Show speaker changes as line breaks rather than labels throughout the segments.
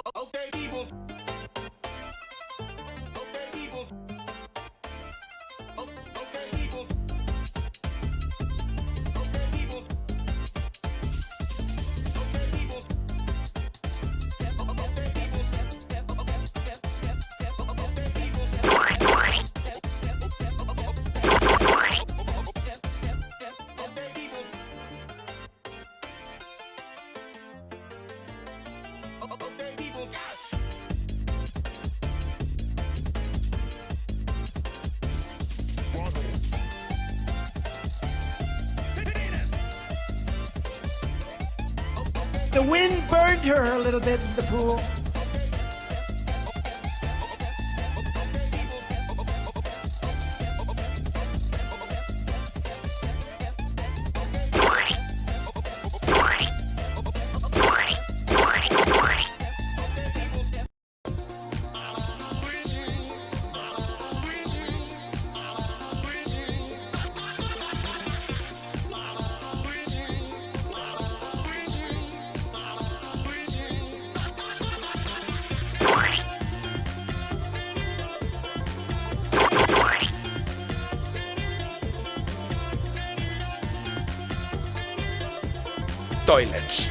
Okay, people. Okay, people. Okay, people. Okay, people. Okay, people. Okay, people.
The wind burned her a little bit in the pool.
Toilets.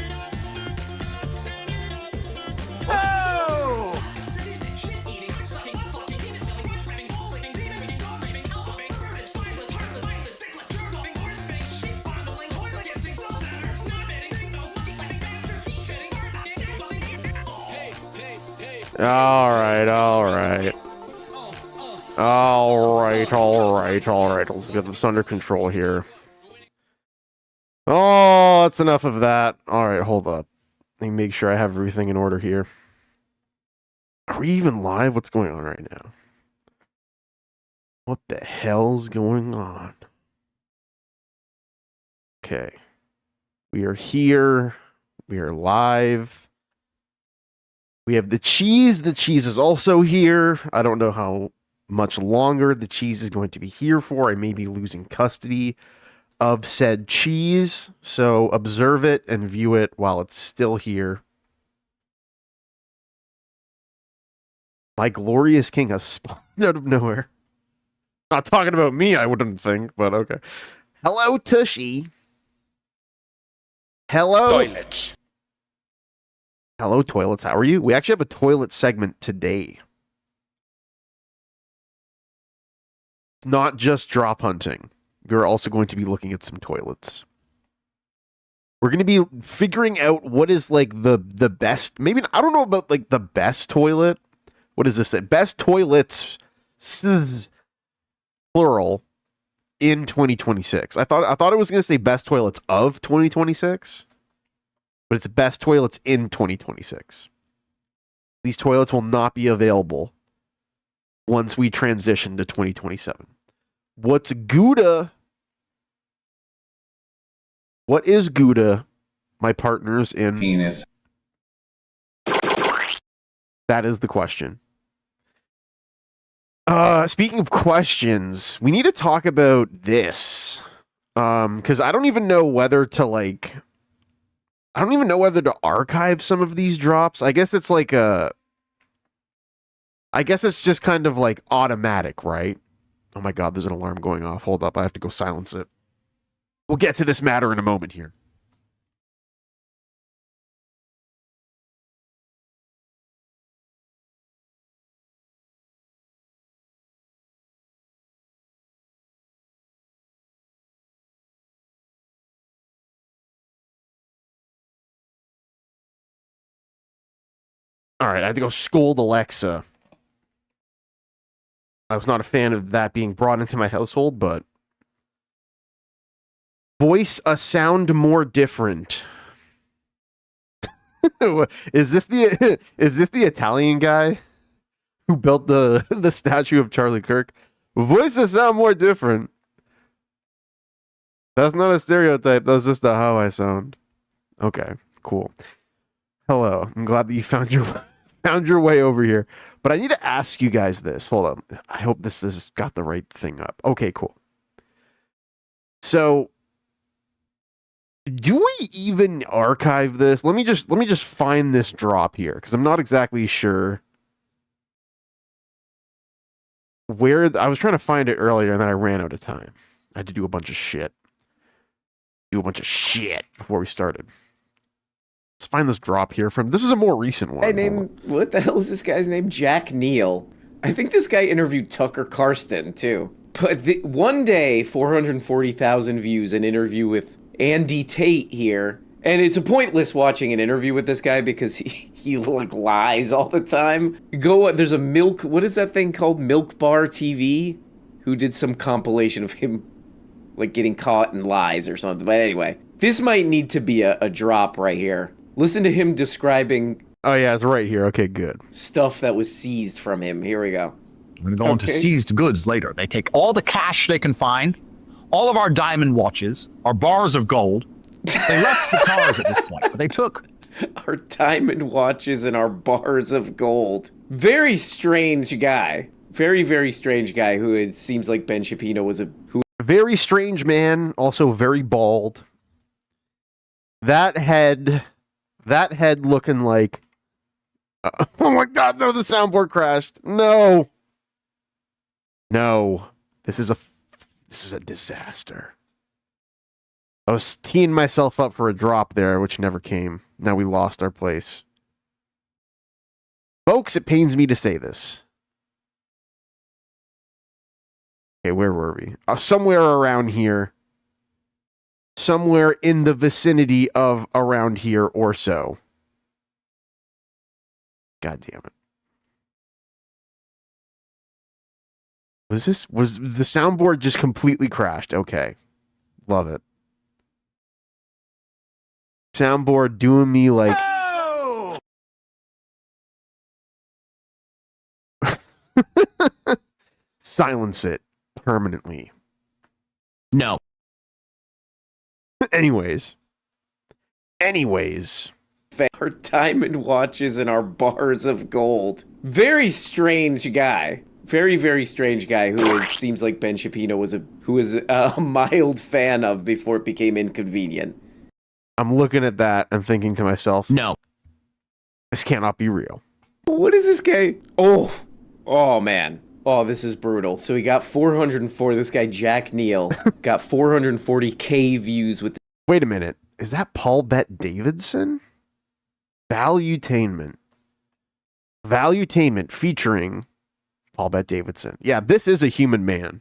Oh!
All right. Let's get this under control here. Oh, that's enough of that. All right, hold up. Let me make sure I have everything in order here. Are we even live? What's going on right now? What the hell's going on? Okay. We are here. We are live. We have the cheese. The cheese is also here. I don't know how much longer the cheese is going to be here for. I may be losing custody of said cheese. So observe it and view it while it's still here. My glorious king has spawned out of nowhere. Not talking about me, I wouldn't think, but okay. Hello, Tushy. Hello.
Toilets.
Hello, toilets. How are you? We actually have a toilet segment today. It's not just drop hunting. We're also going to be looking at some toilets. We're going to be figuring out what is like the best, maybe, I don't know about like the best toilet. What does this say? Best toilets, plural, in 2026. I thought it was going to say best toilets of 2026, but it's best toilets in 2026. These toilets will not be available once we transition to 2027. What's Gouda? What is Gouda, my partners in?
Penis.
That is the question. Speaking of questions, we need to talk about this. Because I don't even know whether to archive some of these drops. I guess it's just kind of like automatic, right? Oh my god, there's an alarm going off. Hold up, I have to go silence it. We'll get to this matter in a moment here. All right, I have to go scold Alexa. I was not a fan of that being brought into my household, but voice a sound more different. Is this the Italian guy who built the statue of Charlie Kirk? Voice a sound more different. That's not a stereotype. That's just how I sound. Okay, cool. Hello. I'm glad that you found your way over here. But I need to ask you guys this. Hold on. I hope this has got the right thing up. Okay, cool. So Do we even archive this? Let me just find this drop here because I'm not exactly sure where I was trying to find it earlier and then I ran out of time. I had to do a bunch of shit. Before we started. Let's find this drop here from. This is a more recent one.
What the hell is this guy's name? Jack Neal. I think this guy interviewed Tucker Carlson too. But one day, 440,000 views, an interview with Andy Tate here. And it's a pointless watching an interview with this guy because he like lies all the time. There's a what is that thing called? Milk Bar TV? Who did some compilation of him like getting caught in lies or something. But anyway, this might need to be a drop right here. Listen to him describing...
Oh yeah, it's right here. Okay, good.
Stuff that was seized from him. Here we go.
We're going to go into seized goods later. They take all the cash they can find, all of our diamond watches, our bars of gold. They left the cars at this point, but they took...
Our diamond watches and our bars of gold. Very strange guy. Very, very strange guy who it seems like Ben Peppino was a...
Very strange man, also very bald. That head looking like... oh my god, no, the soundboard crashed. No. This is a disaster. I was teeing myself up for a drop there, which never came. Now we lost our place. Folks, it pains me to say this. Okay, where were we? Somewhere around here. Somewhere in the vicinity of around here or so. God damn it. Was the soundboard just completely crashed? Okay. Love it. Soundboard doing me like... Oh! Silence it permanently.
No.
Anyways.
Our diamond watches and our bars of gold. Very strange guy. Very, very strange guy who it seems like Ben Peppino was a mild fan of before it became inconvenient.
I'm looking at that and thinking to myself,
No.
This cannot be real.
What is this guy? Oh man. Oh, this is brutal. So he got 404. This guy, Jack Neal, got 440K views with...
Wait a minute. Is that Paul Bet Davidson? Valuetainment featuring Paul Bet Davidson. Yeah, this is a human man.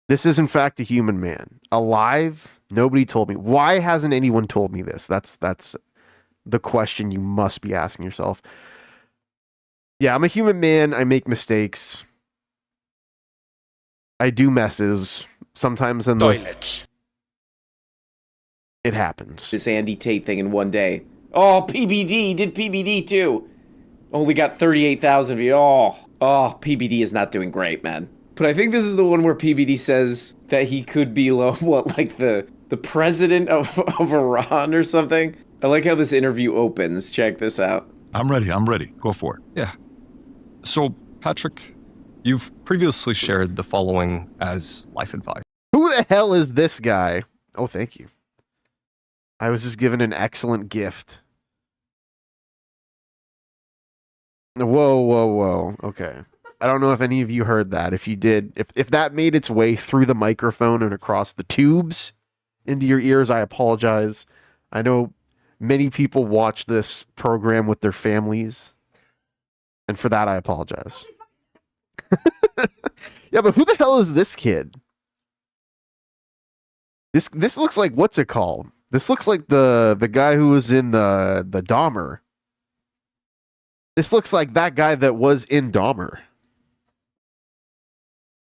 This is, in fact, a human man. Alive? Nobody told me. Why hasn't anyone told me this? That's the question you must be asking yourself. Yeah, I'm a human man. I make mistakes. I do messes. Sometimes in the toilets. It happens.
This Andy Tate thing in one day. Oh, PBD did PBD too. Only got 38,000 views. Oh, PBD is not doing great, man. But I think this is the one where PBD says that he could be like the president of Iran or something. I like how this interview opens. Check this out.
I'm ready. Go for it.
Yeah. So, Patrick, you've previously shared the following as life advice.
Who the hell is this guy? Oh, thank you. I was just given an excellent gift. Whoa. Okay. I don't know if any of you heard that. If you did, if that made its way through the microphone and across the tubes into your ears, I apologize. I know many people watch this program with their families, and for that I apologize. Yeah, but who the hell is this kid? This looks like, what's it called? This looks like the guy who was in the Dahmer. This looks like that guy that was in Dahmer.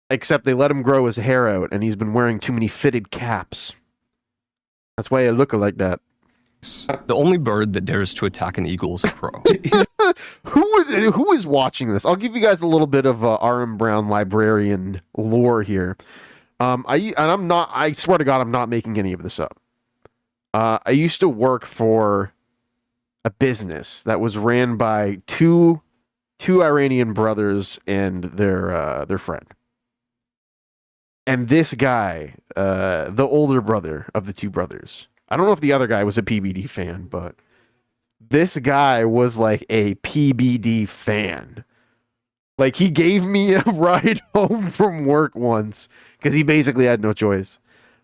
Except they let him grow his hair out, and he's been wearing too many fitted caps. That's why I look like that.
The only bird that dares to attack an eagle is a crow.
Who is watching this? I'll give you guys a little bit of R.M. Brown librarian lore here. I swear to God, I'm not making any of this up. I used to work for a business that was ran by two Iranian brothers and their friend. And this guy, the older brother of the two brothers, I don't know if the other guy was a PBD fan, but this guy was like a PBD fan. Like, he gave me a ride home from work once because he basically had no choice.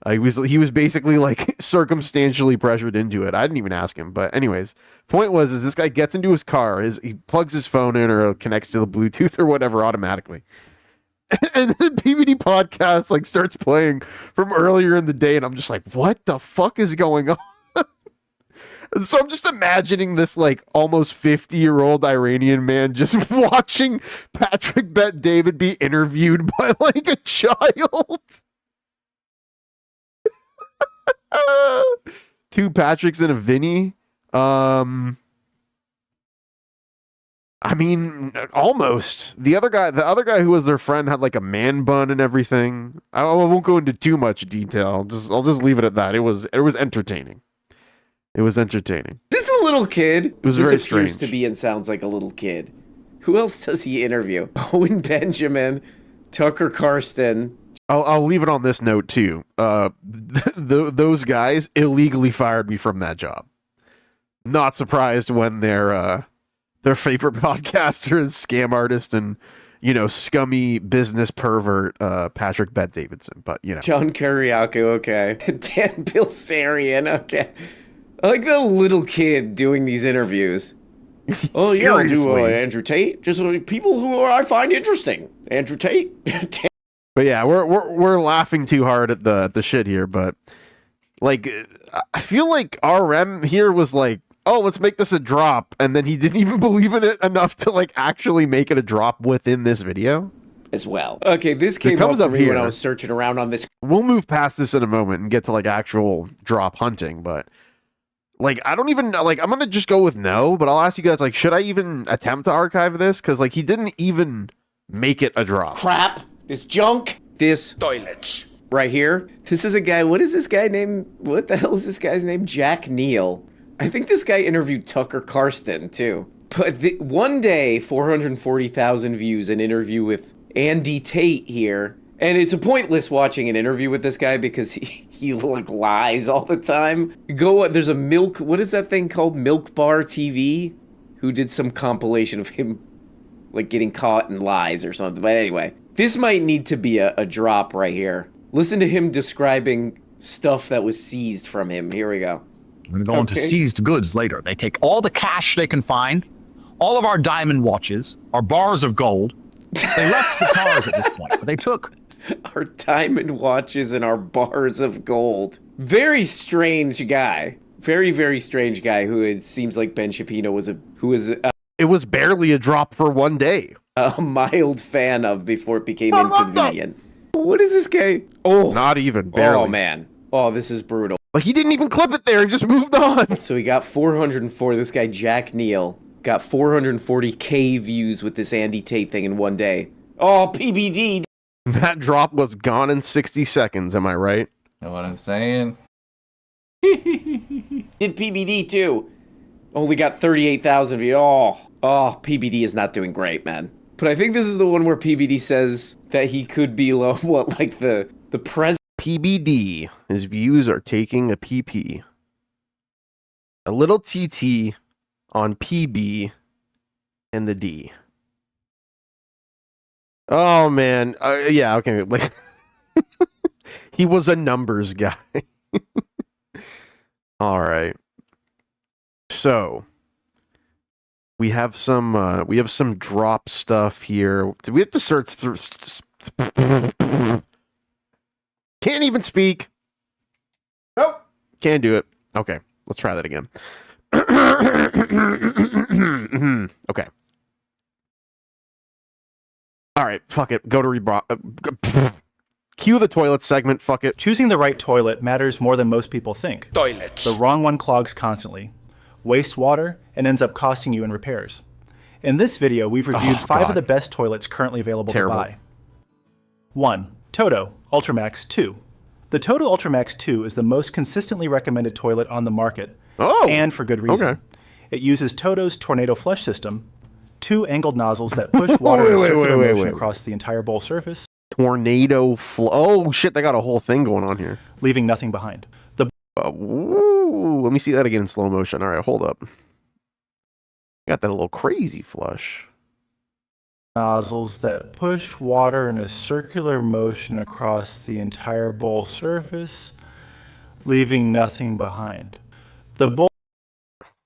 He was basically like circumstantially pressured into it. I didn't even ask him, but anyways, point was is this guy gets into his car, he plugs his phone in or connects to the Bluetooth or whatever automatically, and the PBD podcast like starts playing from earlier in the day, and I'm just like, what the fuck is going on? So I'm just imagining this like almost 50-year-old Iranian man just watching Patrick Bet David be interviewed by like a child. Two Patricks and a Vinny. I mean, almost. The other guy who was their friend had like a man bun and everything. I won't go into too much detail. I'll just leave it at that. It was entertaining. It was entertaining.
This is a little kid.
It was
this
very
appears
strange.
to be and sounds like a little kid. Who else does he interview? Owen Benjamin, Tucker Carlson.
I'll leave it on this note too. Those guys illegally fired me from that job. Not surprised when their favorite podcaster is scam artist and scummy business pervert Patrick Bet Davidson. But
John Kiriakou, okay. Dan Bilzerian, okay. I like the little kid doing these interviews. Oh yeah, I'll do
Seriously.
Andrew Tate. Just people who I find interesting. Andrew Tate.
But yeah, we're laughing too hard at the shit here, but like I feel like RM here was like, oh, let's make this a drop, and then he didn't even believe in it enough to like actually make it a drop within this video
as well. Okay, this came up for me when I was searching around on this.
We'll move past this in a moment and get to like actual drop hunting, but like I don't even like I'm gonna just go with no, but I'll ask you guys like, should I even attempt to archive this? Because like he didn't even make it a drop.
Crap. This junk. This toilets. Right here. This is a guy. What is this guy named? What the hell is this guy's name? Jack Neal. I think this guy interviewed Tucker Carlson too. But one day, 440,000 views, an interview with Andy Tate here. And it's a pointless watching an interview with this guy because he like lies all the time. There's a what is that thing called? Milk Bar TV? Who did some compilation of him like getting caught in lies or something. But anyway, this might need to be a drop right here. Listen to him describing stuff that was seized from him. Here we go.
We're going to go into seized goods later. They take all the cash they can find, all of our diamond watches, our bars of gold. They left the cars at this point, but they took
our diamond watches and our bars of gold. Very strange guy. Very, very strange guy who it seems like Ben Peppino was
it was barely a drop for one day.
A mild fan of before it became inconvenient. What is this guy? Oh,
not even barely.
Oh man. Oh, this is brutal.
Like he didn't even clip it there. He just moved on.
So he got 404. This guy Jack Neal got 440K views with this Andy Tate thing in one day. Oh, PBD.
That drop was gone in 60 seconds. Am I right?
Know what I'm saying?
Did PBD too. Only got 38,000 views. Oh, PBD is not doing great, man. But I think this is the one where PBD says that he could be like the president.
PBD. His views are taking a PP. A little TeeTee on PB and the D. Oh man. Yeah, okay. Like he was a numbers guy. All right. So we have some drop stuff here. Do we have to search through? Can't even speak. Nope. Can't do it. Okay, let's try that again. Okay. All right, fuck it. Go to cue the toilet segment, fuck it.
Choosing the right toilet matters more than most people think.
Toilets.
The wrong one clogs constantly, wastes water, and ends up costing you in repairs. In this video, we've reviewed 5 of the best toilets currently available to buy. 1. Toto Ultramax 2. The Toto Ultramax 2 is the most consistently recommended toilet on the market, and for good reason.
Okay.
It uses Toto's Tornado Flush system, 2 angled nozzles that push water in a circular motion across the entire bowl surface,
Tornado flow. Oh shit, they got a whole thing going on here.
leaving nothing behind. The
Ooh, let me see that again in slow motion. All right, hold up. Got that a little crazy flush.
nozzles that push water in a circular motion across the entire bowl surface, leaving nothing behind. The bowl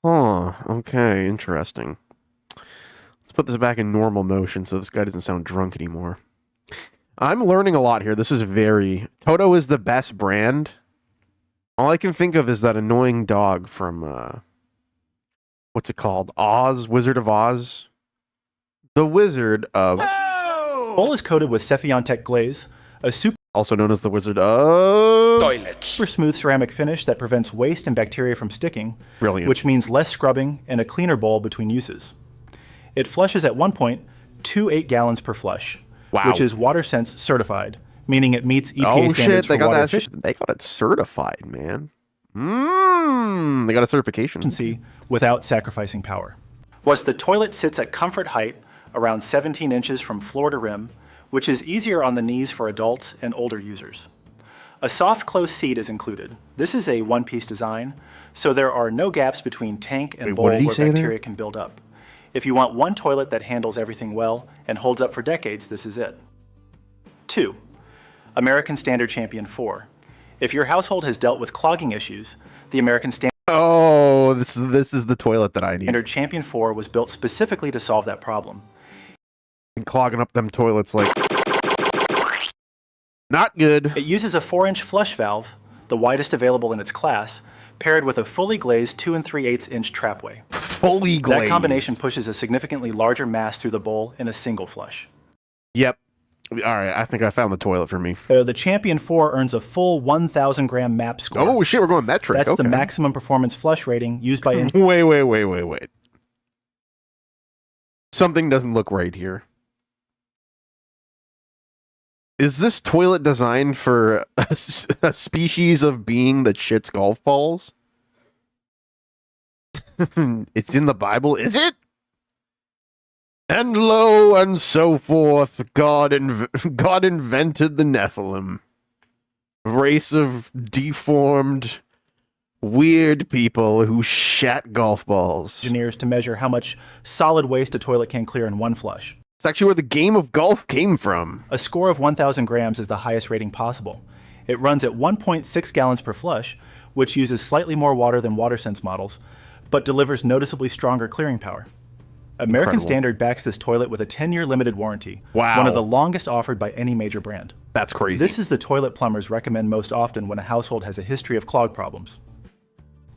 Huh, okay, interesting. Let's put this back in normal motion so this guy doesn't sound drunk anymore. I'm learning a lot here. This is very... Toto is the best brand. All I can think of is that annoying dog from, what's it called? Oz? Wizard of Oz? The Wizard of...
bowl is coated with Cephiontech glaze, a super
Also known as the Wizard of...
smooth ceramic finish that prevents waste and bacteria from sticking,
Brilliant.
which means less scrubbing and a cleaner bowl between uses. It flushes at 1.28 gallons per flush,
Wow.
which is WaterSense certified, meaning it meets EPA
Oh
standards
shit,
for
they got
water
that. They got it certified, man. They got a certification.
efficiency without sacrificing power. Whilst the toilet sits at comfort height, around 17 inches from floor to rim, which is easier on the knees for adults and older users. A soft close seat is included. This is a one-piece design, so there are no gaps between tank and
Wait,
bowl
what did he
where
say there?
bacteria can build up. If you want one toilet that handles everything well and holds up for decades, this is it. 2. American Standard Champion 4. If your household has dealt with clogging issues, the American
Oh, this is the toilet that I need.
Standard Champion 4 was built specifically to solve that problem.
Been clogging up them toilets like... Not good.
It uses a 4-inch flush valve, the widest available in its class, paired with a fully glazed 2 3/8 inch trapway.
Fully glazed.
That combination pushes a significantly larger mass through the bowl in a single flush.
Yep. All right, I think I found the toilet for me.
The Champion 4 earns a full 1,000 gram MAP score.
Oh shit, we're going metric.
That's
okay.
the maximum performance flush rating used by
Wait. Something doesn't look right here. Is this toilet designed for a species of being that shits golf balls? It's in the Bible, is it? And lo, and so forth, God invented the Nephilim. A race of deformed, weird people who shat golf balls.
engineers to measure how much solid waste a toilet can clear in one flush.
It's actually where the game of golf came from.
A score of 1,000 grams is the highest rating possible. It runs at 1.6 gallons per flush, which uses slightly more water than WaterSense models, but delivers noticeably stronger clearing power. American
Incredible.
Standard backs this toilet with a 10-year limited warranty,
Wow.
one of the longest offered by any major brand.
That's crazy.
This is the toilet plumbers recommend most often when a household has a history of clog problems.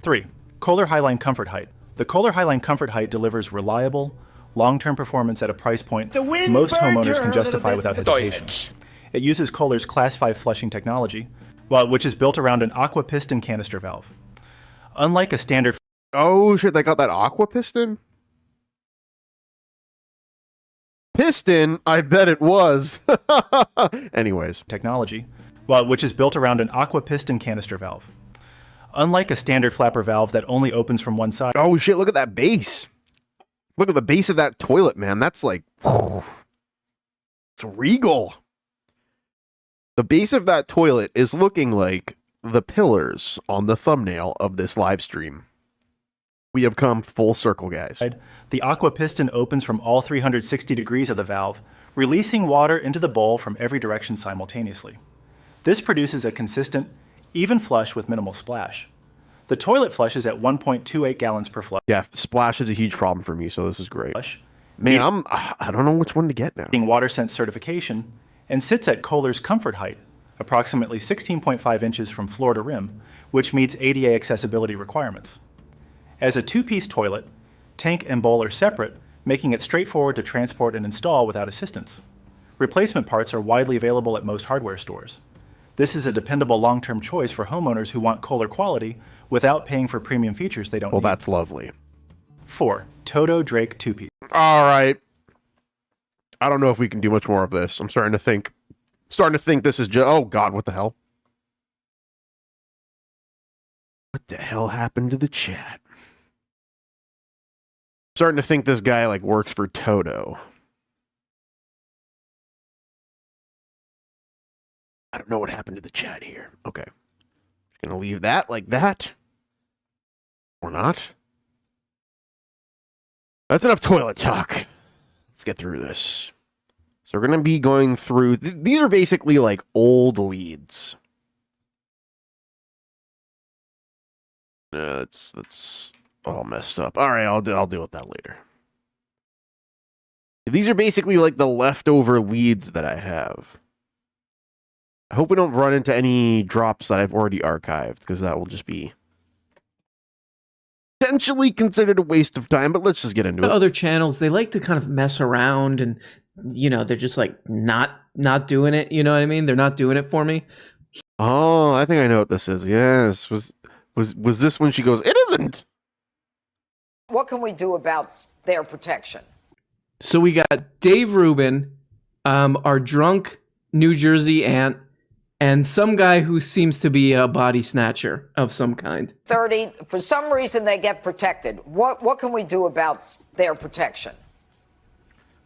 3. Kohler Highline Comfort Height. The Kohler Highline Comfort Height delivers reliable, long-term performance at a price point
The wind
most
burned
homeowners
her
can
a
justify
little bit.
without hesitation. It uses Kohler's Class 5 flushing technology, which is built around an aqua piston canister valve. Unlike a standard
Oh shit, they got that aqua piston? Piston? I bet it was. Anyways.
technology, which is built around an aqua piston canister valve. Unlike a standard flapper valve that only opens from one side,
Oh shit, look at that base. Look at the base of that toilet, man. That's like... It's regal. The base of that toilet is looking like the pillars on the thumbnail of this live stream. We have come full circle, guys.
the aqua piston opens from all 360 degrees of the valve, releasing water into the bowl from every direction simultaneously. This produces a consistent, even flush with minimal splash. The toilet flushes at 1.28 gallons per flush.
Yeah, splash is a huge problem for me, so this is great. Man, I don't know which one to get now.
Meeting WaterSense certification, and sits at Kohler's comfort height, approximately 16.5 inches from floor to rim, which meets ADA accessibility requirements. As a two-piece toilet, tank and bowl are separate, making it straightforward to transport and install without assistance. Replacement parts are widely available at most hardware stores. This is a dependable long-term choice for homeowners who want Kohler quality without paying for premium features they don't
Well,
need.
that's lovely.
4. Toto Drake two-piece.
All right. I don't know if we can do much more of this. I'm starting to think this is just... Oh, God, what the hell? What the hell happened to the chat? Starting to think this guy, like, works for Toto. I don't know what happened to the chat here. Okay. Gonna leave that like that. Or not. That's enough toilet talk. Let's get through this. So we're gonna be going through. These are basically like old leads. That's all messed up. All right, I'll deal with that later. These are basically like the leftover leads that I have. I hope we don't run into any drops that I've already archived, because that will just be potentially considered a waste of time, but let's just get into it.
Other channels, they like to kind of mess around and, you know, they're just like not doing it, you know what I mean? They're not doing it for me.
Oh, I think I know what this is. Yes. Was this when she goes, "It isn't"?
What can we do about their protection?
So we got Dave Rubin, our drunk New Jersey aunt, and some guy who seems to be a body snatcher of some kind.
30, for some reason they get protected. What can we do about their protection?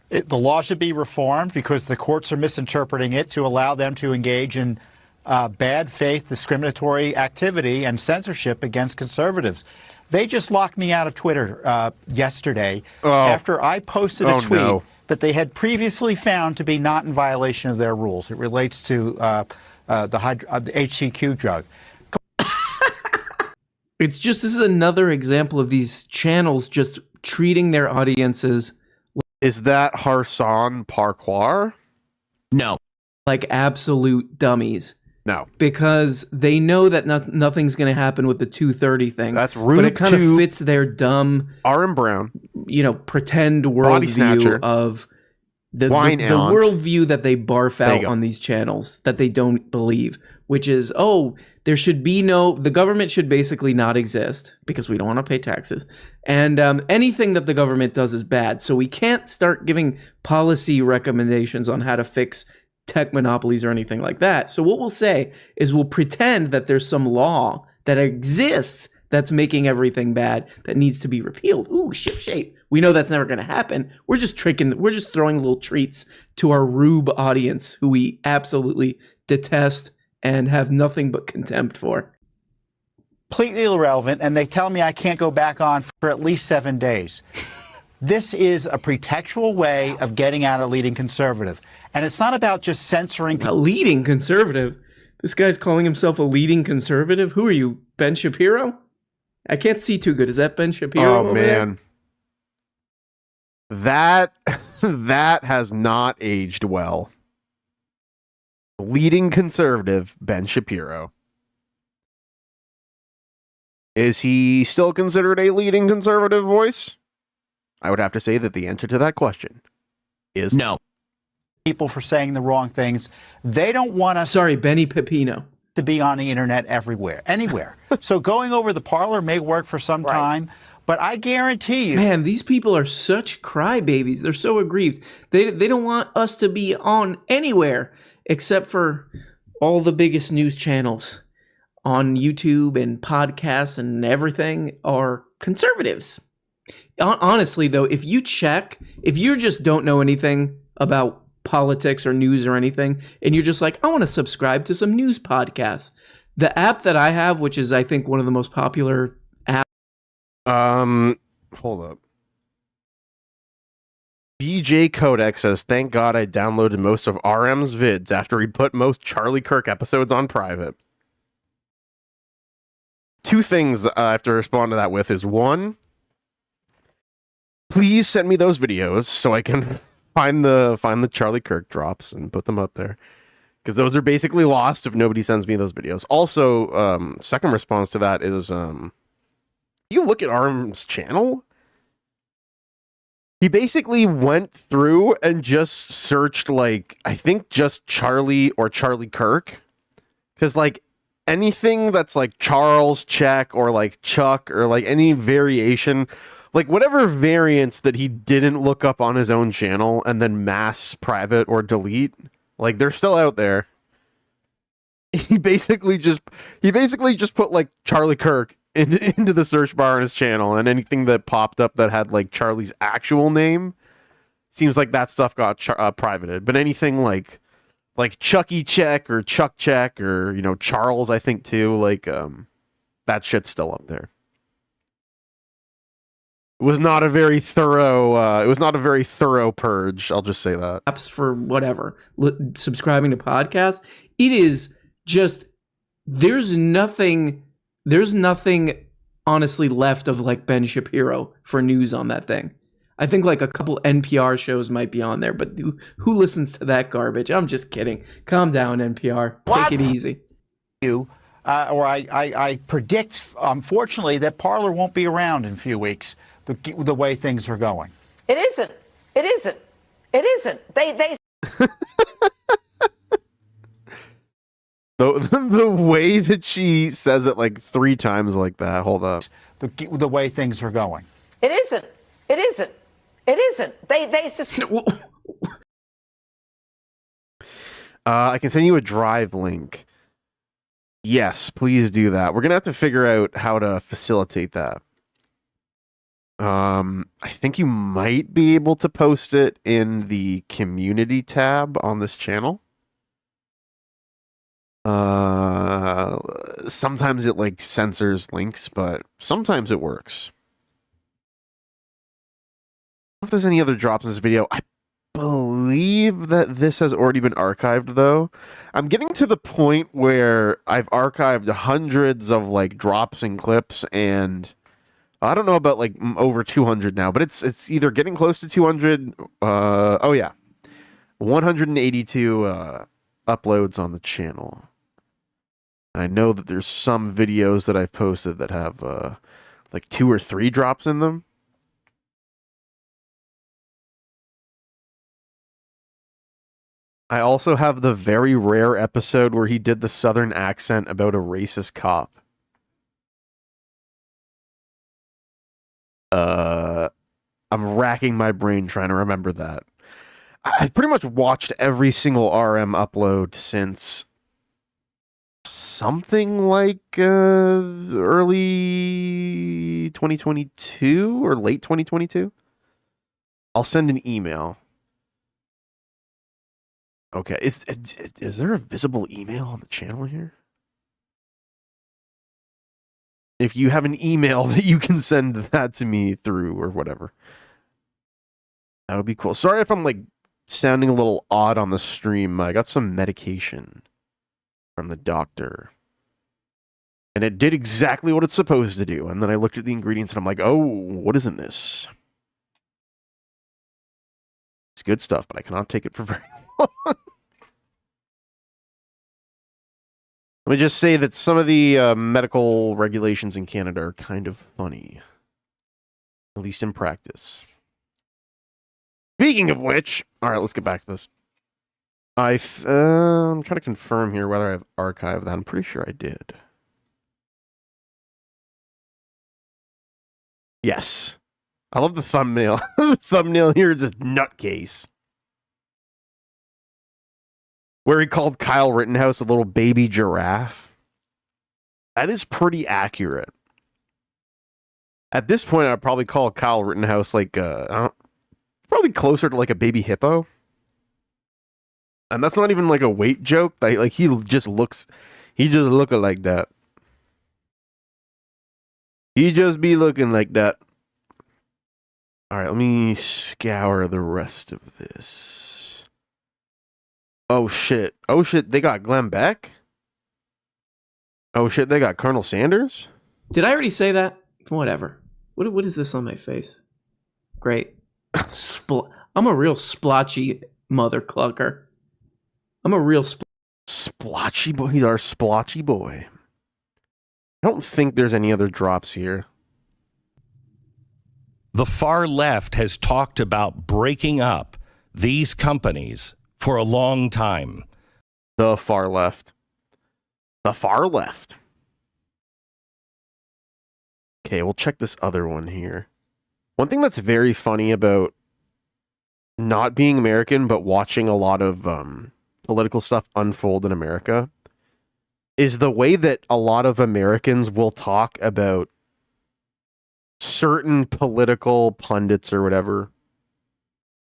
The law should be reformed because the courts are misinterpreting it to allow them to engage in bad faith discriminatory activity and censorship against conservatives. They just locked me out of Twitter yesterday after I posted a tweet that they had previously found to be not in violation of their rules. It relates to the HCQ drug.
It's just, this is another example of these channels just treating their audiences.
Is that Harsan Parkwar?
No.
Like absolute dummies.
No.
Because they know that nothing's going to happen with the 230 thing.
That's rude.
But it kind of fits their dumb
R.M. Brown,
you know, pretend worldview of the worldview that they barf out on these channels that they don't believe, which is, there should be the government should basically not exist because we don't want to pay taxes. And anything that the government does is bad. So we can't start giving policy recommendations on how to fix tech monopolies or anything like that. So what we'll say is we'll pretend that there's some law that exists that's making everything bad that needs to be repealed. Ooh, ship shape. We know that's never going to happen. We're just throwing little treats to our rube audience who we absolutely detest and have nothing but contempt for.
Completely irrelevant, and they tell me I can't go back on for at least 7 days. This is a pretextual way of getting out a leading conservative. And it's not about just censoring.
A leading conservative? This guy's calling himself a leading conservative? Who are you, Ben Shapiro? I can't see too good. Is that Ben Shapiro?
Oh, man. That has not aged well. Leading conservative, Ben Shapiro. Is he still considered a leading conservative voice? I would have to say that the answer to that question is no.
People for saying the wrong things. They don't want us.
Sorry, Benny Peppino.
To be on the internet anywhere. So going over the parlor may work for some time, but I guarantee you.
Man, these people are such crybabies. They're so aggrieved. They don't want us to be on anywhere except for all the biggest news channels on YouTube and podcasts and everything are conservatives. Honestly, though, if you just don't know anything about politics or news or anything, and you're just like, I want to subscribe to some news podcasts. The app that I have, which is I think one of the most popular apps.
Hold up. BJ Kodak says, thank God I downloaded most of RM's vids after he put most Charlie Kirk episodes on private. Two things I have to respond to that with is, one, please send me those videos so I can find the Charlie Kirk drops and put them up there, because those are basically lost if nobody sends me those videos. Also, second response to that is, you look at RM's channel, he basically went through and just searched, like, I think just Charlie or Charlie Kirk, because like anything that's like Charles Check or like Chuck or like any variation, like whatever variants that he didn't look up on his own channel and then mass private or delete, like they're still out there. He basically just put like Charlie Kirk into the search bar on his channel, and anything that popped up that had like Charlie's actual name, seems like that stuff got privated. But anything like like Chucky Check or Chuck Check or, you know, Charles, I think too. Like, that shit's still up there. It was not a very thorough purge. I'll just say that.
Apps for whatever, subscribing to podcasts. It is just, there's nothing honestly left of like Ben Shapiro for news on that thing. I think like a couple NPR shows might be on there, but who listens to that garbage? I'm just kidding. Calm down, NPR. Take it easy.
I predict, unfortunately, that Parler won't be around in a few weeks, the way things are going.
It isn't. It isn't. It isn't. They
The way that she says it like 3 times like that. Hold up.
The way things are going.
It isn't. It isn't. It isn't. They
I can send you a drive link. Yes, please do that. We're gonna have to figure out how to facilitate that. I think you might be able to post it in the community tab on this channel. Sometimes it like censors links, but sometimes it works. I don't know if there's any other drops in this video. I believe that this has already been archived, though. I'm getting to the point where I've archived hundreds of like drops and clips, and I don't know about like over 200 now, but it's either getting close to 200. Oh yeah, 182 uploads on the channel. I know that there's some videos that I've posted that have like 2 or 3 drops in them. I also have the very rare episode where he did the southern accent about a racist cop. I'm racking my brain trying to remember that. I've pretty much watched every single RM upload since something like early 2022 or late 2022. I'll send an email. Okay, is there a visible email on the channel here? If you have an email that you can send that to me through or whatever, that would be cool. Sorry if I'm like sounding a little odd on the stream. I got some medication from the doctor, and it did exactly what it's supposed to do. And then I looked at the ingredients and I'm like, oh, what is in this? It's good stuff, but I cannot take it for very long. Let me just say that some of the medical regulations in Canada are kind of funny, at least in practice. Speaking of which, all right, let's get back to this. I'm trying to confirm here whether I've archived that. I'm pretty sure I did. Yes. I love the thumbnail. The thumbnail here is just nutcase. Where he called Kyle Rittenhouse a little baby giraffe. That is pretty accurate. At this point, I'd probably call Kyle Rittenhouse like, probably closer to like a baby hippo. And that's not even like a weight joke. Like he just looking like that. He just be looking like that. All right, let me scour the rest of this. Oh shit, they got Glenn Beck? Oh shit, they got Colonel Sanders?
Did I already say that? Whatever. What is this on my face? Great. I'm a real splotchy mother clucker. I'm a real
splotchy boy. He's our splotchy boy. I don't think there's any other drops here.
The far left has talked about breaking up these companies for a long time.
The far left. The far left. Okay, we'll check this other one here. One thing that's very funny about not being American, but watching a lot of political stuff unfold in America, is the way that a lot of Americans will talk about certain political pundits or whatever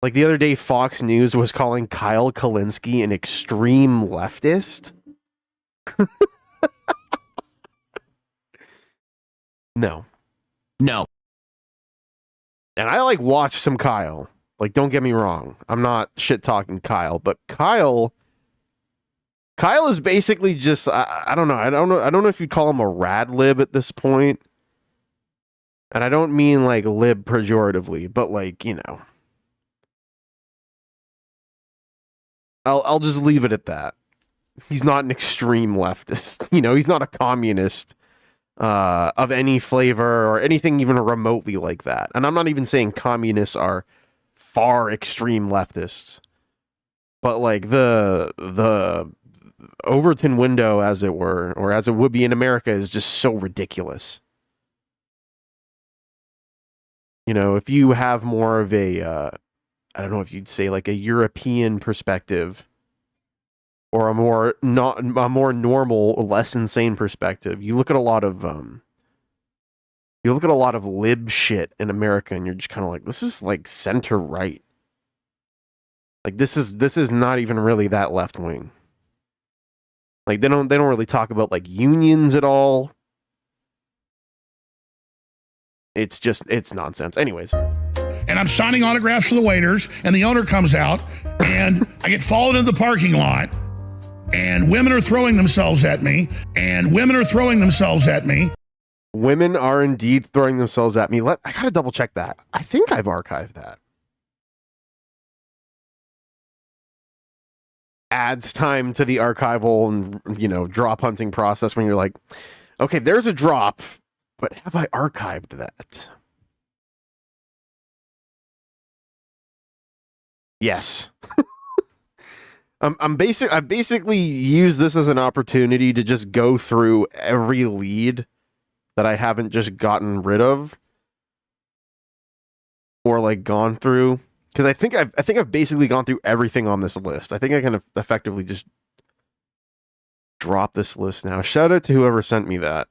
Like the other day, Fox News was calling Kyle Kalinske an extreme leftist. No.
No.
And I like watch some Kyle. Like, don't get me wrong. I'm not shit talking Kyle, but Kyle is basically just I don't know. I don't know if you'd call him a rad lib at this point. And I don't mean like lib pejoratively, but like, you know. I'll just leave it at that. He's not an extreme leftist. You know, he's not a communist of any flavor or anything even remotely like that. And I'm not even saying communists are far extreme leftists. But like the Overton window, as it were, or as it would be in America, is just so ridiculous. You know, if you have more of a I don't know if you'd say like a European perspective or a more normal, less insane perspective. You look at a lot of lib shit in America and you're just kind of like, this is like center right. Like this is not even really that left wing. Like they don't really talk about like unions at all. It's nonsense. Anyways.
And I'm signing autographs for the waiters, and the owner comes out, and I get followed into the parking lot, and women are throwing themselves at me,
Women are indeed throwing themselves at me. I gotta double check that. I think I've archived that. Adds time to the archival and, you know, drop hunting process when you're like, okay, there's a drop, but have I archived that? Yes. I basically use this as an opportunity to just go through every lead that I haven't just gotten rid of or like gone through, because I think I've basically gone through everything on this list. I think I can effectively just drop this list now. Shout out to whoever sent me that.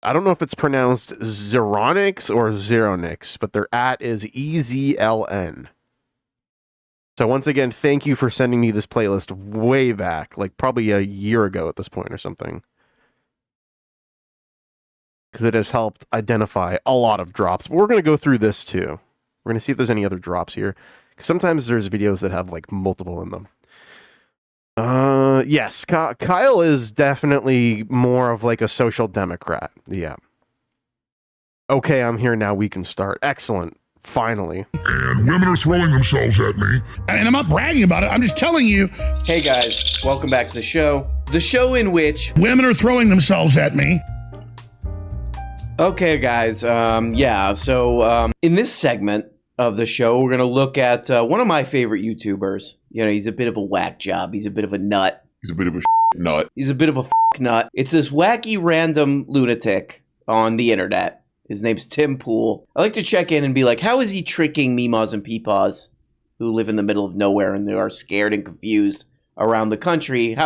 I don't know if it's pronounced Zeronix or Zeronix, but their @ is EZLN. So once again, thank you for sending me this playlist way back, like probably a year ago at this point or something. Because it has helped identify a lot of drops. But we're going to go through this too. We're going to see if there's any other drops here. Sometimes there's videos that have like multiple in them. Yes, Kyle is definitely more of like a social democrat. Yeah. Okay, I'm here now. We can start. Excellent. Finally.
And women are throwing themselves at me. And I'm not bragging about it. I'm just telling you.
Hey guys, welcome back to the show. The show in which
women are throwing themselves at me.
Okay, guys. In this segment of the show, we're going to look at one of my favorite YouTubers. You know, he's a bit of a whack job. He's a bit of a nut.
He's a bit of a nut.
He's a bit of a nut. It's this wacky random lunatic on the internet. His name's Tim Pool. I like to check in and be like, how is he tricking meemaws and peepaws who live in the middle of nowhere and they are scared and confused around the country?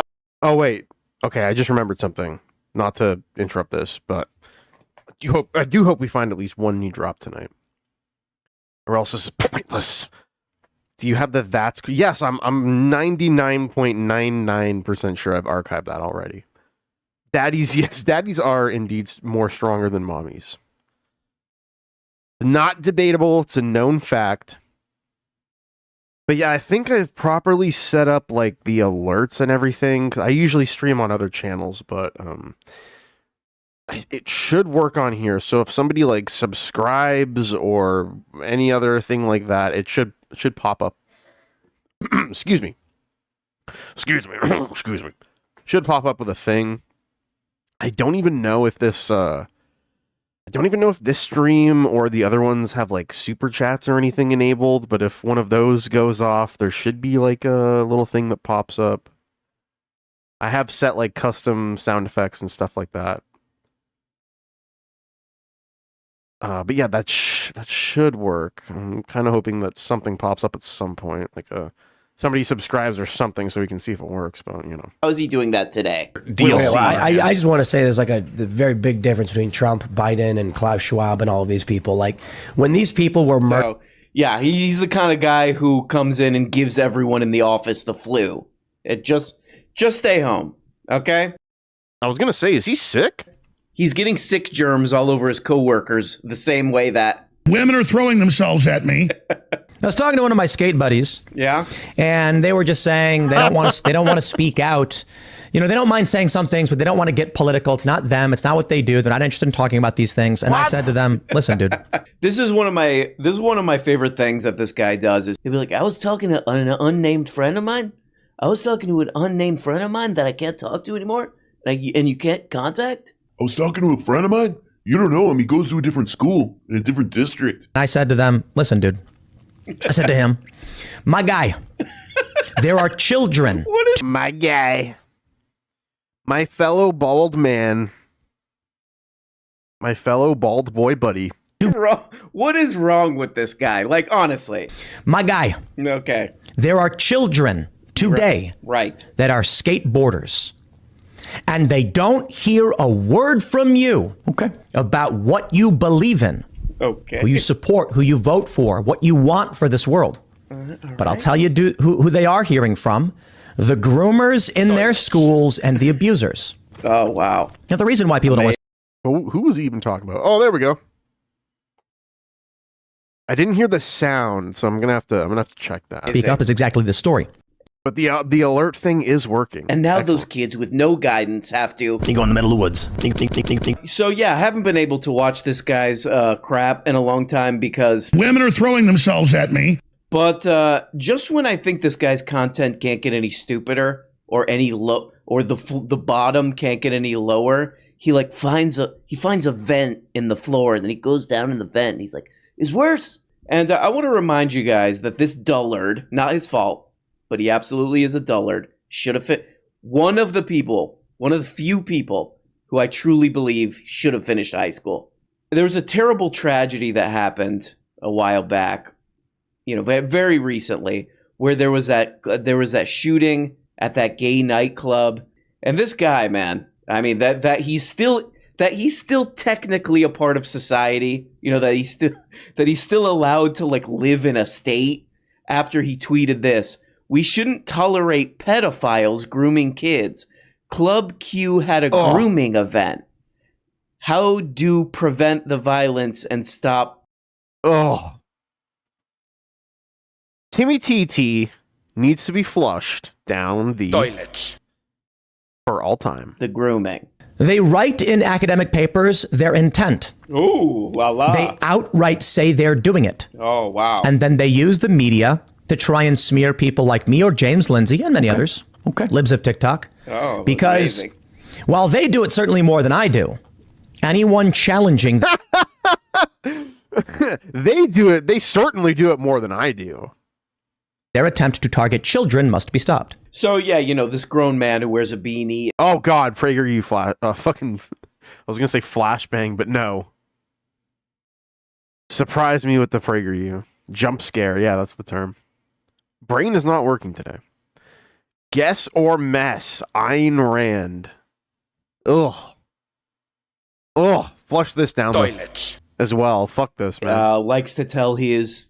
Oh, wait. Okay, I just remembered something. Not to interrupt this, but I do hope we find at least one new drop tonight. Or else it's pointless. Do you have that's... Yes, I'm 99.99% sure I've archived that already. Daddies are indeed more stronger than mommies. Not debatable. It's a known fact. But yeah, I think I've properly set up like the alerts and everything. I usually stream on other channels, but it should work on here. So if somebody like subscribes or any other thing like that, it should pop up. Excuse me. Excuse me. Should pop up with a thing. I don't even know if this stream or the other ones have like super chats or anything enabled, but if one of those goes off, there should be like a little thing that pops up. I have set like custom sound effects and stuff like that. But yeah, that should work. I'm kind of hoping that something pops up at some point, like a somebody subscribes or something so we can see if it works. But
How is he doing that today?
I just want to say there's like the very big difference between Trump, Biden, and Klaus Schwab and all of these people. Like when these people were
So, yeah, he's the kind of guy who comes in and gives everyone in the office the flu. Just stay home, okay?
I was gonna say, is he sick?
He's getting sick germs all over his coworkers the same way that
women are throwing themselves at me.
I was talking to one of my skate buddies.
Yeah.
And they were just saying they don't want to speak out. They don't mind saying some things, but they don't want to get political. It's not them. It's not what they do. They're not interested in talking about these things. And I said to them, listen, dude.
This is one of my favorite things that this guy does is he'll be like, I was talking to an unnamed friend of mine. I was talking to an unnamed friend of mine that I can't talk to anymore. And you can't contact?
I was talking to a friend of mine. You don't know him. He goes to a different school in a different district.
I said to them, listen, dude. I said to him, my guy, there are children.
What is my guy? My fellow bald man. My fellow bald boy buddy.
What is wrong with this guy? Like, honestly.
My guy.
Okay.
There are children today that are skateboarders. And they don't hear a word from you about what you believe in, who you support, who you vote for, what you want for this world. But I'll tell you who they are hearing from: the groomers in their schools and the abusers.
Oh, wow.
Now, the reason why people don't listen.
Who was he even talking about? Oh, there we go. I didn't hear the sound, so I'm gonna have to check that.
Speak up is exactly the story.
But the alert thing is working.
And now those kids with no guidance have to...
You go in the middle of the woods.
So yeah, I haven't been able to watch this guy's crap in a long time because...
women are throwing themselves at me.
But just when I think this guy's content can't get any stupider or any or the bottom can't get any lower, he finds a vent in the floor and then he goes down in the vent and he's like, it's worse. And I want to remind you guys that this dullard, not his fault, but he absolutely is a dullard, should have fit. One of the few people who I truly believe should have finished high school. There was a terrible tragedy that happened a while back, very recently, where there was that shooting at that gay nightclub. And this guy, man, I mean, that he's still technically a part of society, that he's still allowed to live in a state after he tweeted this. We shouldn't tolerate pedophiles grooming kids. Club Q had a grooming event. How do prevent the violence and stop?
Timmy TeeTee needs to be flushed down the
toilets
for all time.
The grooming.
They write in academic papers their intent.
Ooh, la la.
They outright say they're doing it.
Oh, wow.
And then they use the media to try and smear people like me or James Lindsay and many others. Libs of TikTok.
Oh,
because
amazing.
While they do it certainly more than I do, anyone challenging
they certainly do it more than I do.
Their attempt to target children must be stopped.
So yeah, this grown man who wears a beanie.
Oh God, PragerU fucking. I was gonna say flashbang, but no. Surprise me with the PragerU jump scare. Yeah, that's the term. Brain is not working today. Guess or mess. Ayn Rand. Ugh. Flush this down
toilets
as well. Fuck this, man.
Likes to tell his,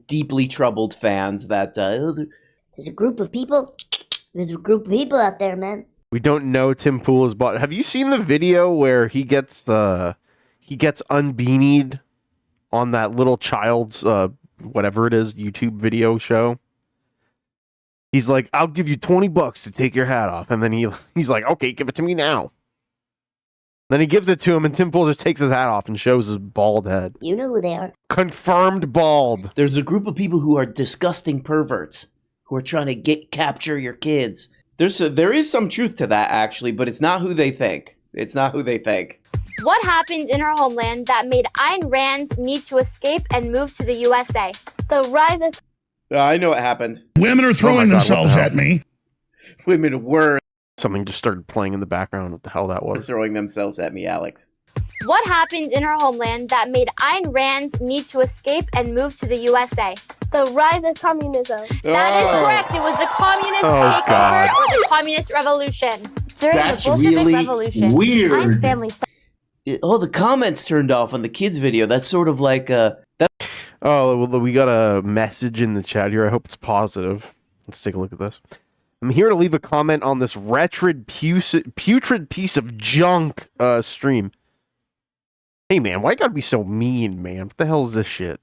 deeply troubled fans that
there's a group of people. There's a group of people out there, man.
We don't know Tim Pool is bought. Have you seen the video where he gets unbeanied on that little child's whatever it is YouTube video show? He's like, I'll give you $20 to take your hat off, and then he's like, okay, give it to me now. Then he gives it to him, and Tim Pool just takes his hat off and shows his bald head.
You know who they are.
Confirmed bald.
There's a group of people who are disgusting perverts who are trying to capture your kids. There is some truth to that, actually, but it's not who they think. It's not who they think.
What happened in her homeland that made Ayn Rand need to escape and move to the USA? The rise of...
I know what happened.
Women are throwing themselves at me.
Women were...
Something just started playing in the background. What the hell that was?
Throwing themselves at me, Alex.
What happened in her homeland that made Ayn Rand need to escape and move to the USA?
The rise of communism.
That is correct. It was the communist takeover or the communist revolution. During
That's
the Bolshevik
really
Revolution,
weird.
Ayn's family.
Oh, the comments turned off on the kids' video. That's sort of like
Oh, well, we got a message in the chat here. I hope it's positive. Let's take a look at this. I'm here to leave a comment on this wretched, putrid piece of junk stream. Hey, man, why you gotta be so mean, man? What the hell is this shit?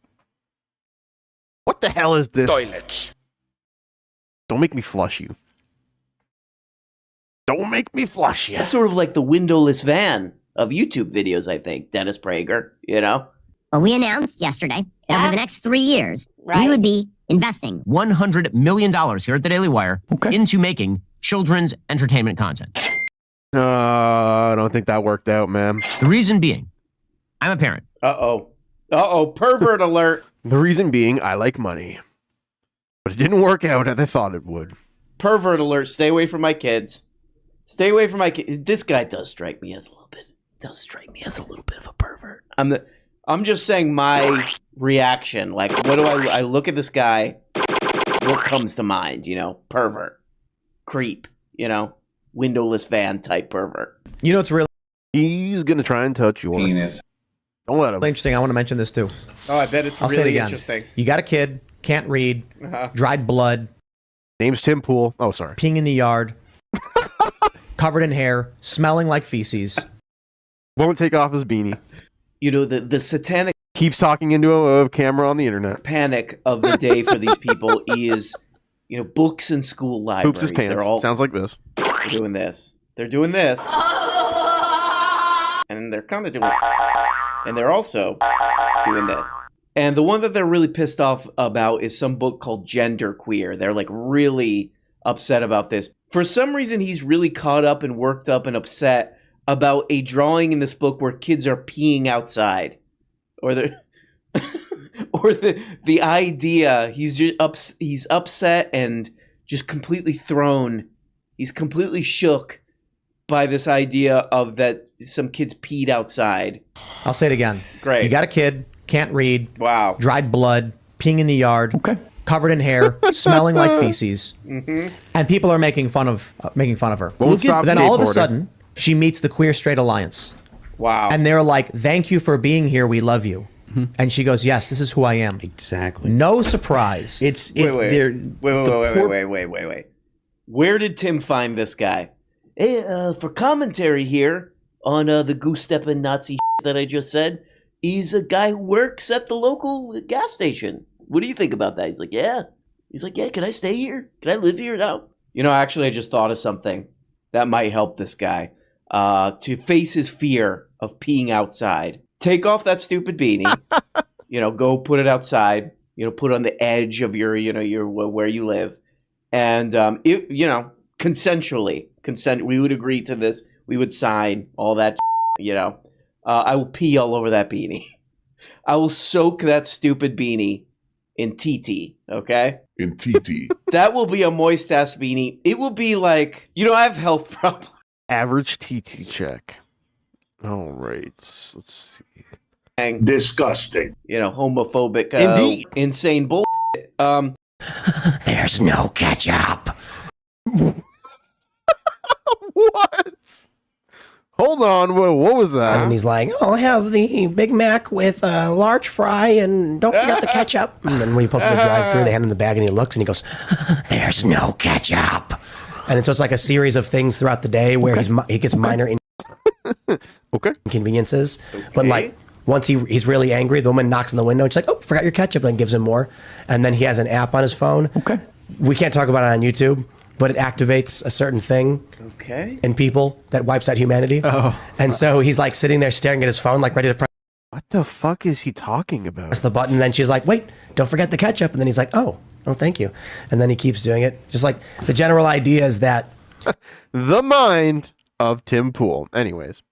What the hell is this?
Toilets.
Don't make me flush you. Don't make me flush you.
That's sort of like the windowless van of YouTube videos, I think. Dennis Prager, you know?
Well, we announced yesterday that over the next 3 years, we would be investing
$100 million here at the Daily Wire into making children's entertainment content.
I don't think that worked out, man.
The reason being, I'm a parent.
Uh-oh, pervert alert.
The reason being, I like money. But it didn't work out as I thought it would.
Pervert alert. Stay away from my kids. Stay away from my kids. This guy does strike me as a little bit. Of a pervert. I'm just saying my reaction. Like, what do I look at this guy? What comes to mind? You know, pervert, creep. You know, windowless van type pervert.
You know, it's really.
He's gonna try and touch your
penis.
Don't let him.
Interesting. I want to mention this too.
Oh, I bet it's
I'll say it
really
again.
interesting.
You got a kid, can't read, dried blood.
Name's Tim Pool. Oh, sorry.
Peeing in the yard, covered in hair, smelling like feces.
Won't take off his beanie.
You know, the satanic
keeps talking into a camera on the internet.
Panic of the day for these people is, you know, books and school libraries.
Poops his pants.
They're all
Sounds like this.
They're doing this. They're doing this. And they're kind of doing. And they're also doing this. And the one that they're really pissed off about is some book called Gender Queer. They're like really upset about this. For some reason, he's really caught up and worked up and upset about a drawing in this book where kids are peeing outside, or the idea. He's upset and just completely thrown. He's completely shook by this idea of that some kids peed outside.
I'll say it again.
Great.
You got a kid, can't read.
Wow.
Dried blood, peeing in the yard. Covered in hair, smelling like feces.
Mm-hmm.
And people are making fun of her.
Won't stop
Then all of a
skateboarding.
sudden, she meets the Queer Straight Alliance.
Wow.
And they're like, "Thank you for being here. We love you." And she goes, "Yes, this is who I am."
Exactly.
No surprise.
Wait. Where did Tim find this guy? Hey, for commentary here on the goose-stepping Nazi that I just said, he's a guy who works at the local gas station. What do you think about that? He's like, yeah. He's like, yeah, can I stay here? Can I live here now? You know, actually, I just thought of something that might help this guy to face his fear of peeing outside. Take off that stupid beanie. You know, go put it outside. You know, put it on the edge of your where you live, and consensually, we would agree to this. We would sign all that. You know, I will pee all over that beanie. I will soak that stupid beanie in TeeTee. Okay.
In TeeTee.
That will be a moist ass beanie. It will be like, you know, I have health problems.
Average TeeTee check. All right. Let's see.
Disgusting.
You know, homophobic,
Indeed.
insane bullshit.
There's no ketchup.
What? Hold on. What was that?
And then he's like, "I'll have the Big Mac with a large fry and don't forget the ketchup." And then when he pulls in the drive-thru, they hand him the bag and he looks and he goes, "There's no ketchup." And so it's like a series of things throughout the day where he gets minor inconveniences. But like once he's really angry, the woman knocks on the window and she's like, "Oh, forgot your ketchup," and gives him more. And then he has an app on his phone. We can't talk about it on YouTube, but it activates a certain thing in people that wipes out humanity. And so he's like sitting there staring at his phone, like ready to press.
What the fuck is he talking about?
Press the button, and then she's like, "Wait, don't forget the ketchup." And then he's like, "Oh, thank you." And then he keeps doing it. Just like the general idea is that
the mind of Tim Pool. Anyways.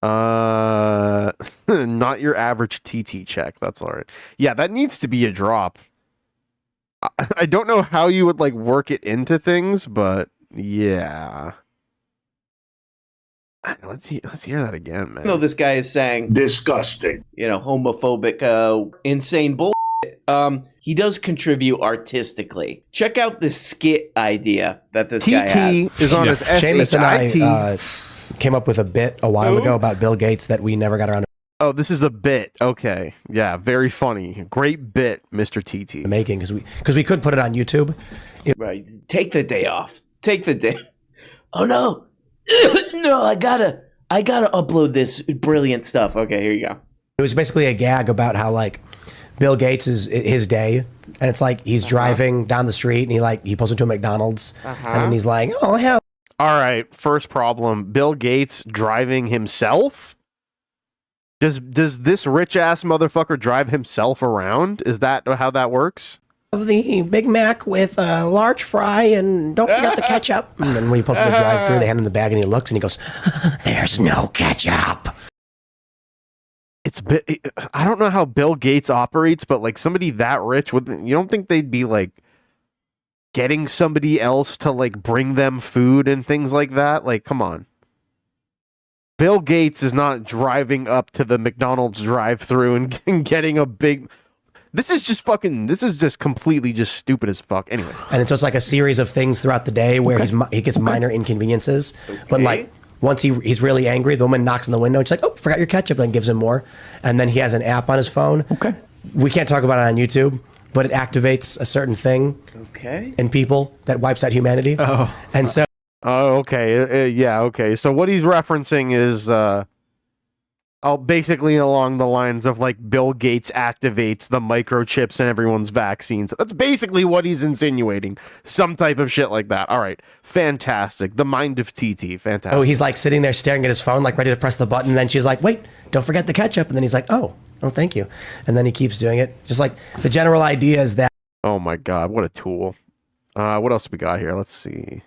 Not your average TeeTee check. That's all right. Yeah, that needs to be a drop. I don't know how you would like work it into things, but yeah. Let's hear that again, man.
No, this guy is saying
disgusting,
homophobic, insane bullshit. He does contribute artistically. Check out this skit idea that this guy has.
TeeTee is on his
Seamus and
SHIT.
I came up with a bit a while ago about Bill Gates that we never got around to.
Oh, this is a bit. Okay. Yeah, very funny. Great bit, Mr. TeeTee.
Making because we could put it on YouTube.
Right. Take the day off. Take the day. Oh no. No, I gotta upload this brilliant stuff. Okay, here you go.
It was basically a gag about how like Bill Gates is his day, and it's like he's driving down the street and he pulls into a McDonald's, and then he's like, "Oh hell!"
All right, first problem: Bill Gates driving himself. Does this rich ass motherfucker drive himself around? Is that how that works?
The Big Mac with a large fry and don't forget the ketchup. And then when he pulls in the drive-thru, they hand him the bag and he looks and he goes, "There's no ketchup."
I don't know how Bill Gates operates, but like somebody that rich, you don't think they'd be like getting somebody else to like bring them food and things like that? Like, come on. Bill Gates is not driving up to the McDonald's drive-thru and getting a big. This is just completely just stupid as fuck. Anyway,
and so it's like a series of things throughout the day where he gets minor inconveniences, but like once he's really angry, the woman knocks on the window and she's like, "Oh, forgot your ketchup," and gives him more, and then he has an app on his phone. Okay, we can't talk about it on YouTube, but it activates a certain thing.
Okay,
in people that wipes out humanity. Oh, and so.
Oh, okay. Yeah, okay. So what he's referencing is basically along the lines of like Bill Gates activates the microchips in everyone's vaccines. That's basically what he's insinuating. Some type of shit like that. All right. Fantastic. The mind of TeeTee. Fantastic.
Oh, he's like sitting there staring at his phone, like ready to press the button. And then she's like, "Wait, don't forget the ketchup." And then he's like, "Oh, thank you." And then he keeps doing it. Just like the general idea is that.
Oh my God. What a tool. What else we got here? Let's see.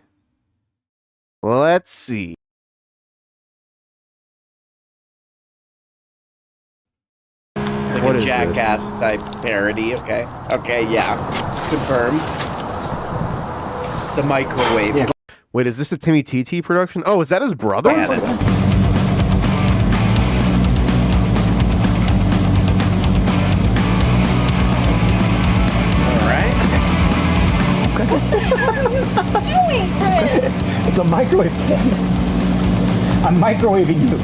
It's
like a Jackass type parody. Okay, yeah, confirmed. The microwave.
Yeah. Wait, is this a Timmy TeeTee production? Oh, is that his brother?
Yeah,
doing, Chris? It's a microwave camera. I'm microwaving you.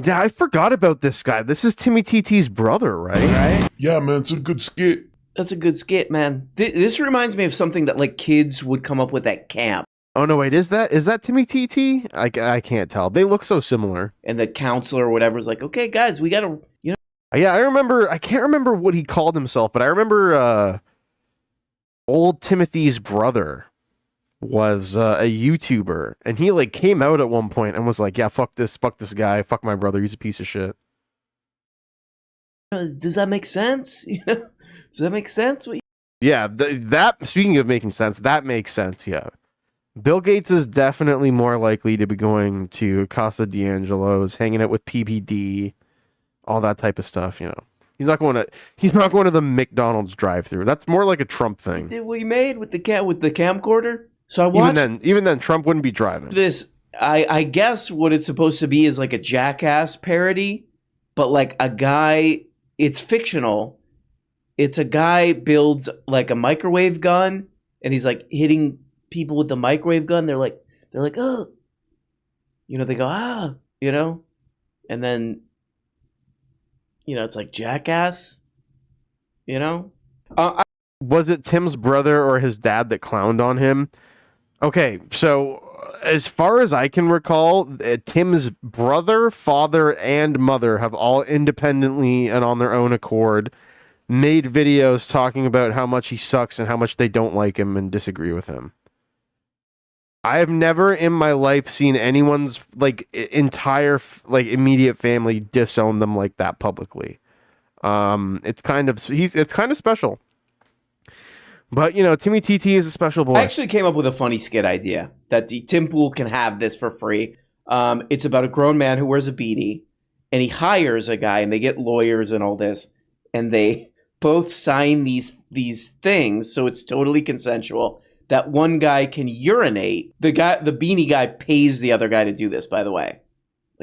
Yeah, I forgot about this guy. This is Timmy TeeTee's brother, right?
Yeah, man, it's a good skit.
That's a good skit, man. This reminds me of something that like kids would come up with at camp.
Oh no, wait, is that Timmy TeeTee? I can't tell. They look so similar.
And the counselor or whatever is like, "Okay, guys, we gotta,
Yeah, I can't remember what he called himself, but I remember old Timothy's brother was a YouTuber, and he like came out at one point and was like, "Yeah, fuck this guy, fuck my brother, he's a piece of shit."
Does that make sense? Does that make sense?
Yeah, that speaking of making sense, that makes sense. Yeah, Bill Gates is definitely more likely to be going to Casa D'Angelo's, hanging out with PPD, all that type of stuff. He's not going to the McDonald's drive-thru. That's more like a Trump thing.
Did we made with the camcorder? So I watched.
Even then, Trump wouldn't be driving
this. I guess what it's supposed to be is like a Jackass parody, but like a guy. It's fictional. It's a guy builds like a microwave gun, and he's like hitting people with the microwave gun. They're like, "Oh," they go, "Ah," and then, it's like Jackass,
Was it Tim's brother or his dad that clowned on him? Okay, so as far as I can recall, Tim's brother, father, and mother have all independently and on their own accord made videos talking about how much he sucks and how much they don't like him and disagree with him. I have never in my life seen anyone's like entire like immediate family disown them like that publicly. It's kind of special. But Timmy TeeTee is a special boy.
I actually came up with a funny skit idea that Tim Pool can have this for free. It's about a grown man who wears a beanie, and he hires a guy, and they get lawyers and all this, and they both sign these things, so it's totally consensual. That one guy can urinate. The beanie guy pays the other guy to do this, by the way.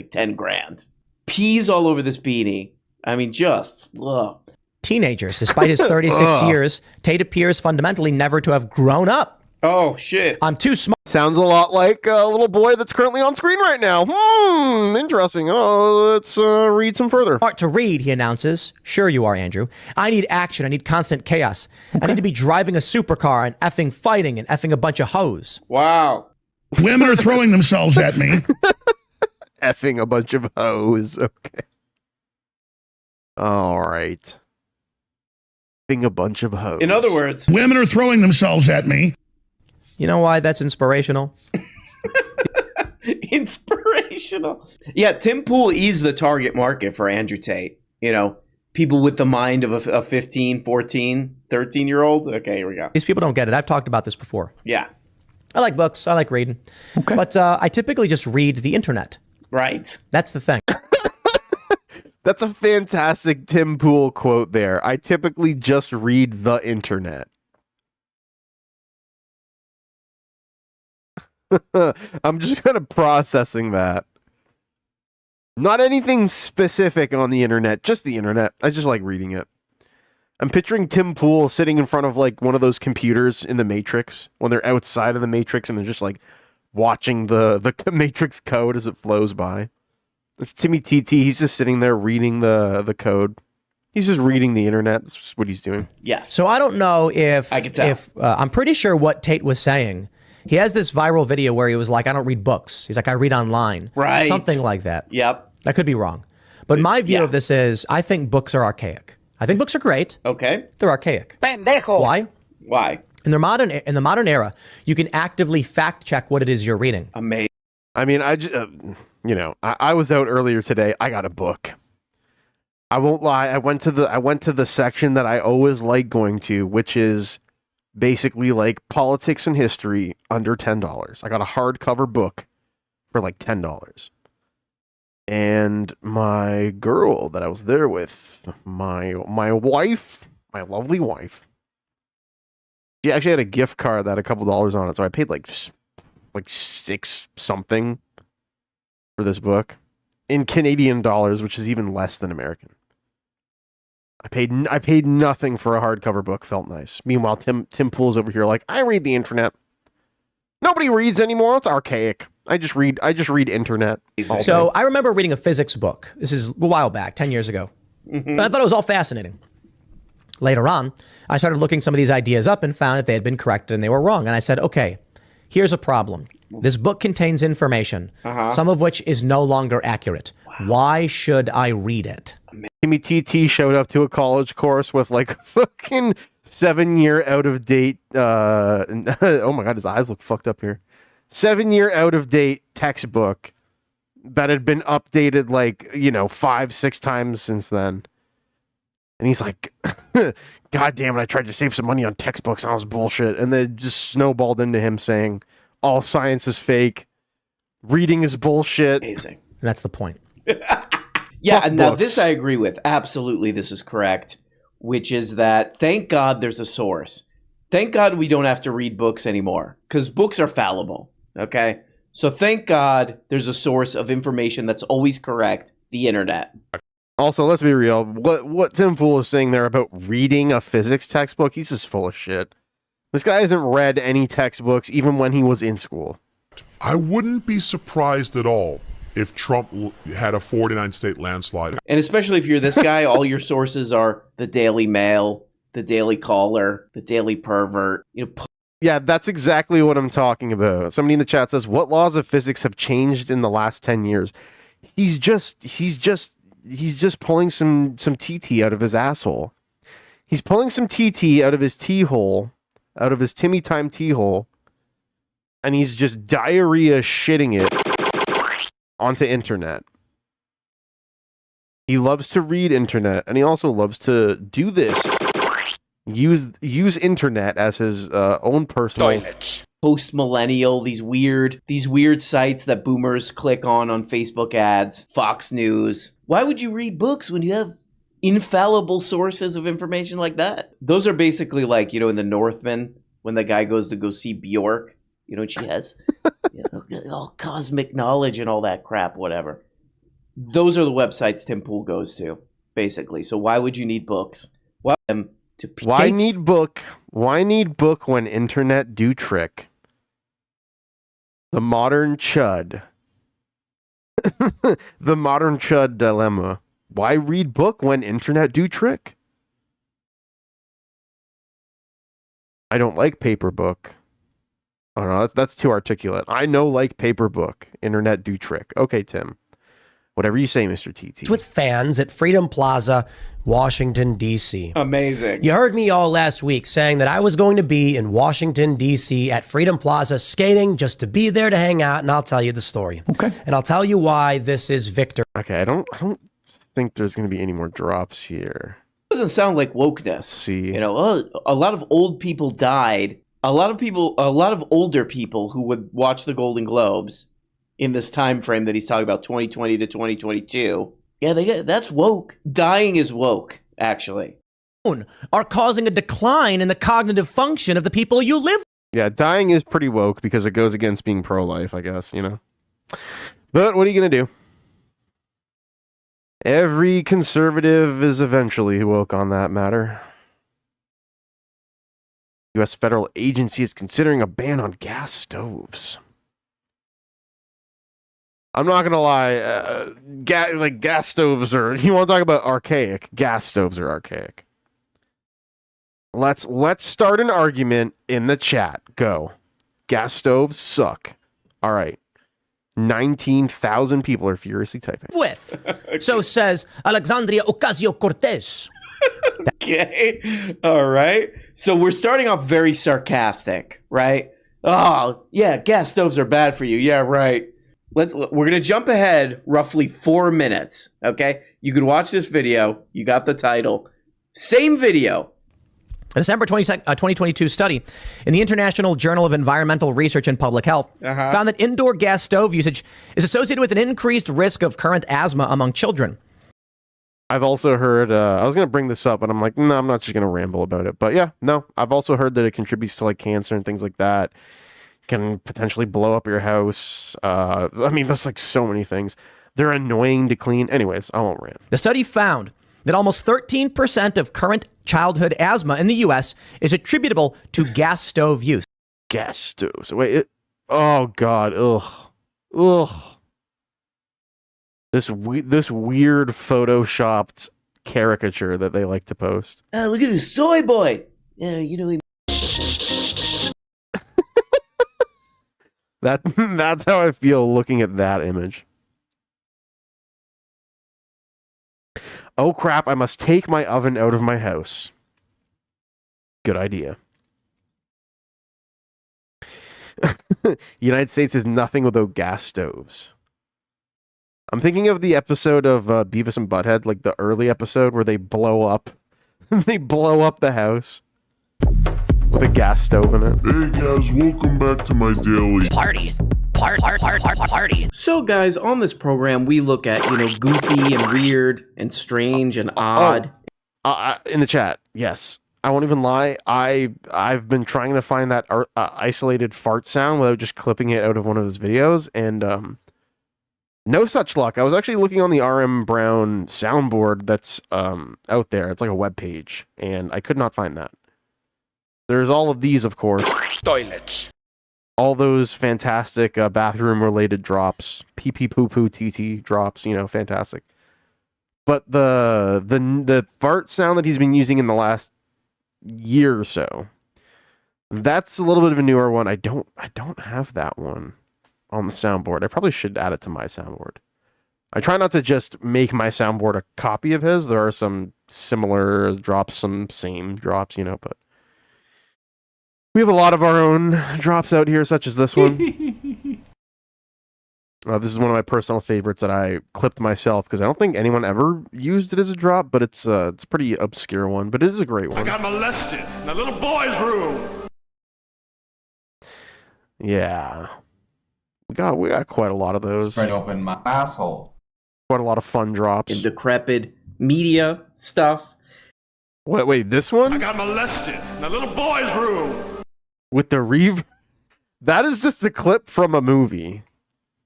like 10 grand. Peas all over this beanie. I mean, just ugh.
Teenagers. Despite his 36 years, Tate appears fundamentally never to have grown up.
Oh, shit.
I'm too smart.
Sounds a lot like a little boy that's currently on screen right now. Interesting. Oh, let's read some further.
Smart to read, he announces. Sure you are, Andrew. I need action. I need constant chaos. I need to be driving a supercar and effing fighting and effing a bunch of hoes.
Wow.
Women are throwing themselves at me.
Effing a bunch of hoes. Okay. All right. Effing a bunch of hoes.
In other words,
women are throwing themselves at me.
You know why that's inspirational?
Inspirational. Yeah, Tim Pool is the target market for Andrew Tate. You know, people with the mind of a 15, 14, 13-year-old. Okay, here we go.
These people don't get it. I've talked about this before.
Yeah.
I like books. I like reading. Okay. But I typically just read the internet.
Right.
That's the thing.
That's a fantastic Tim Pool quote there. I typically just read the internet. I'm just kind of processing that. Not anything specific on the internet, just the internet. I just like reading it. I'm picturing Tim Pool sitting in front of like one of those computers in the Matrix when they're outside of the Matrix and they're just like watching the Matrix code as it flows by. It's Timmy TeeTee. He's just sitting there reading the code. He's just reading the internet. That's just what he's doing.
Yes.
So I don't know if
I can tell.
I'm pretty sure what Tate was saying. He has this viral video where he was like, I don't read books. He's like, I read online.
Right.
Something like that.
Yep.
I could be wrong. But my view of this is I think books are archaic. I think books are great.
Okay.
They're archaic.
Pendejo.
Why?
Why?
In the modern era, you can actively fact check what it is you're reading.
Amazing.
I mean, I was out earlier today. I got a book. I won't lie. I went to the section that I always like going to, which is basically like politics and history under $10. I got a hardcover book for like $10. And my girl that I was there with, my wife, my lovely wife, she actually had a gift card that had a couple dollars on it, so I paid like $6 something for this book in Canadian dollars, which is even less than American. I paid nothing for a hardcover book. Felt nice. Meanwhile, Tim Pool's over here like, I read the internet. Nobody reads anymore. It's archaic. I just read internet.
So I remember reading a physics book. This is a while back, 10 years ago. Mm-hmm. And I thought it was all fascinating. Later on, I started looking some of these ideas up and found that they had been corrected and they were wrong. And I said, okay, here's a problem. This book contains information, some of which is no longer accurate. Wow. Why should I read it?
Timmy TeeTee showed up to a college course with like a fucking 7-year out of date. Oh my God, his eyes look fucked up here. 7-year out of date textbook that had been updated like, 5-6 times since then. And he's like, God damn it, I tried to save some money on textbooks and all this bullshit. And then it just snowballed into him saying, all science is fake. Reading is bullshit.
Amazing.
And that's the point.
Yeah, and now this I agree with. Absolutely, this is correct. Which is that, thank God there's a source. Thank God we don't have to read books anymore. Because books are fallible, okay? So thank God there's a source of information that's always correct, the internet.
Also, let's be real. What Tim Pool is saying there about reading a physics textbook, he's just full of shit. This guy hasn't read any textbooks even when he was in school.
I wouldn't be surprised at all if Trump had a 49-state landslide.
And especially if you're this guy, all your sources are the Daily Mail, the Daily Caller, the Daily Pervert.
Yeah, that's exactly what I'm talking about. Somebody in the chat says, what laws of physics have changed in the last 10 years? He's just pulling some TeeTee out of his asshole. He's pulling some TeeTee out of his T-hole, out of his Timmy time T-hole, and he's just diarrhea shitting it onto internet. He loves to read internet, and he also loves to do this. Use internet as his own personal
toilets. Post-millennial, these weird sites that boomers click on Facebook ads, Fox News. Why would you read books when you have infallible sources of information like that? Those are basically like, in The Northman, when the guy goes to go see Bjork, she has all cosmic knowledge and all that crap, whatever. Those are the websites Tim Pool goes to, basically. So why would you need books?
Why need book? Why need book when internet do trick? The modern chud. The modern chud dilemma. Why read book when internet do trick? I don't like paper book. Oh no, that's too articulate. I know like paper book. Internet do trick. Okay, Tim. Whatever you say, Mr. TeeTee.
With fans at Freedom Plaza, Washington, D.C.
Amazing.
You heard me all last week saying that I was going to be in Washington, D.C. at Freedom Plaza skating just to be there to hang out, and I'll tell you the story. Okay. And I'll tell you why this is Victor.
Okay, I don't think there's going to be any more drops here.
Doesn't sound like wokeness.
See.
You know, a lot of old people died. A lot of older people who would watch the Golden Globes in this time frame that he's talking about, 2020 to 2022. Yeah, that's woke. Dying is woke, actually.
Are causing a decline in the cognitive function of the people you live with.
Yeah, dying is pretty woke because it goes against being pro-life, I guess, you know. But what are you going to do? Every conservative is eventually woke on that matter. U.S. federal agency is considering a ban on gas stoves. I'm not gonna lie, gas stoves are. You want to talk about archaic? Gas stoves are archaic. Let's start an argument in the chat. Go. Gas stoves suck. All right. 19,000 people are furiously typing.
With. So says Alexandria Ocasio-Cortez.
Okay. All right. So we're starting off very sarcastic, right? Oh, yeah, gas stoves are bad for you. Yeah, right. We're going to jump ahead roughly 4 minutes, okay? You can watch this video. You got the title. Same video.
A December 2022 study in the International Journal of Environmental Research and Public Health found that indoor gas stove usage is associated with an increased risk of current asthma among children.
I've also heard, I was going to bring this up, but I'm like, no, I'm not just going to ramble about it. But yeah, no, I've also heard that it contributes to like cancer and things like that. Can potentially blow up your house. I mean, there's like so many things. They're annoying to clean. Anyways, I won't rant.
The study found that almost 13% of current childhood asthma in the U.S. is attributable to gas stove use.
Gas stoves. Wait, oh God, ugh. This weird photoshopped caricature that they like to post.
Oh, look at this soy boy. Yeah, you know.
That's how I feel looking at that image. Oh crap, I must take my oven out of my house. Good idea. United States is nothing without gas stoves. I'm thinking of the episode of Beavis and Butthead, like the early episode where they blow up the house with a gas stove in it.
Hey guys, welcome back to my daily
party.
So guys, on this program, we look at, goofy and weird and strange and odd.
In the chat, yes. I won't even lie. I've been trying to find that isolated fart sound without just clipping it out of one of his videos, and no such luck. I was actually looking on the RM Brown soundboard that's out there. It's like a web page, and I could not find that. There's all of these, of course.
Toilets.
All those fantastic bathroom-related drops. Pee-pee, poo-poo, TeeTee drops, fantastic. But the fart sound that he's been using in the last year or so, that's a little bit of a newer one. I don't have that one on the soundboard. I probably should add it to my soundboard. I try not to just make my soundboard a copy of his. There are some similar drops, some same drops, but we have a lot of our own drops out here, such as this one. This is one of my personal favorites that I clipped myself because I don't think anyone ever used it as a drop, but it's a pretty obscure one, but it is a great one.
I got molested in a little boy's room.
Yeah. We got quite a lot of those.
Spread open my asshole.
Quite a lot of fun drops.
And decrepit media stuff.
Wait, this one?
I got molested in a little boy's room.
With the that is just a clip from a movie.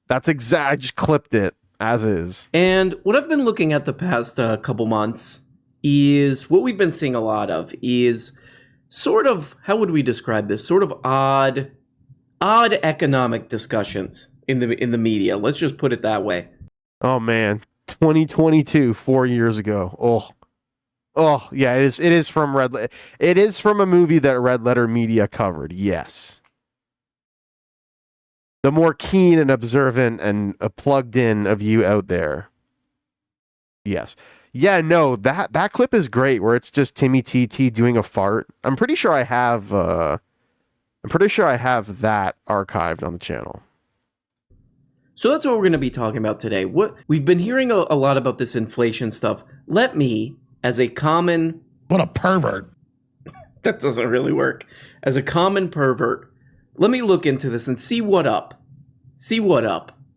That's exact. I just clipped it. As is.
And what I've been looking at the past couple months is what we've been seeing a lot of is sort of, how would we describe this? Sort of odd economic discussions in the media. Let's just put it that way.
Oh man, 2022, 4 years ago. Oh yeah, it is from it is from a movie that Red Letter Media covered. Yes. The more keen and observant and plugged in of you out there. Yes. Yeah, no, that clip is great where it's just Timmy TeeTee doing a fart. I'm pretty sure I have that archived on the channel.
So that's what we're going to be talking about today. We've been hearing a lot about this inflation stuff. Let me, as a common...
What a pervert.
That doesn't really work. As a common pervert, let me look into this and see what up.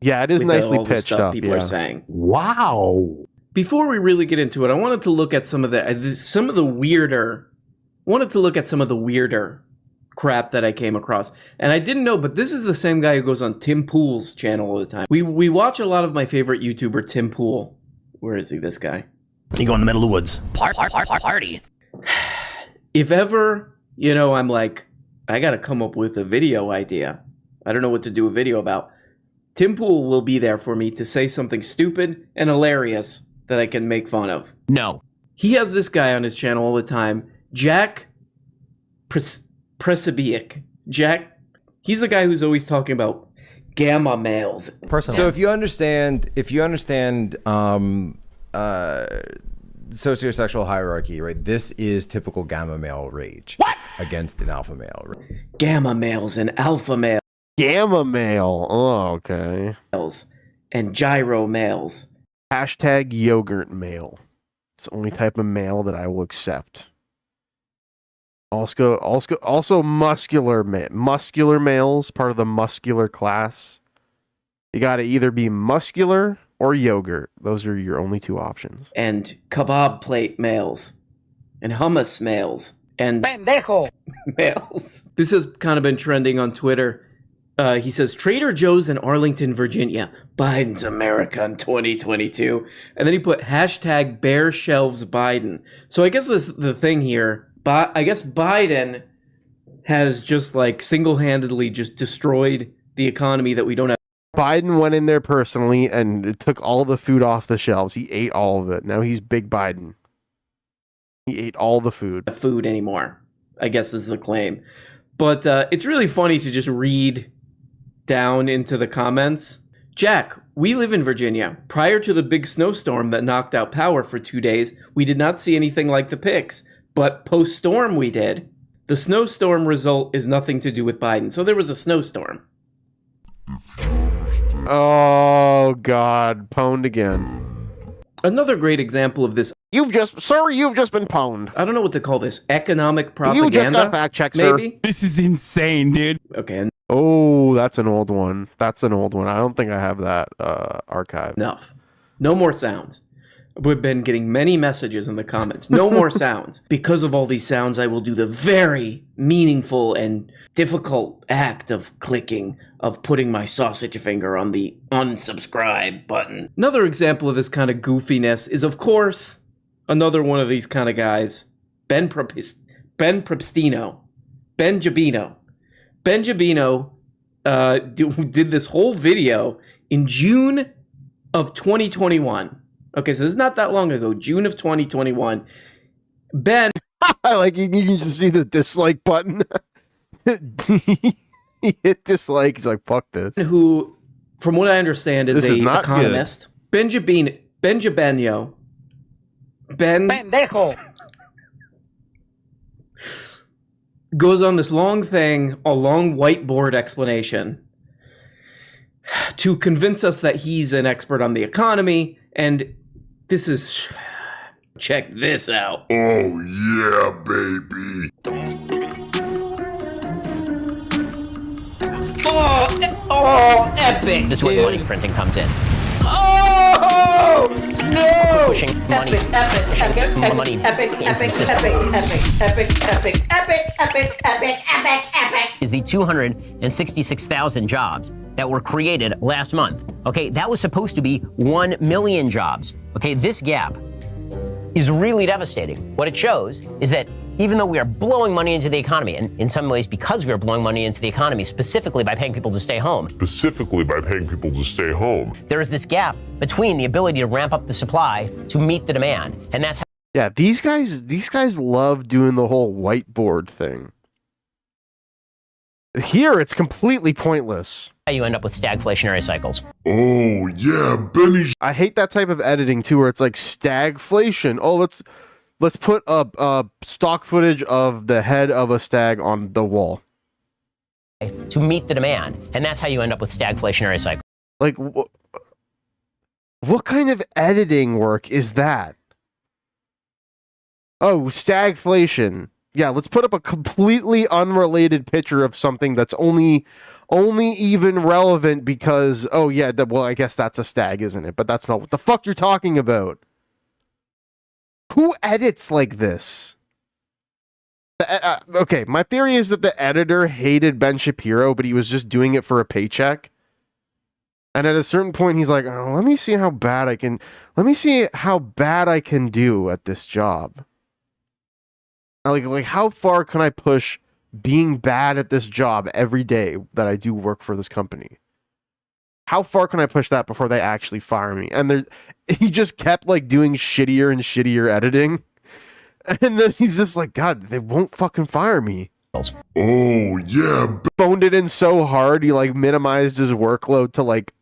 Yeah, it is nicely pitched up.
People are saying.
Wow.
Before we really get into it, I wanted to look at some of the weirder crap that I came across. And I didn't know, but this is the same guy who goes on Tim Pool's channel all the time. We watch a lot of my favorite YouTuber, Tim Pool. Where is he, this guy?
You go in the middle of the woods. Party.
If ever, I'm like, I got to come up with a video idea. I don't know what to do a video about. Tim Pool will be there for me to say something stupid and hilarious that I can make fun of.
No.
He has this guy on his channel all the time, Jack Presabiak. Jack, he's the guy who's always talking about gamma males.
So if you understand sociosexual hierarchy, right? This is typical gamma male rage. What? Against an alpha male. Right?
Gamma males and alpha males.
Gamma male. Oh, okay.
And gyro males.
Hashtag yogurt male. It's the only type of male that I will accept. Also muscular males, part of the muscular class. You got to either be muscular or yogurt. Those are your only two options.
And kebab plate males. And hummus males. And pendejo males. This has kind of been trending on Twitter. He says, Trader Joe's in Arlington, Virginia. Biden's America in 2022. And then he put hashtag bare shelves Biden. So I guess the thing here, I guess Biden has just like single-handedly just destroyed the economy that we don't have.
Biden went in there personally and took all the food off the shelves. He ate all of it. Now he's Big Biden. He ate all the food.
Food anymore, I guess is the claim. But it's really funny to just read down into the comments. Jack, we live in Virginia. Prior to the big snowstorm that knocked out power for 2 days, we did not see anything like the pics. But post-storm we did. The snowstorm result is nothing to do with Biden. So there was a snowstorm.
Oh, God. Pwned again.
Another great example of this.
You've just been pwned.
I don't know what to call this. Economic propaganda?
You just got fact checked, sir.
Maybe?
This is insane, dude.
Okay.
Oh, that's an old one. I don't think I have that archived.
Enough. No more sounds. We've been getting many messages in the comments. No more sounds. Because of all these sounds, I will do the very meaningful and difficult act of clicking, of putting my sausage finger on the unsubscribe button. Another example of this kind of goofiness is, of course, another one of these kind of guys, Ben Jabino. Ben Jabino did this whole video in June of 2021. Okay, so this is not that long ago, June of 2021. Ben...
like, you can just see the dislike button. He hit dislike. He's like, fuck this.
Who, from what I understand, is an economist. Ben Pendejo. Goes on this long thing, a long whiteboard explanation to convince us that he's an expert on the economy, and this is... Check this out.
Oh, yeah, baby.
Oh,
epic,
This is where money printing comes in.
Oh, no!
Pushing money.
Epic.
Money into the system. Is the 266,000 jobs that were created last month. Okay, that was supposed to be 1 million jobs. Okay, this gap is really devastating. What it shows is that even though we are blowing money into the economy, and in some ways because we are blowing money into the economy, specifically by paying people to stay home, there is this gap between the ability to ramp up the supply to meet the demand, and that's how.
Yeah, these guys love doing the whole whiteboard thing. Here, it's completely pointless.
You end up with stagflationary cycles.
Oh, yeah, Benny.
I hate that type of editing too, where it's like stagflation. Oh, let's put a stock footage of the head of a stag on the wall
to meet the demand, and that's how you end up with stagflationary cycles.
Like, what kind of editing work is that? Oh, stagflation. Yeah, let's put up a completely unrelated picture of something that's only even relevant because, oh yeah, well, I guess that's a stag, isn't it? But that's not what the fuck you're talking about. Who edits like this? Okay, my theory is that the editor hated Ben Shapiro, but he was just doing it for a paycheck. And at a certain point, he's like, oh, let me see how bad I can do at this job. Like how far can I push being bad at this job every day that I do work for this company? How far can I push that before they actually fire me? And he just kept like doing shittier and shittier editing. And then he's just like, God, they won't fucking fire me.
Oh, yeah.
Phoned it in so hard, he like minimized his workload to like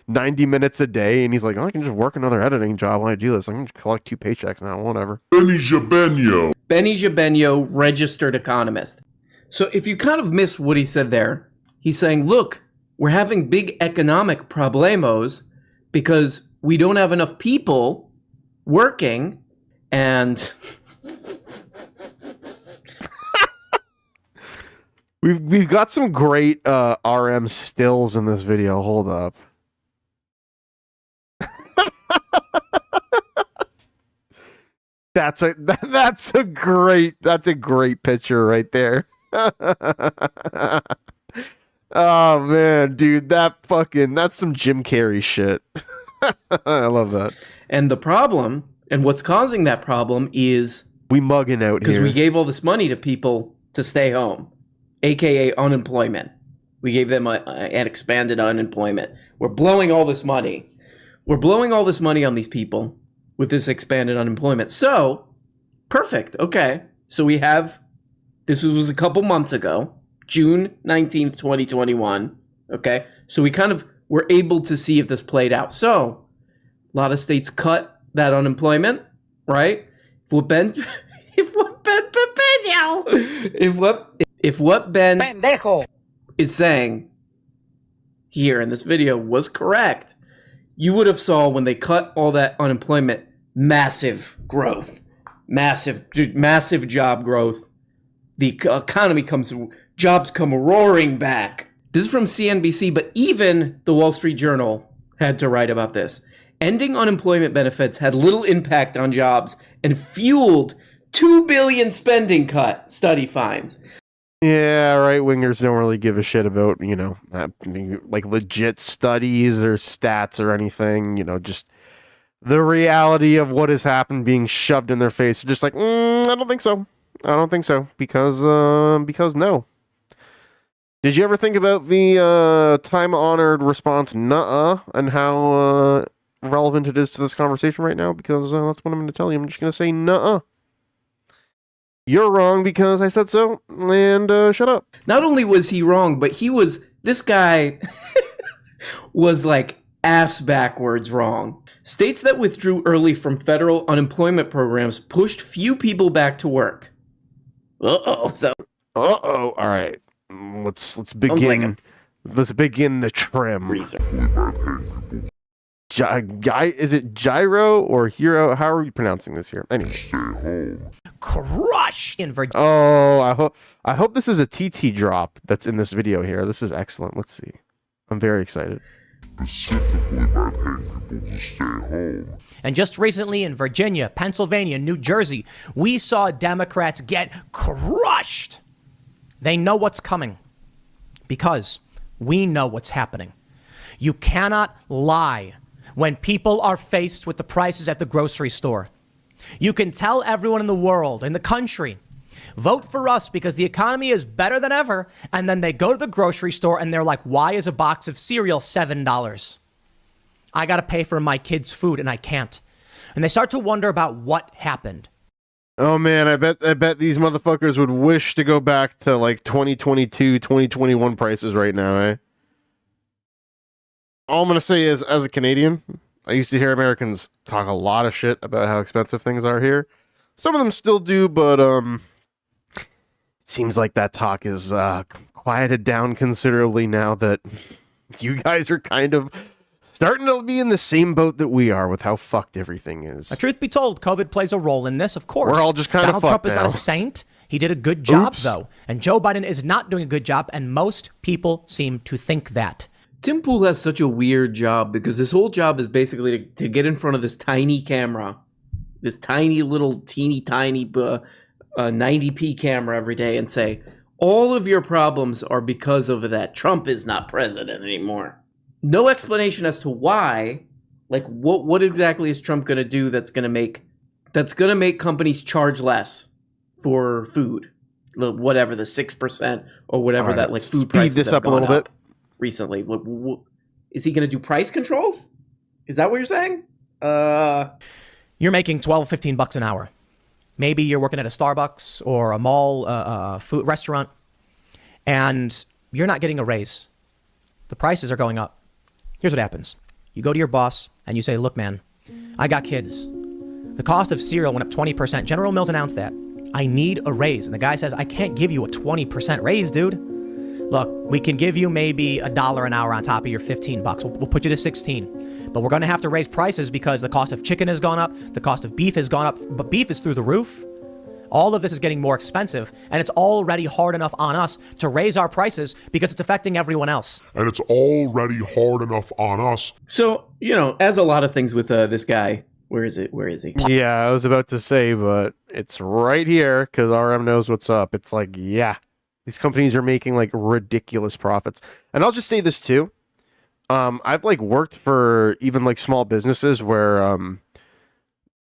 90 minutes a day. And he's like, oh, I can just work another editing job while I do this. I can just collect 2 paychecks now, whatever.
Benny Jabenio.
Benny Jabenio, registered economist. So if you kind of miss what he said there, he's saying, look, we're having big economic problemos because we don't have enough people working and...
We've got some great RM stills in this video. Hold up. That's a great picture right there. Oh man, dude, that's some Jim Carrey shit. I love that.
And the problem, and what's causing that problem is
we mugging out here
because we gave all this money to people to stay home. AKA unemployment. We gave them an expanded unemployment. We're blowing all this money. We're blowing all this money on these people with this expanded unemployment. So, perfect. Okay. So we have, this was a couple months ago, June 19th, 2021. Okay. So we kind of were able to see if this played out. So, a lot of states cut that unemployment, right? If what Ben Pendejo is saying here in this video was correct, you would have saw when they cut all that unemployment, massive growth, massive job growth. The economy jobs come roaring back. This is from CNBC, but even the Wall Street Journal had to write about this. Ending unemployment benefits had little impact on jobs and fueled $2 billion spending cut, study finds.
Yeah, right-wingers don't really give a shit about, like legit studies or stats or anything, just the reality of what has happened being shoved in their face. They're just like, I don't think so. I don't think so. Because no. Did you ever think about the time-honored response, nuh-uh, and how relevant it is to this conversation right now? Because that's what I'm going to tell you. I'm just going to say nuh-uh. You're wrong because I said so, and shut up.
Not only was he wrong, but this guy was like ass backwards wrong. States that withdrew early from federal unemployment programs pushed few people back to work. All
right. Let's begin. Let's begin the trim. Is it gyro or hero? How are we pronouncing this here? Anyway.
Crush in Virginia.
Oh, I hope this is a TeeTee drop that's in this video here. This is excellent. Let's see. I'm very excited.
Specifically by paying people to stay home.
And just recently in Virginia, Pennsylvania, New Jersey, we saw Democrats get crushed. They know what's coming because We know what's happening. You cannot lie when people are faced with the prices at the grocery store. You can tell everyone in the world, in the country, vote for us because the economy is better than ever. And then they go to the grocery store and they're like, why is a box of cereal $7? I got to pay for my kids' food and I can't. And they start to wonder about what happened.
Oh man, I bet these motherfuckers would wish to go back to like 2022, 2021 prices right now, eh? All I'm gonna say is, as a Canadian, I used to hear Americans talk a lot of shit about how expensive things are here. Some of them still do, but it seems like that talk is quieted down considerably now that you guys are kind of starting to be in the same boat that we are with how fucked everything is.
Truth be told, COVID plays a role in this, of course.
We're all just kind of
Donald Trump
fucked
is not
now.
a saint. He did a good job,
Oops.
though. And Joe Biden is not doing a good job, and most people seem to think that.
Tim Pool has such a weird job because his whole job is basically to get in front of this tiny camera, this tiny little teeny tiny 90p camera every day and say, all of your problems are because of that. Trump is not president anymore. No explanation as to why. Like, what exactly is Trump going to do that's going to make companies charge less for food? Whatever, the 6% or whatever
All right,
that like food
speed
prices
this
have
up a
gone
little bit.
Recently. Is he going to do price controls? Is that what you're saying?
You're making $12, $15 an hour. Maybe you're working at a Starbucks or a mall, food restaurant, and you're not getting a raise. The prices are going up. Here's what happens. You go to your boss and you say, look, man, I got kids. The cost of cereal went up 20%. General Mills announced that. I need a raise. And the guy says, I can't give you a 20% raise, dude. Look, we can give you maybe $1 an hour on top of your $15. We'll put you to 16. But we're going to have to raise prices because the cost of chicken has gone up. The cost of beef has gone up. But beef is through the roof. All of this is getting more expensive. And it's already hard enough on us to raise our prices because it's affecting everyone else.
And it's already hard enough on us.
So, as a lot of things with this guy, where is he?
Yeah, I was about to say, but it's right here because RM knows what's up. It's like, yeah, these companies are making like ridiculous profits. And I'll just say this too. I've like worked for even like small businesses where,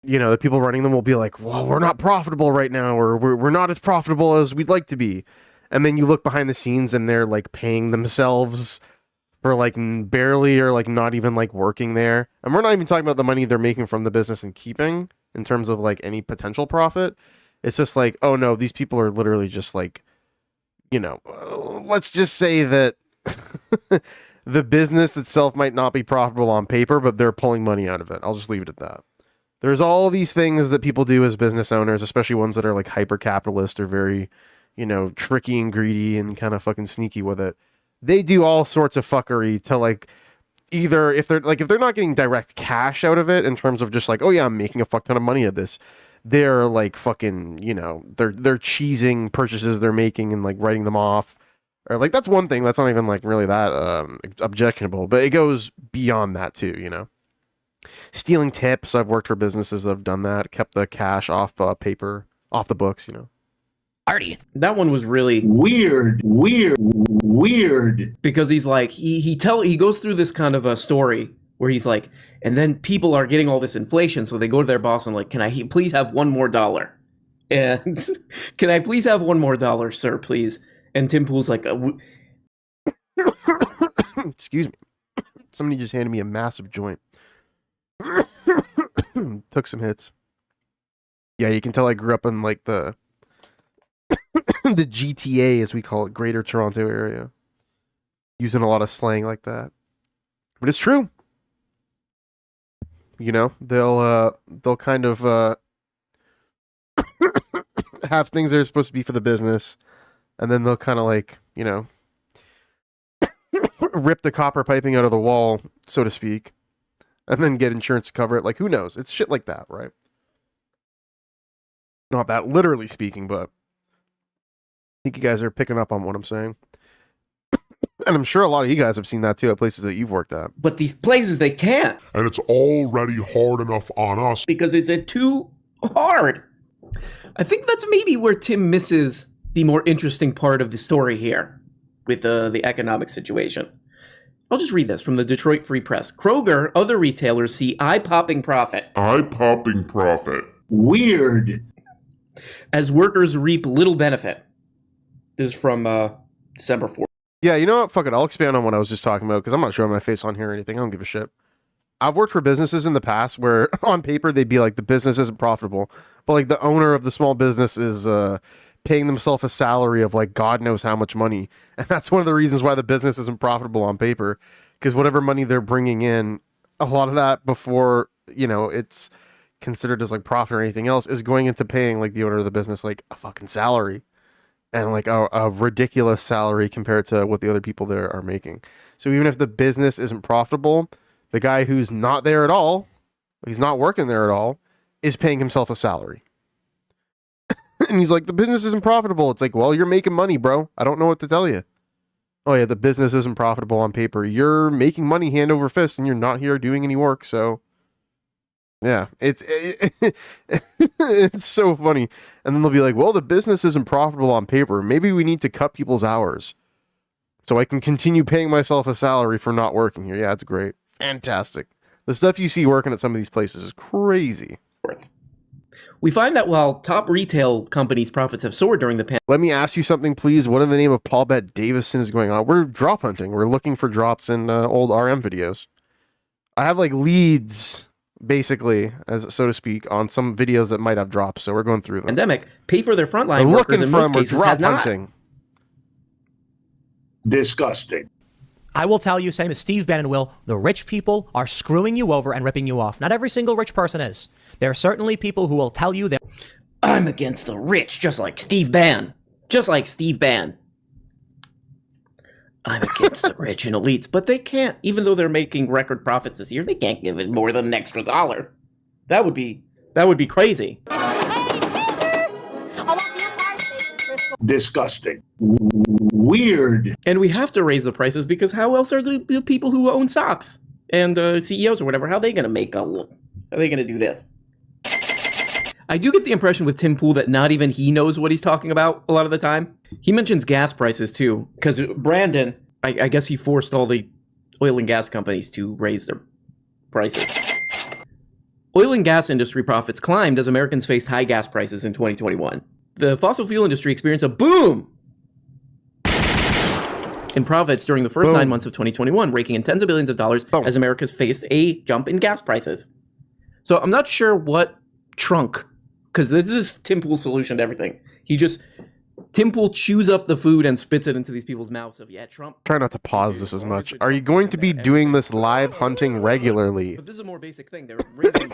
the people running them will be like, well, we're not profitable right now, or we're not as profitable as we'd like to be. And then you look behind the scenes and they're like paying themselves for like barely or like not even like working there. And we're not even talking about the money they're making from the business and keeping in terms of like any potential profit. It's just like, oh no, these people are literally just like, let's just say that the business itself might not be profitable on paper, but they're pulling money out of it. I'll just leave it at that. There's all these things that people do as business owners, especially ones that are like hyper capitalist or very, tricky and greedy and kind of fucking sneaky with it. They do all sorts of fuckery to like either if they're not getting direct cash out of it in terms of just like, oh yeah, I'm making a fuck ton of money at this. They're like fucking, they're cheesing purchases they're making and like writing them off. Or like that's one thing that's not even like really that objectionable, but it goes beyond that too, Stealing tips. I've worked for businesses that have done that, kept the cash off paper, off the books,
Artie. That one was really
weird.
Because he's like, he goes through this kind of a story where he's like, and then people are getting all this inflation, so they go to their boss and like, can I please have $1 more? And can I please have $1 more, sir, please? And Tim Pool's like,
excuse me. Somebody just handed me a massive joint. Took some hits. Yeah, you can tell I grew up in like the the GTA, as we call it, Greater Toronto area. Using a lot of slang like that. But it's true. They'll kind of have things that are supposed to be for the business, and then they'll kind of like, rip the copper piping out of the wall, so to speak, and then get insurance to cover it. Like, who knows? It's shit like that, right? Not that literally speaking, but I think you guys are picking up on what I'm saying. And I'm sure a lot of you guys have seen that too at places that you've worked at.
but these places, they can't.
And it's already hard enough on us.
Because it's too hard. I think that's maybe where Tim misses the more interesting part of the story here. with the economic situation. I'll just read this from the Detroit Free Press. Kroger, other retailers see eye-popping profit.
Eye-popping profit.
Weird. As workers reap little benefit. This is from December 4th.
Yeah, you know what? Fuck it. I'll expand on what I was just talking about because I'm not showing my face on here or anything. I don't give a shit. I've worked for businesses in the past where on paper they'd be like, the business isn't profitable, but like the owner of the small business is paying themselves a salary of like God knows how much money. And that's one of the reasons why the business isn't profitable on paper, because whatever money they're bringing in, a lot of that before, you know, it's considered as like profit or anything else is going into paying like the owner of the business like a fucking salary, and like a ridiculous salary compared to what the other people there are making. So even if the business isn't profitable, the guy who's not there at all, he's not working there at all, is paying himself a salary. And he's like, the business isn't profitable. It's like, well, you're making money, bro. I don't know what to tell you. Oh yeah, the business isn't profitable on paper. You're making money hand over fist and you're not here doing any work. So yeah, it's so funny. And then they'll be like, well, the business isn't profitable on paper. Maybe we need to cut people's hours so I can continue paying myself a salary for not working here. Yeah, it's great. Fantastic. The stuff you see working at some of these places is crazy.
We find that while top retail companies' profits have soared during the pandemic.
Let me ask you something, please. What in the name of Paul Bet Davison is going on? We're drop hunting. We're looking for drops in old RM videos. I have like leads, basically, as so to speak, on some videos that might have drops. So we're going through them.
Pandemic pay for their frontline workers in most cases has not.
Disgusting.
I will tell you, same as Steve Bannon will, the rich people are screwing you over and ripping you off. Not every single rich person is. There are certainly people who will tell you that
I'm against the rich, just like Steve Bannon. Just like Steve Bannon. I'm against the rich and elites, but they can't, even though they're making record profits this year, they can't give it more than an extra $1. That would be crazy.
Disgusting. Weird.
And we have to raise the prices because how else are the people who own stocks and CEOs or whatever, how are they going to make a look? How are they going to do this? I do get the impression with Tim Pool that not even he knows what he's talking about a lot of the time. He mentions gas prices too, because Brandon, I guess he forced all the oil and gas companies to raise their prices. Oil and gas industry profits climbed as Americans faced high gas prices in 2021. The fossil fuel industry experienced a boom in profits during the first 9 months of 2021, raking in tens of billions of dollars as America's faced a jump in gas prices. So I'm not sure what trunk, because this is Tim Pool's solution to everything. Tim Pool chews up the food and spits it into these people's mouths of, yeah, Trump.
Try not to pause this as much. Are you going to be doing this live hunting regularly?
But this is a more basic thing.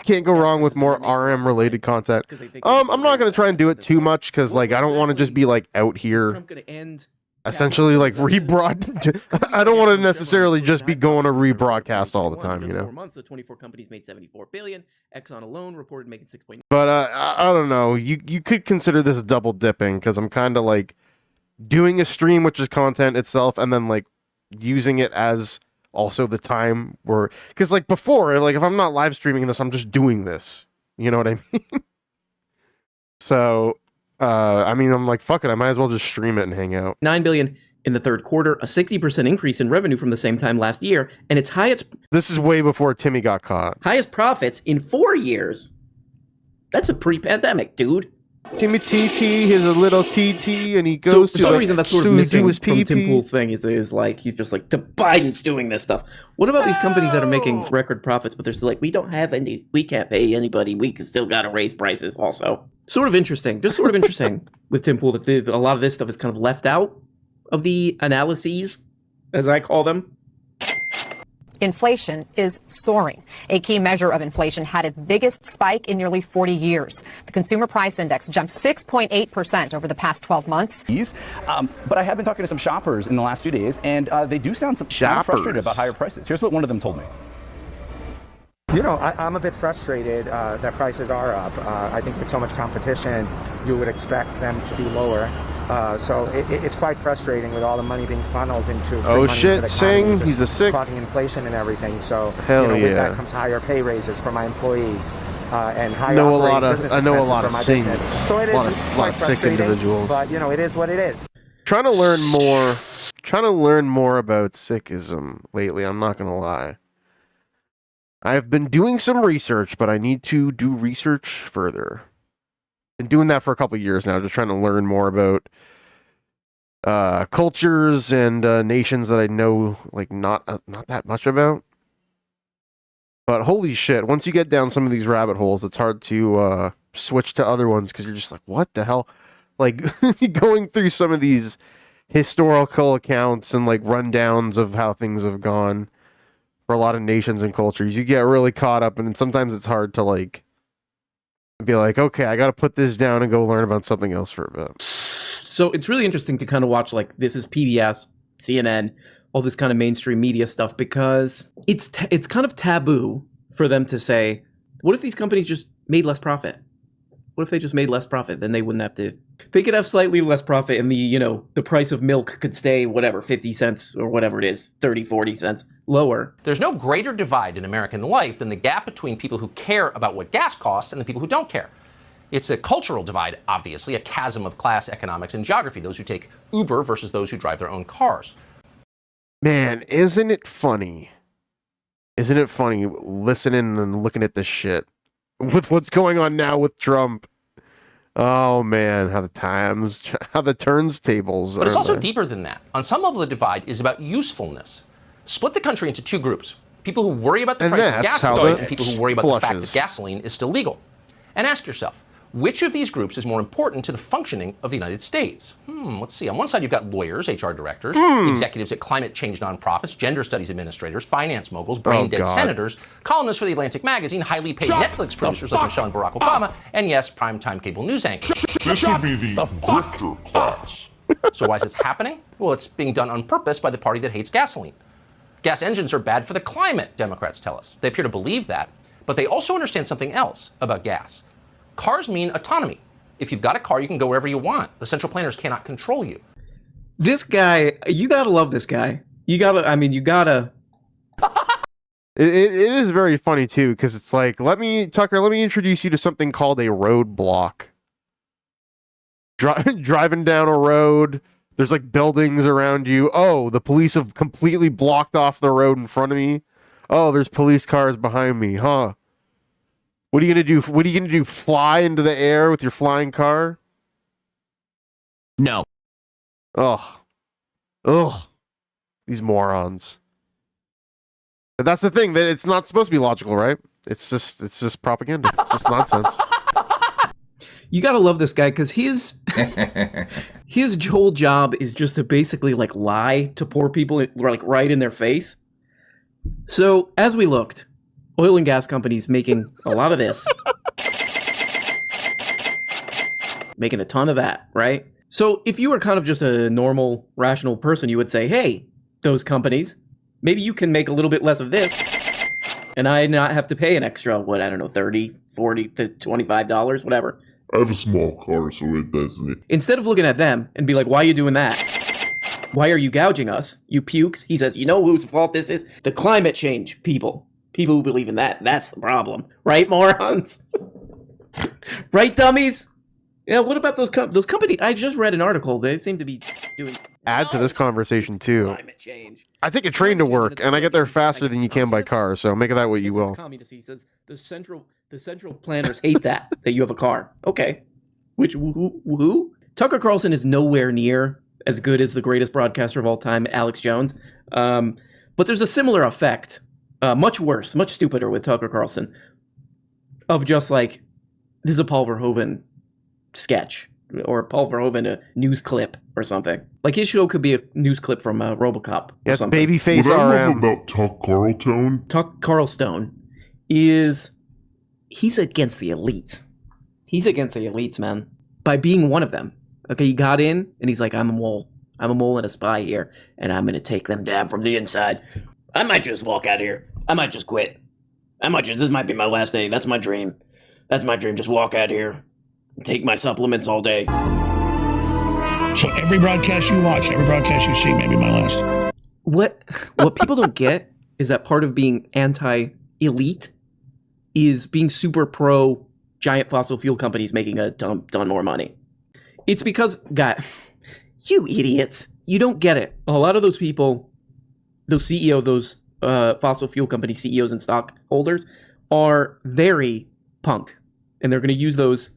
Can't go wrong with more RM related content. I'm not going to try and do it too much because like I don't want to just be like out here essentially like rebroad. I don't want to necessarily just be going to rebroadcast all the time, you know.
4 months, the 24 companies made $74 billion. Exxon alone reported making 6.9.
But I don't know. You could consider this double dipping because I'm kind of like doing a stream, which is content itself, and then like using it as also the time where, because like before, like if I'm not live streaming this, I'm just doing this. You know what I mean? So. I mean, I'm like, fuck it. I might as well just stream it and hang out.
$9 billion in the third quarter, a 60% increase in revenue from the same time last year, and its highest.
This is way before Timmy got caught.
Highest profits in 4 years. That's a pre-pandemic, dude.
Timmy TeeTee, he's a little TeeTee, and he goes
for some reason that's sort of missing from Tim Pool's thing. Is like he's just like the Biden's doing this stuff. What about these companies that are making record profits, but they're still like, we don't have any, we can't pay anybody, we still got to raise prices also. Sort of interesting, just sort of interesting with Tim Pool that a lot of this stuff is kind of left out of the analyses, as I call them.
Inflation is soaring. A key measure of inflation had its biggest spike in nearly 40 years. The Consumer Price Index jumped 6.8% over the past 12 months.
But I have been talking to some shoppers in the last few days, and they do sound frustrated about higher prices. Here's what one of them told me.
You know, I'm a bit frustrated that prices are up. I think with so much competition, you would expect them to be lower. So it's quite frustrating with all the money being funneled into.
Oh shit, Sing, he's a sick.
Causing inflation and everything. So
with
that comes higher pay raises for my employees and higher
I know a lot of Sings.
So it is
a lot of sick individuals.
But it is what it is.
Trying to learn more trying to learn more about Sikhism lately, I'm not going to lie. I've been doing some research, but I need to do research further. Been doing that for a couple of years now, just trying to learn more about cultures and nations that I know like not that much about. But holy shit, once you get down some of these rabbit holes, it's hard to switch to other ones because you're just like, what the hell? Like, going through some of these historical accounts and like rundowns of how things have gone for a lot of nations and cultures, you get really caught up, and sometimes it's hard to like be like, okay, I got to put this down and go learn about something else for a bit.
So it's really interesting to kind of watch, like, this is PBS, CNN, all this kind of mainstream media stuff, because it's kind of taboo for them to say, what if these companies just made less profit? What if they just made less profit? Then they wouldn't have to. They could have slightly less profit, and the price of milk could stay, whatever, 50 cents or whatever it is, 30, 40 cents lower.
There's no greater divide in American life than the gap between people who care about what gas costs and the people who don't care. It's a cultural divide, obviously, a chasm of class, economics, and geography, those who take Uber versus those who drive their own cars.
Man, isn't it funny? Isn't it funny listening and looking at this shit with what's going on now with Trump? Oh man, how the turntables are.
But it's also deeper than that. On some level, the divide is about usefulness. Split the country into two groups. People who worry about the price of gasoline and people who worry about the fact that gasoline is still legal. And ask yourself, which of these groups is more important to the functioning of the United States? Let's see. On one side, you've got lawyers, HR directors, executives at climate change nonprofits, gender studies administrators, finance moguls, brain-dead senators, columnists for the Atlantic magazine, highly paid Netflix producers like Michelle and Barack Obama, and yes, primetime cable news anchors.
This would be the grifter class.
So why is this happening? Well, it's being done on purpose by the party that hates gasoline. Gas engines are bad for the climate, Democrats tell us. They appear to believe that, but they also understand something else about gas. Cars mean autonomy. If you've got a car, you can go wherever you want. The central planners cannot control you.
This guy, you gotta love this guy. You gotta.
It is very funny too, because it's like, Tucker, let me introduce you to something called a roadblock. Driving down a road, there's like buildings around you. Oh, the police have completely blocked off the road in front of me. Oh, there's police cars behind me, huh? What are you gonna do? What are you gonna do? Fly into the air with your flying car?
No.
Ugh. These morons. But that's the thing, that it's not supposed to be logical, right? It's just propaganda. It's just nonsense.
You gotta love this guy, because his whole job is just to basically like lie to poor people, like right in their face. So as we looked, oil and gas companies making a lot of this. Making a ton of that, right? So if you were kind of just a normal, rational person, you would say, hey, those companies, maybe you can make a little bit less of this, and I not have to pay an extra, $30, $40, $25, whatever.
I have a small car, so it doesn't.
Instead of looking at them and be like, why are you doing that? Why are you gouging us, you pukes? He says, you know whose fault this is? The climate change people. People who believe in that, that's the problem. Right, morons? Right, dummies? Yeah, what about those companies? I just read an article. They seem to be doing...
Add to this conversation, too.
Climate change.
I take a train to work, and I get there faster than you can by car, so make of that what you will.
Communist, he says, the central planners hate that you have a car. Okay. Who? Tucker Carlson is nowhere near as good as the greatest broadcaster of all time, Alex Jones. But there's a similar effect. Much worse, much stupider with Tucker Carlson, of just like, this is a Paul Verhoeven sketch, or Paul Verhoeven a news clip or something. Like his show could be a news clip from RoboCop.
Yes, babyface
What I
RM.
love about
Tuck Carlstone is he's against the elites. He's against the elites, man. By being one of them. Okay, he got in and he's like, I'm a mole. I'm a mole and a spy here, and I'm gonna take them down from the inside. I might just walk out of here. I might just quit. This might be my last day. That's my dream. That's my dream. Just walk out of here. Take my supplements all day.
So every broadcast you watch, every broadcast you see, maybe my last.
What people don't get is that part of being anti-elite is being super pro giant fossil fuel companies making a ton more money. It's because, God, you idiots, you don't get it. A lot of those people, those CEO, those fossil fuel company CEOs and stockholders are very punk, and they're going to use those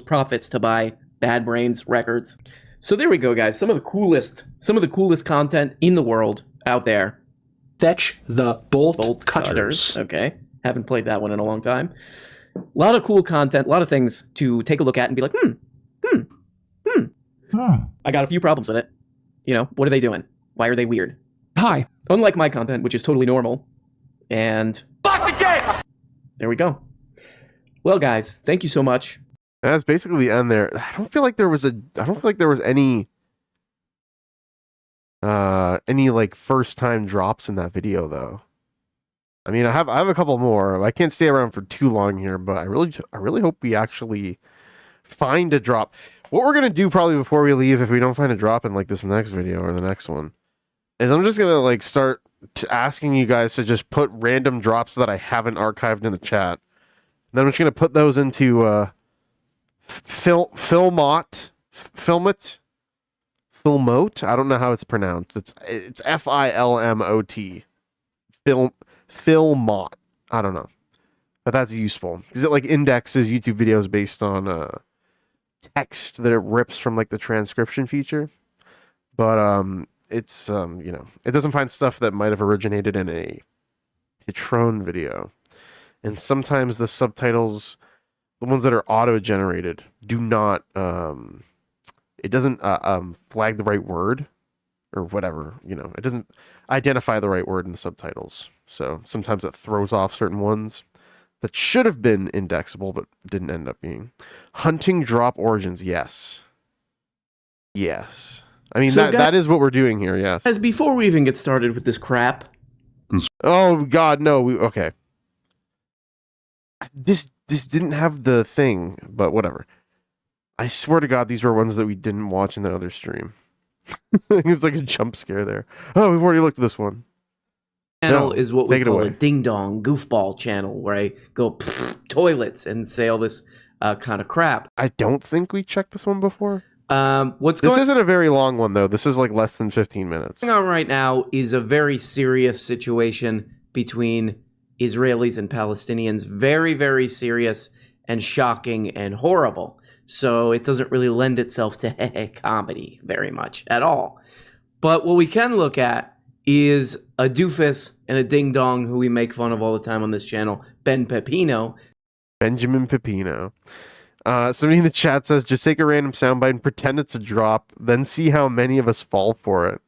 profits to buy Bad Brains records. So there we go, guys. Some of the coolest content in the world out there.
Fetch the bolt cutters.
Okay, haven't played that one in a long time. A lot of cool content, a lot of things to take a look at and be like, I got a few problems with it. You know, what are they doing? Why are they weird?
Hi.
Unlike my content, which is totally normal. And
Lock the gates!
There we go. Well, guys, thank you so much.
That's basically the end there. I don't feel like there was any like first time drops in that video though. I mean, I have a couple more. I can't stay around for too long here, but I really hope we actually find a drop. What we're gonna do probably before we leave, if we don't find a drop in like this next video or the next one, is I'm just gonna like start asking you guys to just put random drops that I haven't archived in the chat. And then I'm just gonna put those into Filmote. I don't know how it's pronounced. It's Filmot. Filmot. I don't know, but that's useful because it like indexes YouTube videos based on text that it rips from like the transcription feature. But it's you know, it doesn't find stuff that might have originated in a Patron video, and sometimes the subtitles, the ones that are auto-generated, do not it doesn't flag the right word or whatever, you know, it doesn't identify the right word in the subtitles. So sometimes it throws off certain ones that should have been indexable but didn't end up being. Hunting drop origins, yes. Yes. I mean, so that is what we're doing here, yes.
As before we even get started with this crap.
Oh god, no, okay. This didn't have the thing, but whatever. I swear to God, these were ones that we didn't watch in the other stream. It was like a jump scare there. Oh, we've already looked at this one.
Channel is what we call a ding-dong goofball channel, where I go toilets and say all this kind of crap.
I don't think we checked this one before.
This
isn't a very long one, though. This is like less than 15 minutes.
What's going on right now is a very serious situation between Israelis and Palestinians. Very, very serious and shocking and horrible. So it doesn't really lend itself to comedy very much at all. But what we can look at is a doofus and a ding-dong who we make fun of all the time on this channel, Peppino.
Benjamin Peppino. Somebody in the chat says, just take a random soundbite and pretend it's a drop, then see how many of us fall for it.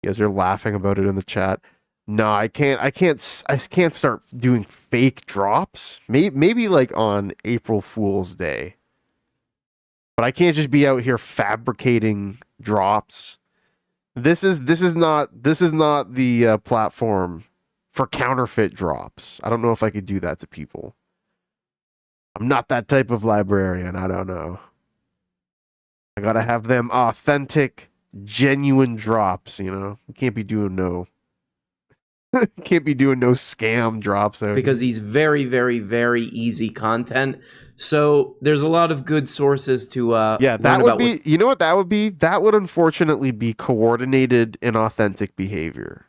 You guys are laughing about it in the chat. No, I can't start doing fake drops. Maybe like on April Fool's Day. But I can't just be out here fabricating drops. This is not the platform for counterfeit drops. I don't know if I could do that to people. I'm not that type of librarian. I don't know. I gotta have them authentic, genuine drops. You know, we can't be doing no scam drops out
because
here.
He's very, very, very easy content. So there's a lot of good sources to
that would be. You know what that would be? That would unfortunately be coordinated inauthentic behavior,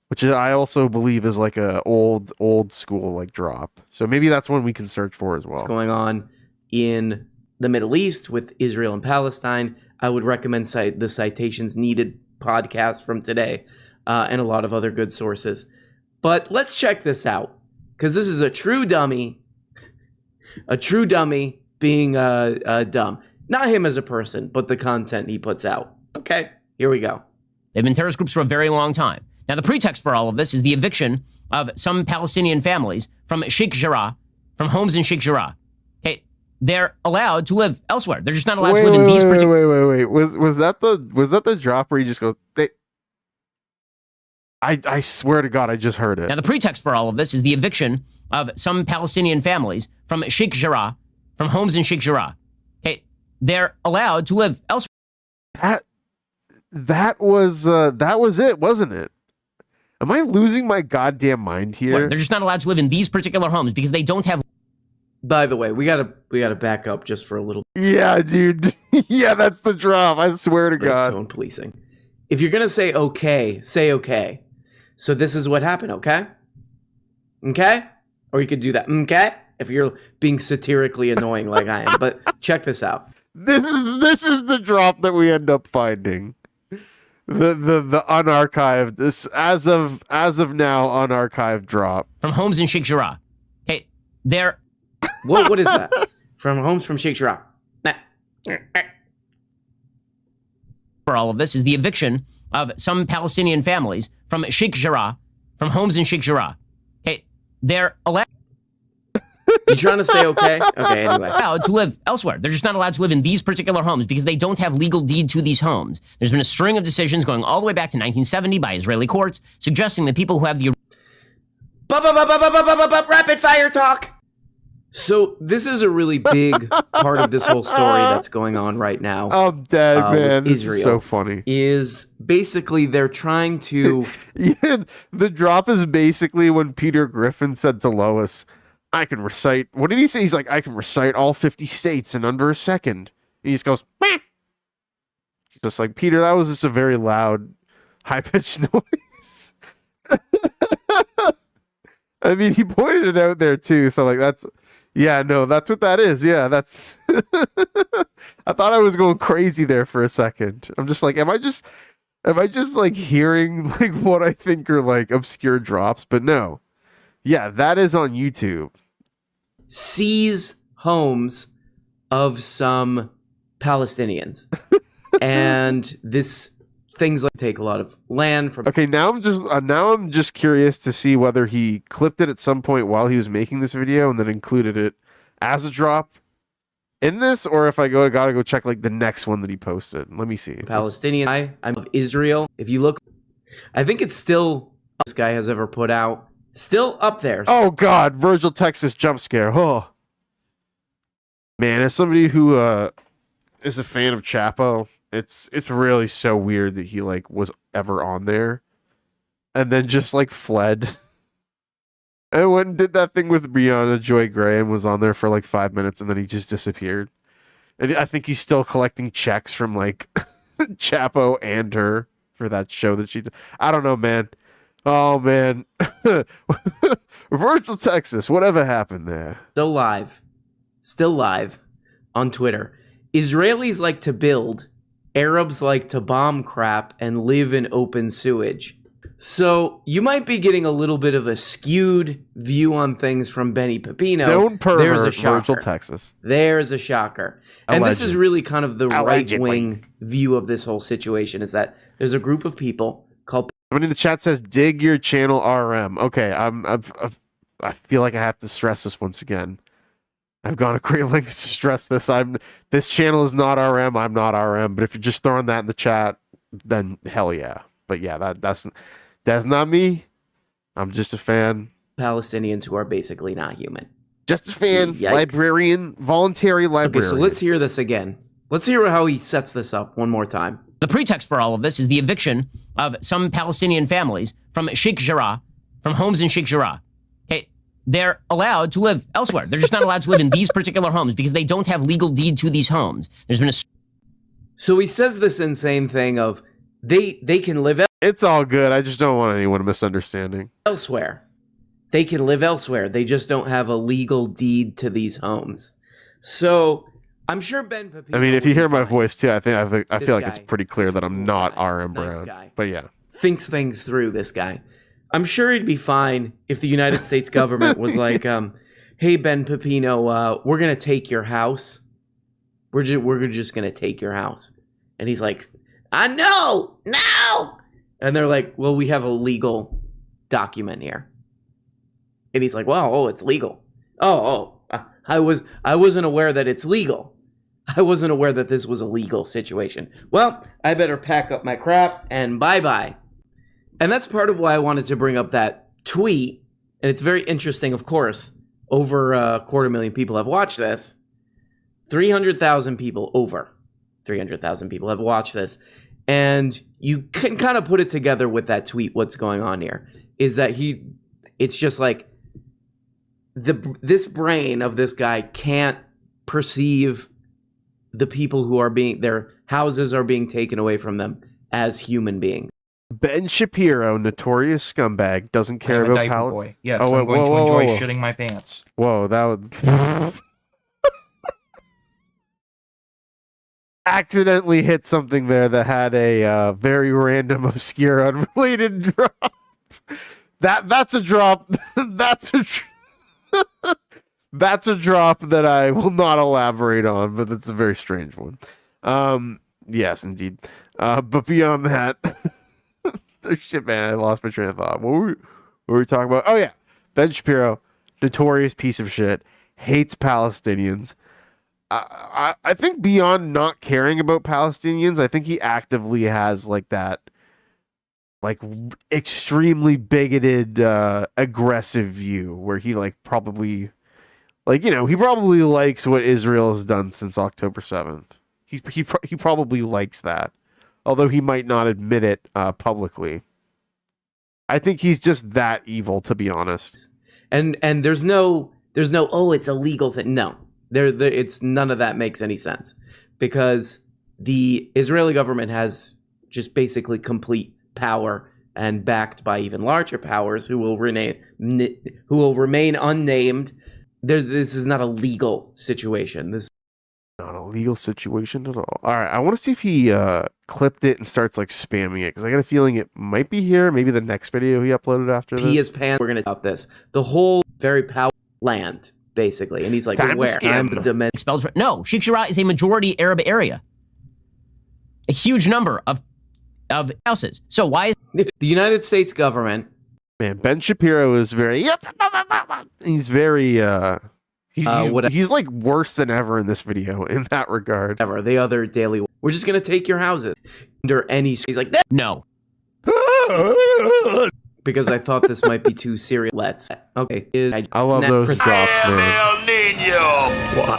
which I also believe is like a old school like drop. So maybe that's one we can search for as well.
What's going on in the Middle East with Israel and Palestine? I would recommend the Citations Needed podcast from today. And a lot of other good sources. But let's check this out, because this is a true dummy being dumb. Not him as a person, but the content he puts out. Okay, here we go.
They've been terrorist groups for a very long time. Now, the pretext for all of this is the eviction of some Palestinian families from Sheikh Jarrah, from homes in Sheikh Jarrah. Okay, they're allowed to live elsewhere. They're just not allowed to live in these particular...
Wait. Was that the drop where you just go... I swear to God, I just heard it.
Now, the pretext for all of this is the eviction of some Palestinian families from Sheikh Jarrah, from homes in Sheikh Jarrah. Okay, they're allowed to live elsewhere.
That was it, wasn't it? Am I losing my goddamn mind here?
They're just not allowed to live in these particular homes because they don't have...
By the way, we gotta back up just for a little.
Yeah, dude. Yeah, that's the drop. I swear to God.
Tone policing. If you're gonna say okay, say okay. So this is what happened, okay? Okay? Or you could do that, okay? If you're being satirically annoying like I am. But check this out.
This is the drop that we end up finding. The unarchived, this as of now unarchived drop
from homes in Sheikh Jarrah. Okay, there.
What is that? From homes from Sheikh Jarrah.
For all of this is the eviction of some Palestinian families from Sheikh Jarrah, from homes in Sheikh Jarrah. Okay, they're allowed.
You trying to say okay? Okay, anyway.
Allowed to live elsewhere. They're just not allowed to live in these particular homes because they don't have legal deed to these homes. There's been a string of decisions going all the way back to 1970 by Israeli courts suggesting that people who have the
rapid fire talk. So this is a really big part of this whole story that's going on right now.
I'm dead, man. This is so funny.
Is basically they're trying to.
Yeah, the drop is basically when Peter Griffin said to Lois, I can recite. What did he say? He's like, I can recite all 50 states in under a second. And he just goes, meh. He's just like, Peter, that was just a very loud, high-pitched noise. I mean, he pointed it out there too. So like, that's what that is. Yeah, that's. I thought I was going crazy there for a second. I'm just like, am I just like hearing like what I think are like obscure drops? But no. Yeah, that is on YouTube.
Seize homes of some Palestinians. And this things like take a lot of land from.
Okay, now I'm just curious to see whether he clipped it at some point while he was making this video and then included it as a drop in this, or if I gotta go check like the next one that he posted. Let me see.
Palestinian. I'm of Israel. If you look, I think it's still this guy has ever put out. Still up there.
Oh God, Virgil, Texas jump scare. Oh man, as somebody who is a fan of Chapo, it's really so weird that he like was ever on there, and then just like fled. And went and did that thing with Brianna Joy Gray and was on there for like 5 minutes, and then he just disappeared. And I think he's still collecting checks from like Chapo and her for that show that she did. I don't know, man. Oh man. Virgil, Texas, whatever happened there?
Still live on Twitter. Israelis like to build, Arabs like to bomb crap and live in open sewage. So you might be getting a little bit of a skewed view on things from Benny Peppino.
Don't pervert, Virgil, Texas.
There's a shocker. And this is really kind of the right-wing view of this whole situation, is that there's a group of people called.
Somebody in the chat says, dig your channel RM. Okay, I feel like I have to stress this once again. I've gone to great lengths to stress this. This channel is not RM. I'm not RM. But if you're just throwing that in the chat, then hell yeah. But yeah, that's not me. I'm just a fan.
Palestinians who are basically not human.
Just a fan. Yikes. Librarian, voluntary librarian.
Okay, so let's hear this again. Let's hear how he sets this up one more time.
The pretext for all of this is the eviction of some Palestinian families from Sheikh Jarrah, from homes in Sheikh Jarrah. Okay, they're allowed to live elsewhere. They're just not allowed to live in these particular homes because they don't have legal deed to these homes. There's been a.
So he says this insane thing of they can live.
It's all good. I just don't want anyone misunderstanding.
Elsewhere, they can live elsewhere. They just don't have a legal deed to these homes. So. I'm sure Ben Peppino.
I mean, if you hear my voice too, I feel like it's pretty clear that I'm not RM Brown. But yeah,
thinks things through. This guy, I'm sure he'd be fine if the United States government was like, "Hey, Ben Peppino, we're gonna take your house. We're just gonna take your house," and he's like, "No!" And they're like, "Well, we have a legal document here," and he's like, "Well, it's legal. I wasn't aware that it's legal. I wasn't aware that this was a legal situation. Well, I better pack up my crap and bye-bye." And that's part of why I wanted to bring up that tweet. And it's very interesting, of course. Over 250,000 people have watched this. 300,000 people, over 300,000 people have watched this. And you can kind of put it together with that tweet. What's going on here is that it's just like, this brain of this guy can't perceive the people who are their houses are being taken away from them as human beings.
Ben Shapiro, notorious scumbag, doesn't care about
boy. Yes, I'm going to enjoy shitting my pants.
Whoa, that would accidentally hit something there that had a very random, obscure, unrelated drop. That's a drop. That's a drop that I will not elaborate on, but it's a very strange one. Yes, indeed. But beyond that, shit, man, I lost my train of thought. What were we talking about? Oh yeah, Ben Shapiro, notorious piece of shit, hates Palestinians. I think beyond not caring about Palestinians, I think he actively has like that, like extremely bigoted, aggressive view where he like probably, like, you know, he probably likes what Israel has done since October 7th. He probably likes that, although he might not admit it publicly. I think he's just that evil, to be honest.
And there's no oh, it's a legal thing. No. It's none of that makes any sense, because the Israeli government has just basically complete power, and backed by even larger powers who will remain unnamed. This is not a legal situation. This is
not a legal situation at all. All right, I want to see if he clipped it and starts like spamming it, because I got a feeling it might be here. Maybe the next video he uploaded after this.
He is pan. We're gonna stop this. The whole very powerful land. Basically, and he's like, where? I'm the dimension.
No, Sheikh Jarrah is a majority Arab area. A huge number of houses. So why is
the United States government?
Man, Ben Shapiro is very. He's very. He's like worse than ever in this video in that regard.
Ever the other daily. We're just gonna take your houses under any. He's like that.
No.
Because I thought this might be too serious. Let's. Okay.
I love those drops, man.
El Nino. What?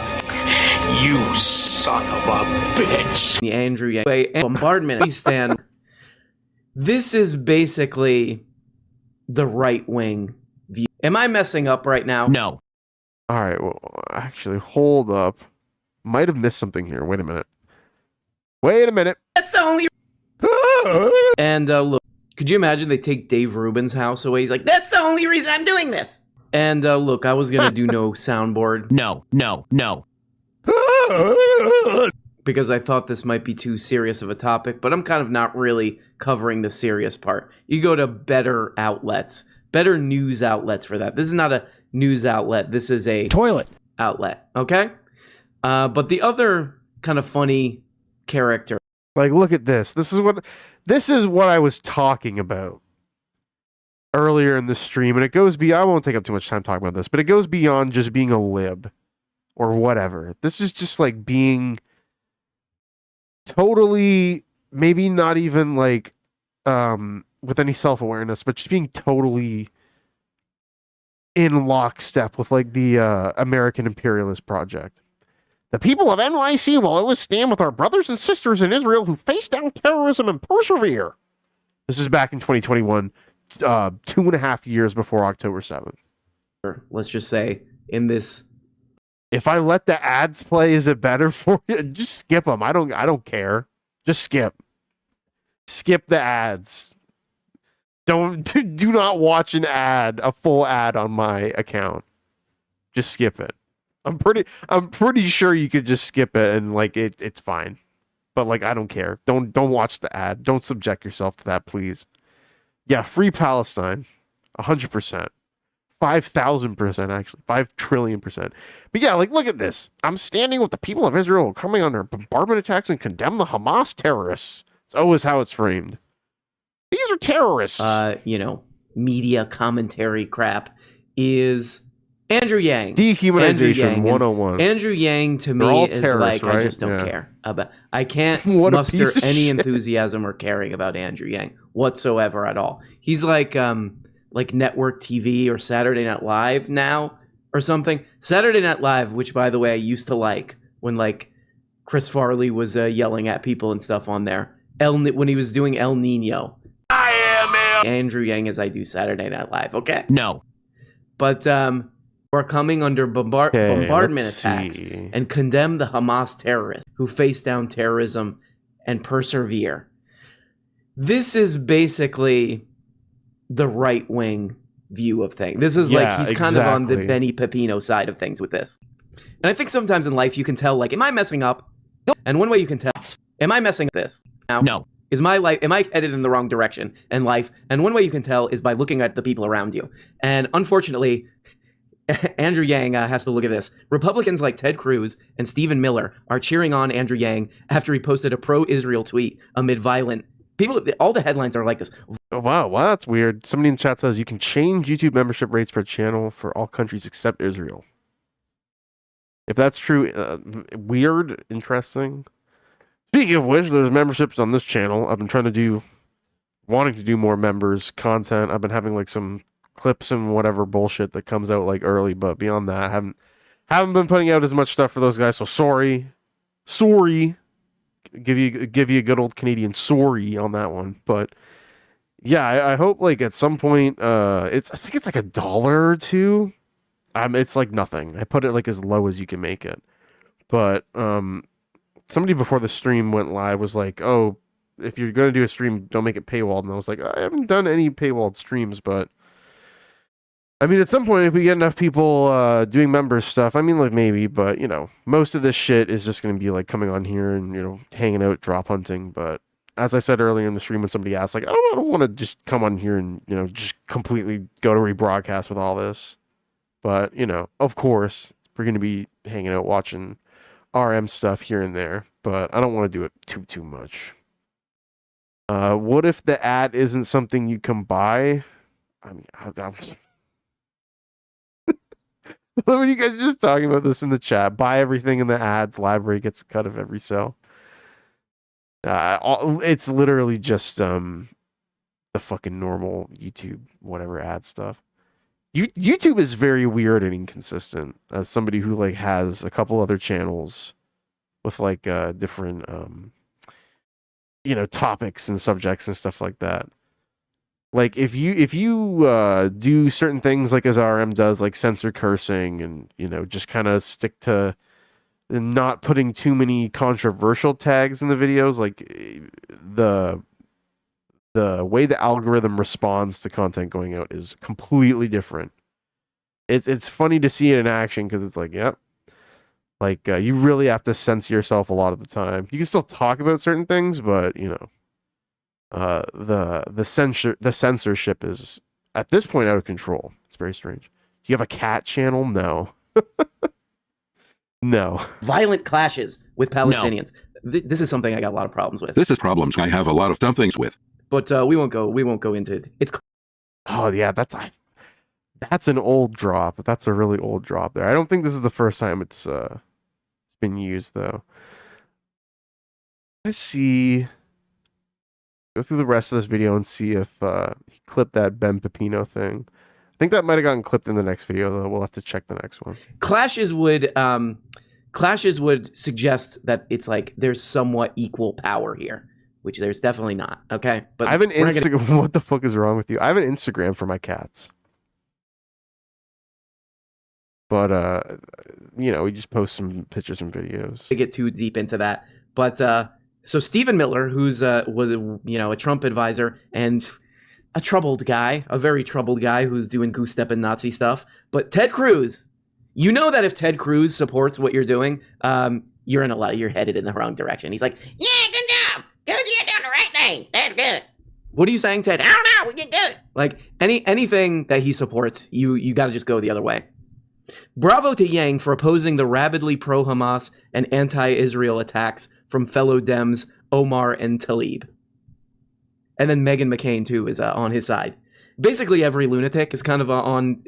You son of a bitch.
The Andrew Yang bombardment. Stand. This is basically the right wing view. Am I messing up right now?
No.
All right. Well, actually, hold up. Might have missed something here. Wait a minute.
That's the only. And look. Could you imagine they take Dave Rubin's house away? He's like, that's the only reason I'm doing this. And look, I was going to do no soundboard.
No.
Because I thought this might be too serious of a topic, but I'm kind of not really covering the serious part. You go to better outlets, better news outlets for that. This is not a news outlet. This is a
toilet
outlet. Okay. But the other kind of funny character.
Like, look at this. This is what I was talking about earlier in the stream, and it goes beyond. I won't take up too much time talking about this, but it goes beyond just being a lib or whatever. This is just like being totally, maybe not even like with any self-awareness, but just being totally in lockstep with like the American imperialist project. The people of NYC will always stand with our brothers and sisters in Israel who face down terrorism and persevere. This is back in 2021, 2.5 years before October 7th.
Let's just say in this.
If I let the ads play, is it better for you? Just skip them. I don't care. Just skip. Skip the ads. Do not watch a full ad on my account. Just skip it. I'm pretty sure you could just skip it and like it's fine. But like I don't care. Don't watch the ad. Don't subject yourself to that, please. Yeah, free Palestine. 100%. 5,000% actually. 5 trillion%. But yeah, like look at this. I'm standing with the people of Israel coming under bombardment attacks and condemn the Hamas terrorists. It's always how it's framed. These are terrorists.
Media commentary crap is Andrew Yang.
Dehumanization 101.
Andrew Yang to me is like, right? I just don't care about. I can't muster any enthusiasm or caring about Andrew Yang whatsoever at all. He's like network TV or Saturday Night Live now or something. Saturday Night Live, which by the way I used to like when like Chris Farley was yelling at people and stuff on there. When he was doing El Nino. Andrew Yang as I do Saturday Night Live. Okay.
No.
But
are coming under bombardment attacks and condemn the Hamas terrorists who face down terrorism and persevere. This is basically the right-wing view of things. This is he's kind of on the Benny Peppino side of things with this. And I think sometimes in life you can tell, like, am I messing up? And one way you can tell, am I messing up this? Now, no. Am I headed in the wrong direction in life? And one way you can tell is by looking at the people around you. And unfortunately, Andrew Yang has to look at this. Republicans like Ted Cruz and Stephen Miller are cheering on Andrew Yang after he posted a pro-Israel tweet amid violent people. All the headlines are like this.
Oh, wow, that's weird. Somebody in the chat says you can change YouTube membership rates for a channel for all countries except Israel. If that's true, weird, interesting. Speaking of which, there's memberships on this channel. I've been wanting to do more members content. I've been having like some clips and whatever bullshit that comes out like early, but beyond that, haven't been putting out as much stuff for those guys. So sorry. Give you a good old Canadian sorry on that one, but yeah, I hope like at some point, I think it's like $1 or $2. It's like nothing. I put it like as low as you can make it, but somebody before the stream went live was like, "Oh, if you're gonna do a stream, don't make it paywalled." And I was like, I haven't done any paywalled streams, but I mean, at some point, if we get enough people doing members stuff, I mean, like maybe, but you know, most of this shit is just gonna be like coming on here and hanging out, drop hunting. But as I said earlier in the stream, when somebody asked, like, I don't want to just come on here and just completely go to rebroadcast with all this. But of course, we're gonna be hanging out, watching RM stuff here and there. But I don't want to do it too much. What if the ad isn't something you can buy? I mean, what are you guys just talking about this in the chat? Buy everything in the ads. Library gets a cut of every sale. It's literally just the fucking normal YouTube whatever ad stuff. YouTube is very weird and inconsistent. As somebody who like has a couple other channels with like different topics and subjects and stuff like that. Like if you do certain things like as RM does, like censor cursing and just kind of stick to not putting too many controversial tags in the videos, like the way the algorithm responds to content going out is completely different. It's funny to see it in action because it's like, yep, like you really have to censor yourself a lot of the time. You can still talk about certain things, but the censorship is at this point out of control. It's very strange. Do you have a cat channel? No. No.
Violent clashes with Palestinians. No. This is something I got a lot of problems with.
This is problems I have a lot of dumb things with.
But we won't go into it. It's.
Oh yeah, that's an old drop. That's a really old drop there. I don't think this is the first time it's been used though. Let's see. Go through the rest of this video and see if he clipped that Ben Peppino thing. I think that might have gotten clipped in the next video though. We'll have to check the next one.
Clashes would suggest that it's like there's somewhat equal power here, which there's definitely not. Okay, but
I have an Instagram. What the fuck is wrong with you? I have an Instagram for my cats, but we just post some pictures and videos.
To get too deep into that, but so Stephen Miller, who's was a Trump advisor and a very troubled guy who's doing goose step and Nazi stuff, but Ted Cruz, that if Ted Cruz supports what you're doing, you're headed in the wrong direction. He's like, yeah, good job. You're doing the right thing. That's good. What are you saying, Ted? I don't know. We can do it. Like anything that he supports, you got to just go the other way. Bravo to Yang for opposing the rabidly pro-Hamas and anti-Israel attacks from fellow Dems Omar and Tlaib. And then Meghan McCain, too, is on his side. Basically, every lunatic is kind of on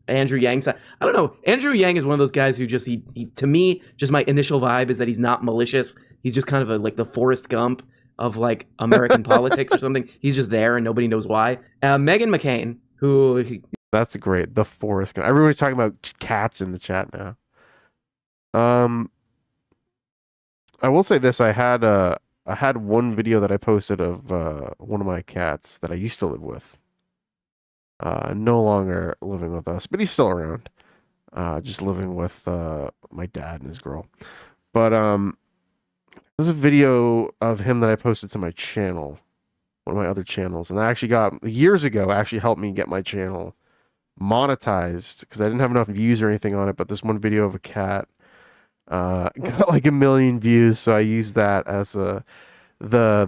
Andrew Yang's side. I don't know. Andrew Yang is one of those guys who just, he to me, just my initial vibe is that he's not malicious. He's just kind of like the Forrest Gump of like American politics or something. He's just there and nobody knows why. Meghan McCain, who...
That's great. The Forrest Gump. Everybody's talking about cats in the chat now. I will say this. I had one video that I posted of one of my cats that I used to live with. No longer living with us, but he's still around. just living with my dad and his girl. But there's a video of him that I posted to my channel, one of my other channels, and I actually got years ago. Actually helped me get my channel monetized because I didn't have enough views or anything on it. But this one video of a cat got like 1 million views, so I used that as the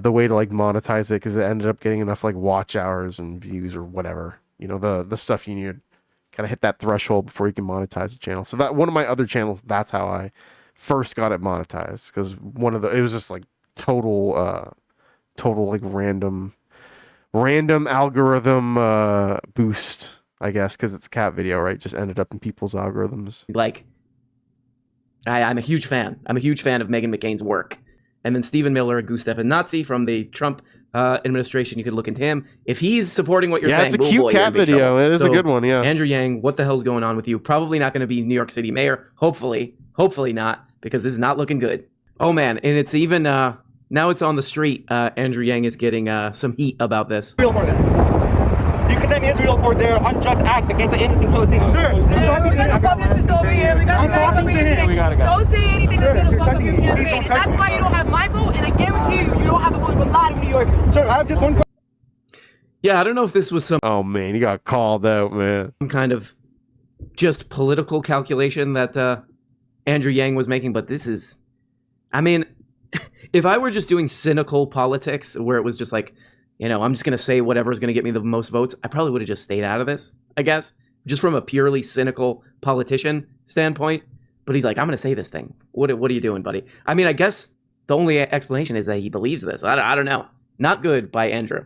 way to like monetize it because it ended up getting enough like watch hours and views or whatever. You know, the stuff you need. Kind of hit that threshold before you can monetize the channel. So that one of my other channels, that's how I first got it monetized, because it was just like total like random algorithm boost, I guess, because it's a cat video, right? Just ended up in people's algorithms.
Like, I'm a huge fan. I'm a huge fan of Meghan McCain's work. And then Stephen Miller, a goose stepping Nazi from the Trump administration, you could look into him. If he's supporting what you're saying,
it's a cute cat video. It is a good one, yeah.
Andrew Yang, what the hell's going on with you? Probably not going to be New York City mayor. Hopefully not, because this is not looking good. Oh man, and it's even now it's on the street. Andrew Yang is getting some heat about this.
You condemn Israel for their unjust acts against the innocent Palestinians. Sir,
we got the publicist over here. We got the guy over here. Don't say anything that's going to fuck up your campaign. And that's why you don't have my vote, and I guarantee you don't have the vote of a lot of New Yorkers.
Sir, I have just one question.
Yeah, I don't know if this was some...
Oh, man, he got called out, man.
Some kind of just political calculation that Andrew Yang was making, but this is... I mean, if I were just doing cynical politics, where it was just like, you know, I'm just going to say whatever's going to get me the most votes, I probably would have just stayed out of this, I guess, just from a purely cynical politician standpoint. But he's like, I'm going to say this thing. What are you doing, buddy? I mean, I guess the only explanation is that he believes this. I don't know. Not good by Andrew.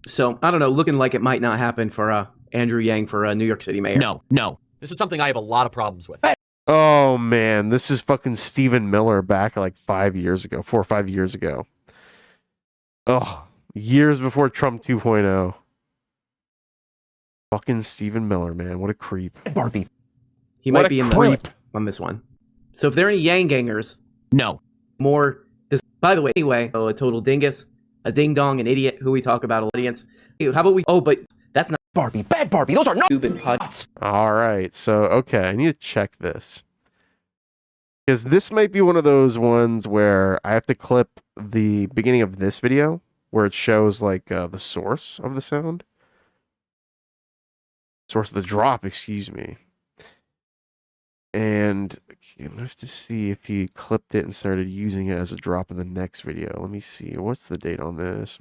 So, I don't know, looking like it might not happen for Andrew Yang for New York City mayor.
No. This is something I have a lot of problems with.
Oh, man, this is fucking Stephen Miller back like 4 or 5 years ago. Oh, years before Trump 2.0. Fucking Stephen Miller, man. What a creep.
Barbie. He might be in the clip on this one. So if there are any Yang gangers, more this. By the way, anyway, a total dingus, a ding dong, an idiot who we talk about, audience. How about we? Oh, but that's not
Barbie. Bad Barbie. Those are not
stupid pots.
All right, so okay, I need to check this because this might be one of those ones where I have to clip the beginning of this video where it shows like the source of the sound, source of the drop, excuse me. And okay, I'm gonna have to see if he clipped it and started using it as a drop in the next video. Let me see. What's the date on this?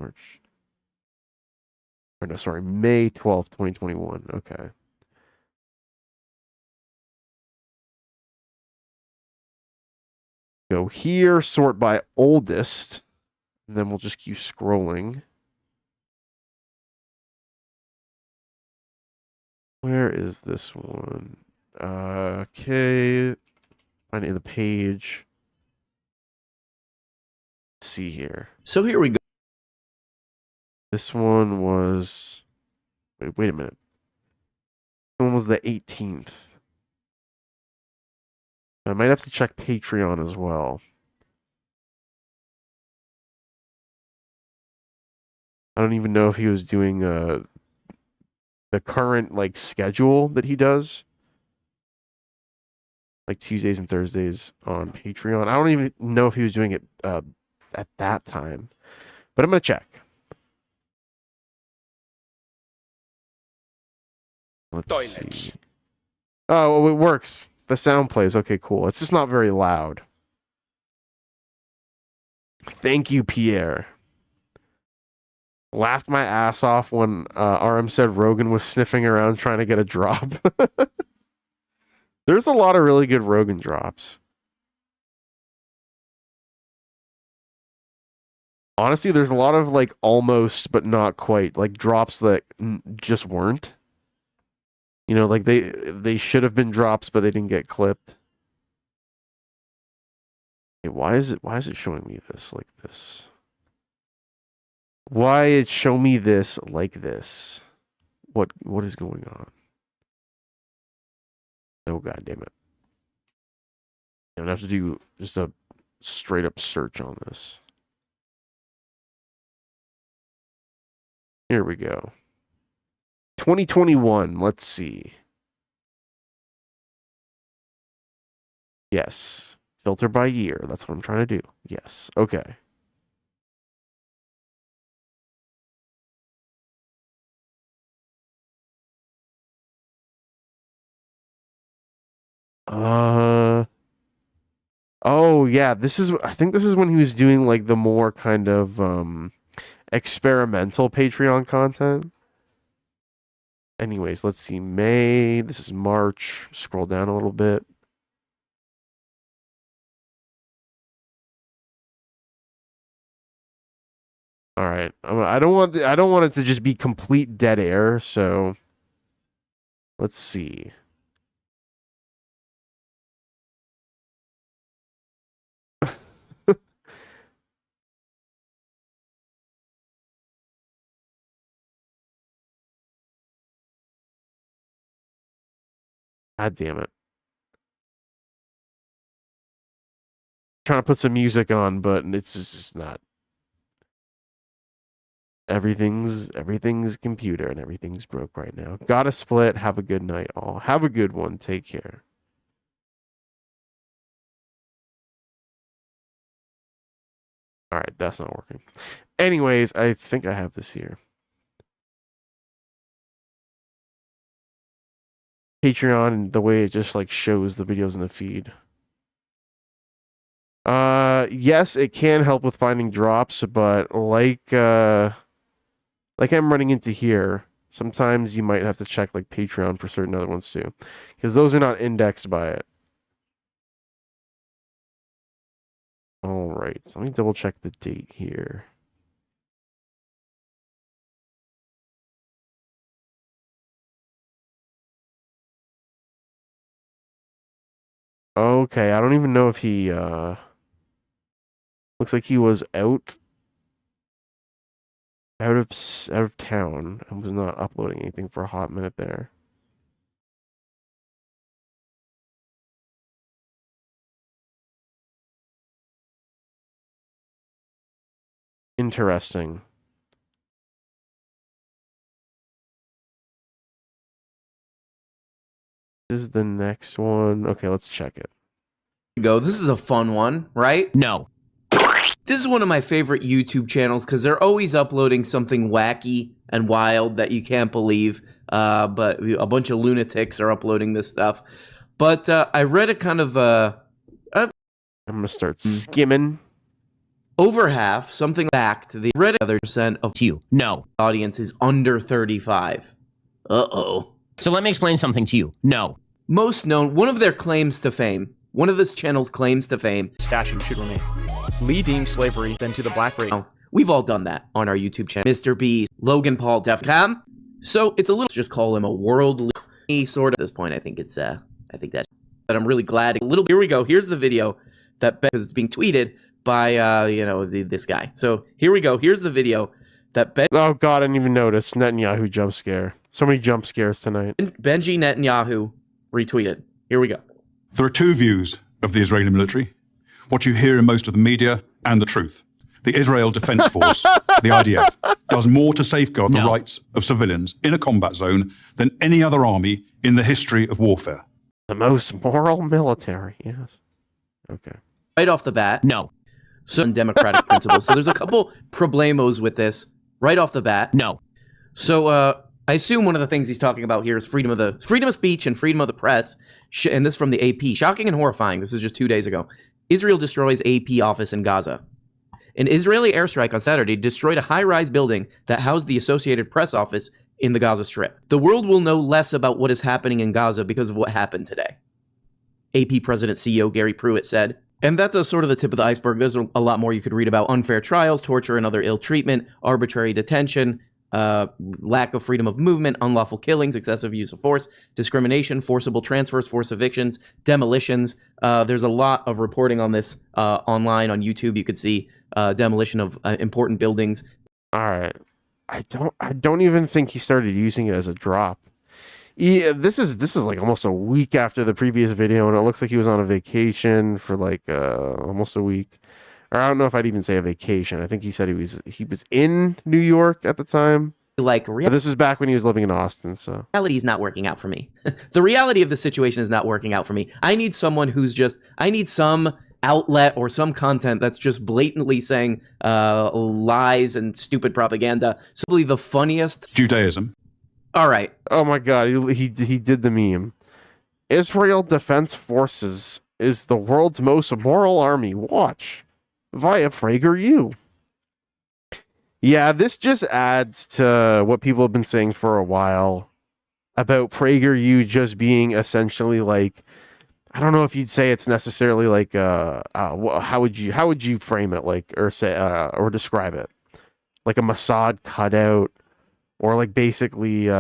May 12th, 2021. Okay. Go here, sort by oldest, and then we'll just keep scrolling. Where is this one? Okay, find it in the page. Let's see here.
So here we go.
This one was... Wait a minute. This one was the 18th. I might have to check Patreon as well. I don't even know if he was doing the current like schedule that he does. Like Tuesdays and Thursdays on Patreon. I don't even know if he was doing it at that time. But I'm going to check. Let's see. Oh, it works. The sound plays. Okay, cool. It's just not very loud. Thank you, Pierre. Laughed my ass off when RM said Rogan was sniffing around trying to get a drop. There's a lot of really good Rogan drops. Honestly, there's a lot of like almost but not quite like drops that just weren't. You know, like they should have been drops, but they didn't get clipped. Hey, why is it showing me this like this? Why it show me this like this? What is going on? Oh, God damn it. I'm gonna have to do just a straight up search on this. Here we go. 2021, let's see. Yes. Filter by year. That's what I'm trying to do. Yes. Okay. Oh yeah, I think this is when he was doing like the more kind of experimental Patreon content. Anyways, let's see. May. This is March. Scroll down a little bit. All right. I don't want it to just be complete dead air, so let's see. God damn it. Trying to put some music on, but it's just not. Everything's computer and everything's broke right now. Gotta split. Have a good night, all. Have a good one. Take care. All right, that's not working. Anyways, I think I have this here. Patreon, the way it just like shows the videos in the feed. Yes, it can help with finding drops, but like I'm running into here, sometimes you might have to check like Patreon for certain other ones too, because those are not indexed by it. All right, so let me double check the date here. Okay, I don't even know if he looks like he was out of town and was not uploading anything for a hot minute there. Interesting. This is the next one. Okay, let's check it.
This is a fun one, right?
No.
This is one of my favorite YouTube channels because they're always uploading something wacky and wild that you can't believe. But a bunch of lunatics are uploading this stuff. But I read a kind of... I'm
going to start skimming.
Over half, something back to the Reddit, other percent of
you. No.
Audience is under 35. Uh-oh.
So let me explain something to you. No.
Most known, one of their claims to fame, one of this channel's claims to fame.
Statue should remain. Lee deemed slavery then to the black race.
We've all done that on our YouTube channel. Mr. B, Logan Paul, Def Cam. So it's a little, just call him a worldly sort of. At this point, I think it's, I think that I'm really glad. A little, here we go. Here's the video that is being tweeted by, this guy. So here we go. Here's the video that
oh God, I didn't even notice. Netanyahu jump scare. So many jump scares tonight.
Benji Netanyahu retweeted. Here we go.
There are two views of the Israeli military. What you hear in most of the media and the truth. The Israel Defense Force, the IDF, does more to safeguard the rights of civilians in a combat zone than any other army in the history of warfare.
The most moral military, yes. Okay.
Right off the bat.
No.
So democratic principles. So there's a couple problemos with this right off the bat.
No.
So I assume one of the things he's talking about here is freedom of speech and freedom of the press. And this from the AP. Shocking and horrifying. This is just 2 days ago. Israel destroys AP office in Gaza. An Israeli airstrike on Saturday destroyed a high-rise building that housed the Associated Press office in the Gaza Strip. The world will know less about what is happening in Gaza because of what happened today. AP President CEO Gary Pruitt said. And that's a sort of the tip of the iceberg. There's a lot more you could read about unfair trials, torture and other ill treatment, arbitrary detention, lack of freedom of movement, unlawful killings, excessive use of force, discrimination, forcible transfers, forced evictions, demolitions. There's a lot of reporting on this online on YouTube. You could see demolition of important buildings.
All right. I don't even think he started using it as a drop. Yeah, this is like almost a week after the previous video, and it looks like he was on a vacation for like almost a week. Or I don't know if I'd even say a vacation. I think he said he was in New York at the time.
like
this is back when he was living in Austin, so
reality is not working out for me. The reality of the situation is not working out for me. I need someone who's just, I need some outlet or some content that's just blatantly saying lies and stupid propaganda. Simply the funniest.
Judaism.
All right.
Oh my God, he did the meme. Israel Defense Forces is the world's most moral army. Watch via PragerU. Yeah, this just adds to what people have been saying for a while about PragerU just being essentially like, I don't know if you'd say it's necessarily like how would you frame it, like, or say or describe it, like a Mossad cutout, or like basically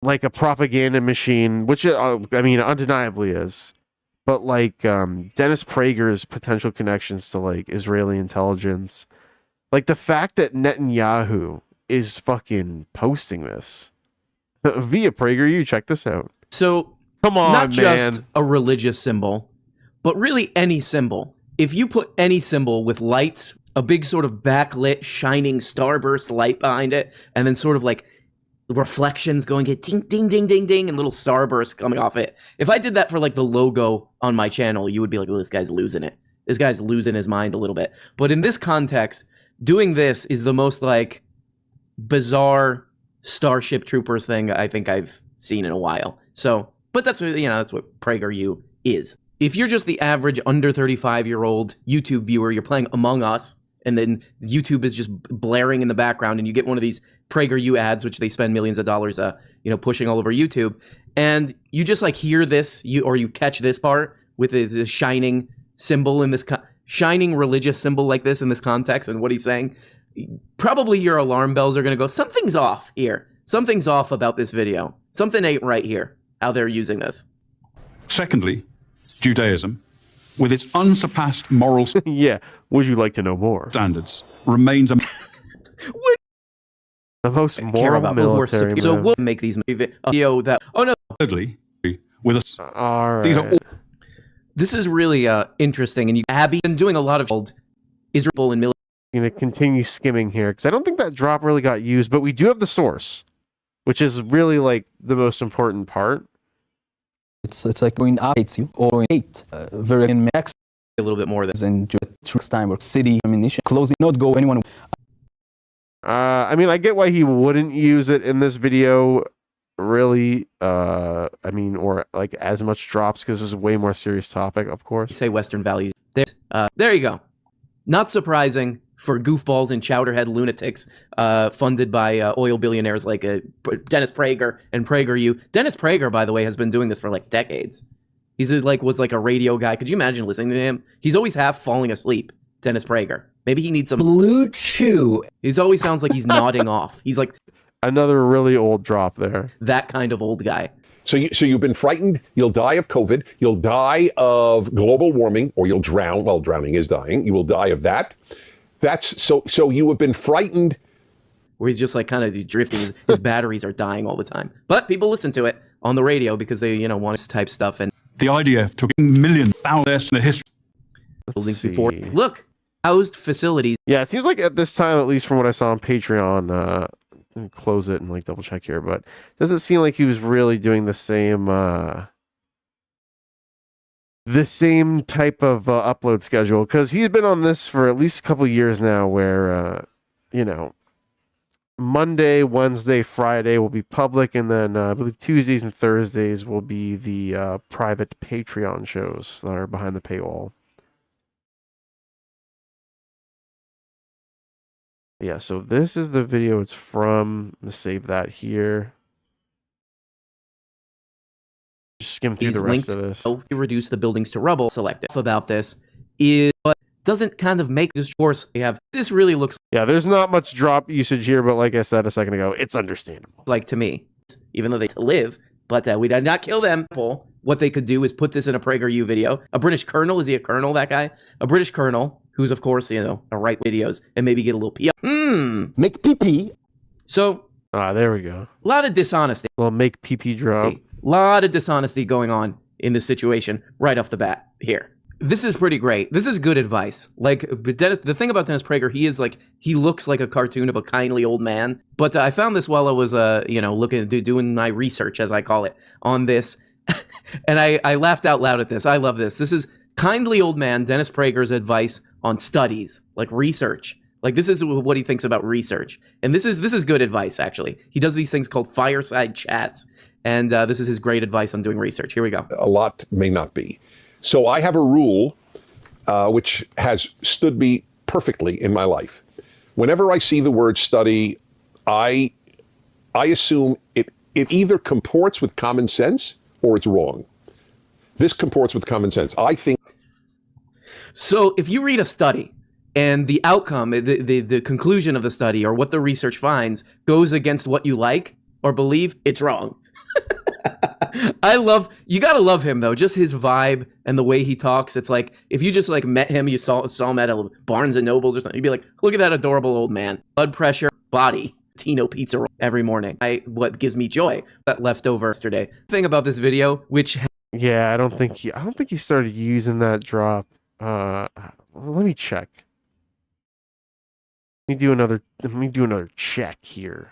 like a propaganda machine, which I mean undeniably is, but like Dennis Prager's potential connections to like Israeli intelligence. Like the fact that Netanyahu is fucking posting this via PragerU. Check this out.
So
come on,
not
man.
just a religious symbol, but really any symbol. If you put any symbol with lights, a big sort of backlit, shining starburst light behind it, and then sort of like reflections going at ding, ding, ding, ding, ding, and little starbursts coming off it. If I did that for like the logo on my channel, you would be like, oh, this guy's losing it. This guy's losing his mind a little bit. But in this context, doing this is the most like bizarre Starship Troopers thing I think I've seen in a while. So, but that's what PragerU is. If you're just the average under 35-year-old YouTube viewer, you're playing Among Us, and then YouTube is just blaring in the background, and you get one of these PragerU ads, which they spend millions of dollars, pushing all over YouTube, and you just like hear this, you catch this part with the shining symbol in this shining religious symbol like this in this context, and what he's saying, probably your alarm bells are going to go, something's off here. Something's off about this video. Something ain't right here, how they're using this.
Secondly, Judaism, with its unsurpassed moral
yeah, would you like to know more?
Standards, remains a
the most moral military.
So we'll make these video that. Oh no.
Thirdly, with us,
right.
These are all.
This is really interesting, and Abby been doing a lot of Israel and military.
I'm gonna continue skimming here because I don't think that drop really got used, but we do have the source, which is really like the most important part.
It's like going up 8 or 8 very max
a little bit more
than truth time or city ammunition closing not go anyone.
I mean, I get why he wouldn't use it in this video, really. I mean, or like as much drops because this is a way more serious topic, of course.
Say Western values. There you go. Not surprising for goofballs and chowderhead lunatics funded by oil billionaires like Dennis Prager and PragerU. Dennis Prager, by the way, has been doing this for like decades. He's was like a radio guy. Could you imagine listening to him? He's always half falling asleep, Dennis Prager. Maybe he needs some Blue Chew. He always sounds like he's nodding off. He's like
another really old drop there.
That kind of old guy.
So you've been frightened. You'll die of COVID. You'll die of global warming, or you'll drown. Well, drowning is dying. You will die of that. That's so you have been frightened.
Where he's just like kind of drifting. His batteries are dying all the time. But people listen to it on the radio because they want this type stuff. And
the IDF took millions less in the history.
Buildings before. Look, housed facilities.
Yeah, it seems like at this time, at least from what I saw on Patreon, close it and like double check here, but it doesn't seem like he was really doing the same type of upload schedule, because he's been on this for at least a couple years now where Monday, Wednesday, Friday will be public, and then I believe Tuesdays and Thursdays will be the private Patreon shows that are behind the paywall. Yeah, so this is the video it's from. Let's save that here. Just skim through the rest of this.
To reduce the buildings to rubble. Selective about this is what doesn't kind of make this course. We have this really looks.
Yeah, there's not much drop usage here, but like I said a second ago, it's understandable.
Like to me, even though they live, but we did not kill them. What they could do is put this in a PragerU video. A British colonel, is he a colonel? That guy, a British colonel. Who's, of course, a right videos and maybe get a little PR.
Make PP.
So.
There we go.
A lot of dishonesty.
Well, make PP drop.
A lot of dishonesty going on in this situation right off the bat here. This is pretty great. This is good advice. Like, Dennis, the thing about Dennis Prager, he looks like a cartoon of a kindly old man. But I found this while I was, doing my research, as I call it, on this. And I laughed out loud at this. I love this. This is kindly old man Dennis Prager's advice on studies, like research. Like, this is what he thinks about research. And this is good advice, actually. He does these things called fireside chats. And this is his great advice on doing research. Here we go.
A lot may not be. So I have a rule which has stood me perfectly in my life. Whenever I see the word study, I assume it either comports with common sense or it's wrong. This comports with common sense. I think.
So if you read a study and the outcome, the conclusion of the study or what the research finds goes against what you like or believe, it's wrong. You gotta love him though, just his vibe and the way he talks. It's like, if you just like met him, you saw him at a Barnes and Nobles or something, you'd be like, look at that adorable old man. Blood pressure, body, Tino pizza roll every morning. What gives me joy, that leftover yesterday. Thing about this video, which
yeah, I don't think he started using that drop. Let me check. Let me do another check here.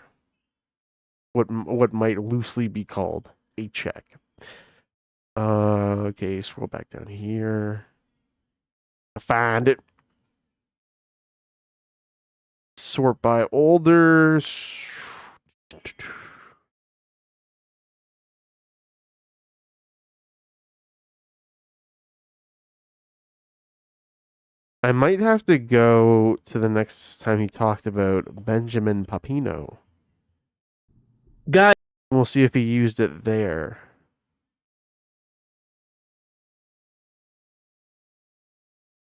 What might loosely be called a check. Okay, scroll back down here. Find it. Sort by olders. I might have to go to the next time he talked about Benjamin Peppino.
Guys,
we'll see if he used it there.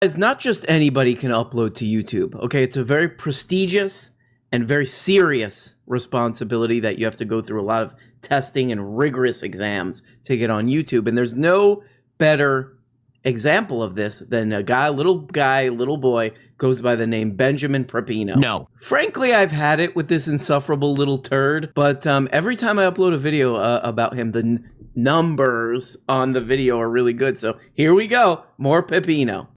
Guys, not just anybody can upload to YouTube. Okay, it's a very prestigious and very serious responsibility that you have to go through a lot of testing and rigorous exams to get on YouTube. And there's no better example of this than a little boy, goes by the name Benjamin Peppino.
No.
Frankly, I've had it with this insufferable little turd, but every time I upload a video about him, the numbers on the video are really good. So here we go, more Peppino.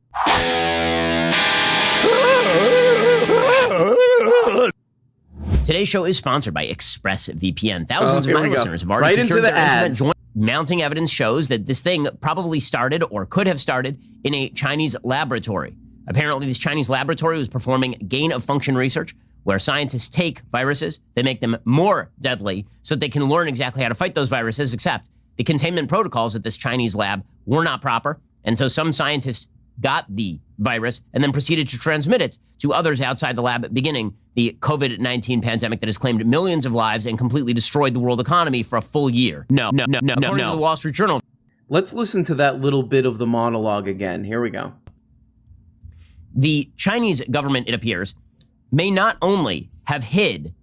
Today's show is sponsored by ExpressVPN. Thousands of my listeners have already
right into the ads.
Mounting evidence shows that this thing probably started or could have started in a Chinese laboratory. Apparently, this Chinese laboratory was performing gain-of-function research where scientists take viruses, they make them more deadly so that they can learn exactly how to fight those viruses, except the containment protocols at this Chinese lab were not proper. And so some scientists got the virus and then proceeded to transmit it to others outside the lab, beginning the COVID-19 pandemic that has claimed millions of lives and completely destroyed the world economy for a full year. No. According to the Wall Street Journal.
Let's listen to that little bit of the monologue again. Here we go.
The Chinese government, it appears, may not only have hid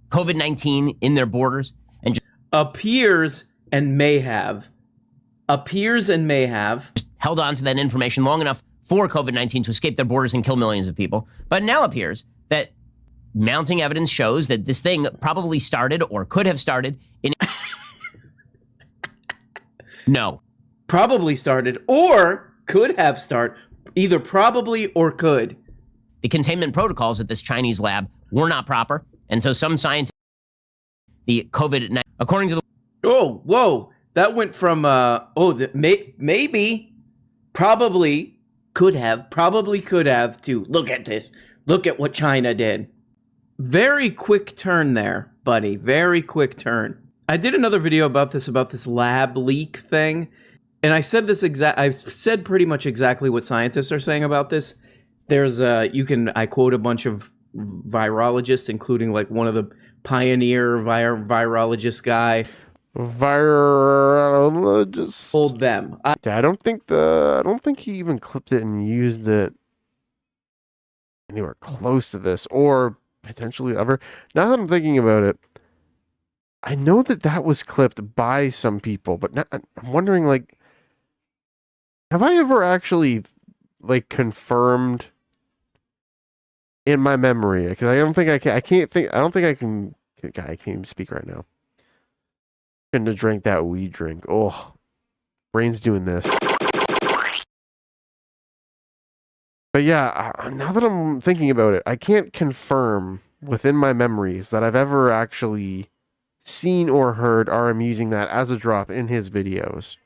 COVID-19 in their borders and
appears and may have
held on to that information long enough for COVID-19 to escape their borders and kill millions of people, but now appears that mounting evidence shows that this thing probably started or could have started in
probably started or could have started, either probably or could.
The containment protocols at this Chinese lab were not proper, and so some scientists, the COVID-19, according to the
whoa, that went from maybe, probably could have to look at this, look at what China did. Very quick turn there, buddy. Very quick turn. I did another video about this lab leak thing, and I said I've said pretty much exactly what scientists are saying about this. There's I quote a bunch of virologists, including like one of the pioneer virologist guy.
Virologist.
Hold them.
I don't think he even clipped it and used it anywhere close to this, or potentially ever. Now that I'm thinking about it, I know that was clipped by some people, but now I'm wondering, like, have I ever actually like confirmed in my memory? Because I don't think I can. I can't even speak right now. To drink that weed drink. Oh, brain's doing this. But yeah, now that I'm thinking about it, I can't confirm within my memories that I've ever actually seen or heard RM using that as a drop in his videos.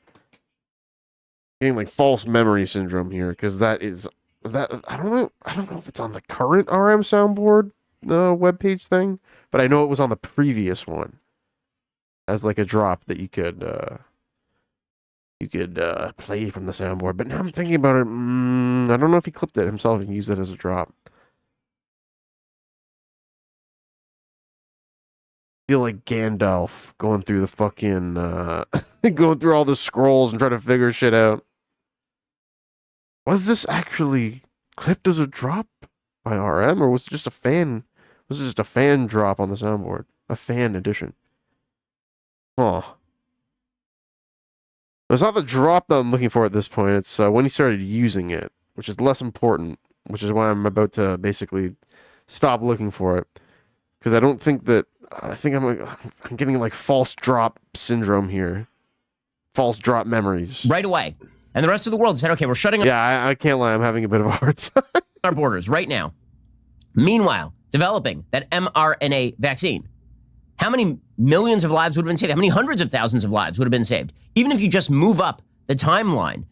Getting like false memory syndrome here, because that I don't know if it's on the current RM soundboard webpage thing, but I know it was on the previous one as like a drop that you could play from the soundboard. But now I'm thinking about it, I don't know if he clipped it himself and used it as a drop. I feel like Gandalf going through the fucking going through all the scrolls and trying to figure shit out. Was this actually clipped as a drop by RM, or was it just a fan? Was it just a fan drop on the soundboard? A fan edition? Huh. It's not the drop that I'm looking for at this point. It's when he started using it, which is less important, which is why I'm about to basically stop looking for it. Because I don't think that... I think I'm getting like false drop syndrome here. False drop memories.
Right away. And the rest of the world said, okay, we're shutting
Yeah, I can't lie. I'm having a bit of a hard time.
our borders right now. Meanwhile, developing that mRNA vaccine. How many millions of lives would have been saved? How many hundreds of thousands of lives would have been saved? Even if you just move up the timeline.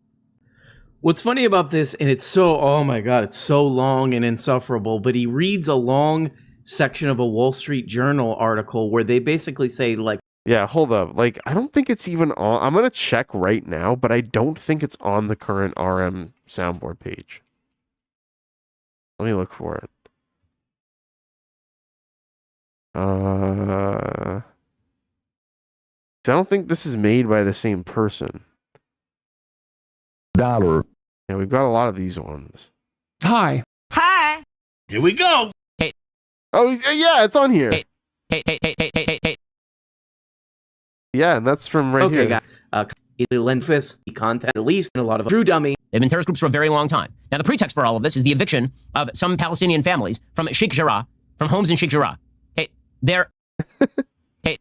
What's funny about this, and it's so, oh my God, it's so long and insufferable, but he reads a long section of a Wall Street Journal article where they basically say, like,
yeah, hold up. Like, I don't think it's even on. I'm going to check right now, but I don't think it's on the current RM soundboard page. Let me look for it. I don't think this is made by the same person.
Dollar.
Yeah, we've got a lot of these ones.
Hi.
Hi.
Here we go.
Hey.
Oh, yeah, it's on here.
Hey.
Yeah, and that's from right here.
Okay, guys. Lenfis, content released, and a lot of true dummy.
They've been terrorist groups for a very long time. Now, the pretext for all of this is the eviction of some Palestinian families from Sheikh Jarrah, from homes in Sheikh Jarrah. Okay, they're... Hey.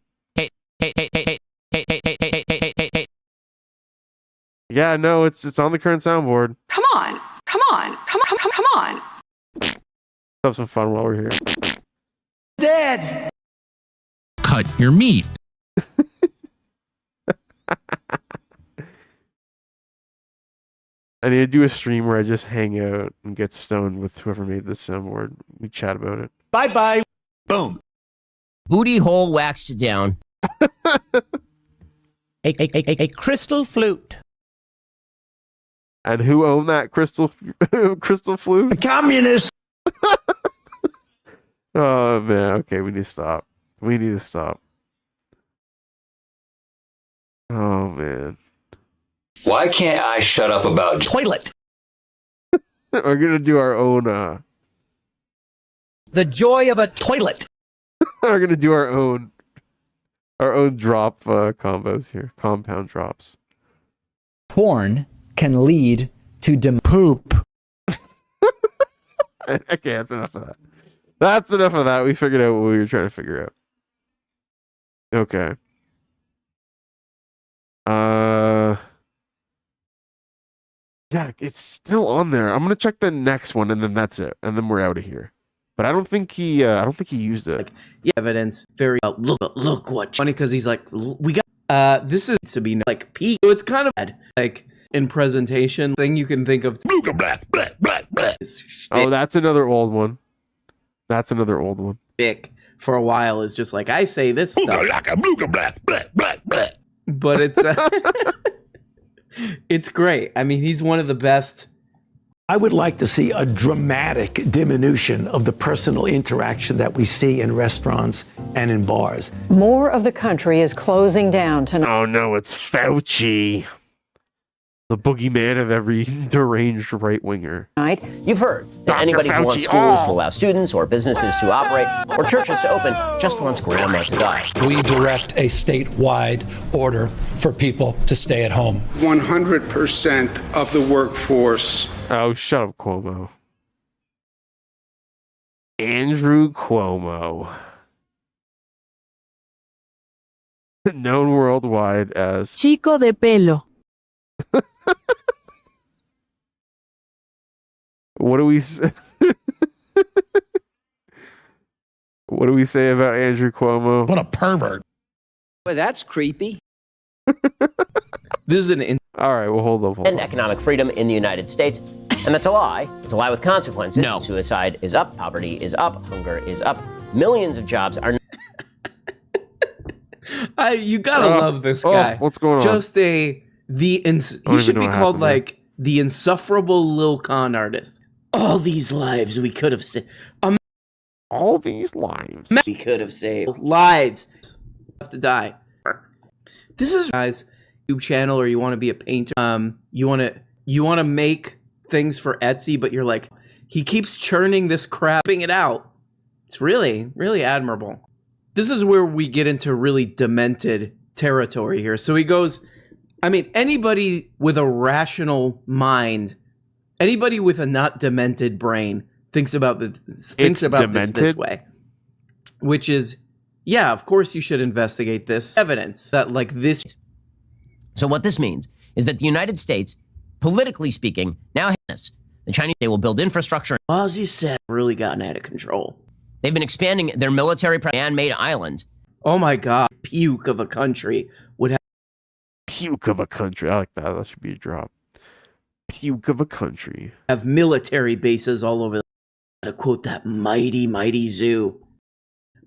Yeah, no, it's on the current soundboard.
Come on.
Have some fun while we're here.
Dead.
Cut your meat.
I need to do a stream where I just hang out and get stoned with whoever made this soundboard. We chat about it.
Bye-bye. Boom.
Booty hole waxed down.
A crystal flute.
And who owned that crystal flute?
The communists.
Oh, man. Okay, we need to stop. Oh, man.
Why can't I shut up about
toilet?
We're going to do our own...
The joy of a toilet.
We're going to do our own drop combos here. Compound drops.
Porn can lead to
poop. Okay, that's enough of that. We figured out what we were trying to figure out. Okay. Yeah, it's still on there. I'm gonna check the next one, and then that's it, and then we're out of here. But I don't think he used it.
Like, yeah, evidence. Very look what funny because he's like, we got this is to be like peak. So it's kind of bad, like in presentation thing you can think of.
Oh, that's another old one.
Dick for a while is just like I say this stuff. But it's it's great. I mean, he's one of the best.
I would like to see a dramatic diminution of the personal interaction that we see in restaurants and in bars.
More of the country is closing down tonight.
Oh no, it's Fauci. The boogeyman of every deranged right-winger.
You've heard that anybody who wants schools to allow students or businesses to operate or churches to open just wants grandma to die.
We direct a statewide order for people to stay at home.
100% of the workforce.
Oh, shut up, Cuomo. Andrew Cuomo. Known worldwide as
Chico de pelo.
What do we what do we say about Andrew Cuomo?
What a pervert.
Well, that's creepy.
This is an
all right. Well, hold up.
And economic freedom in the United States. And that's a lie. It's a lie with consequences. No. Suicide is up. Poverty is up. Hunger is up. Millions of jobs are.
You gotta love this guy.
What's going on?
Just he should be called like the insufferable Lil Con artist. All these lives we could have saved.
All these lives
we could have saved. Lives have to die. This is guys YouTube channel, or you want to be a painter. You want to make things for Etsy, but you're like, he keeps churning this crap, it out. It's really, really admirable. This is where we get into really demented territory here. So he goes, I mean, anybody with a rational mind, anybody with a not demented brain thinks about this way, which is, yeah, of course you should investigate this evidence that like this.
So what this means is that the United States, politically speaking, now has the Chinese, they will build infrastructure.
As you said, really gotten out of control.
They've been expanding their military man-made islands.
Oh my God, puke of a country would have.
Puke of a country. I like that. That should be a drop. Puke of a country.
Have military bases all over. To quote that mighty, mighty zoo.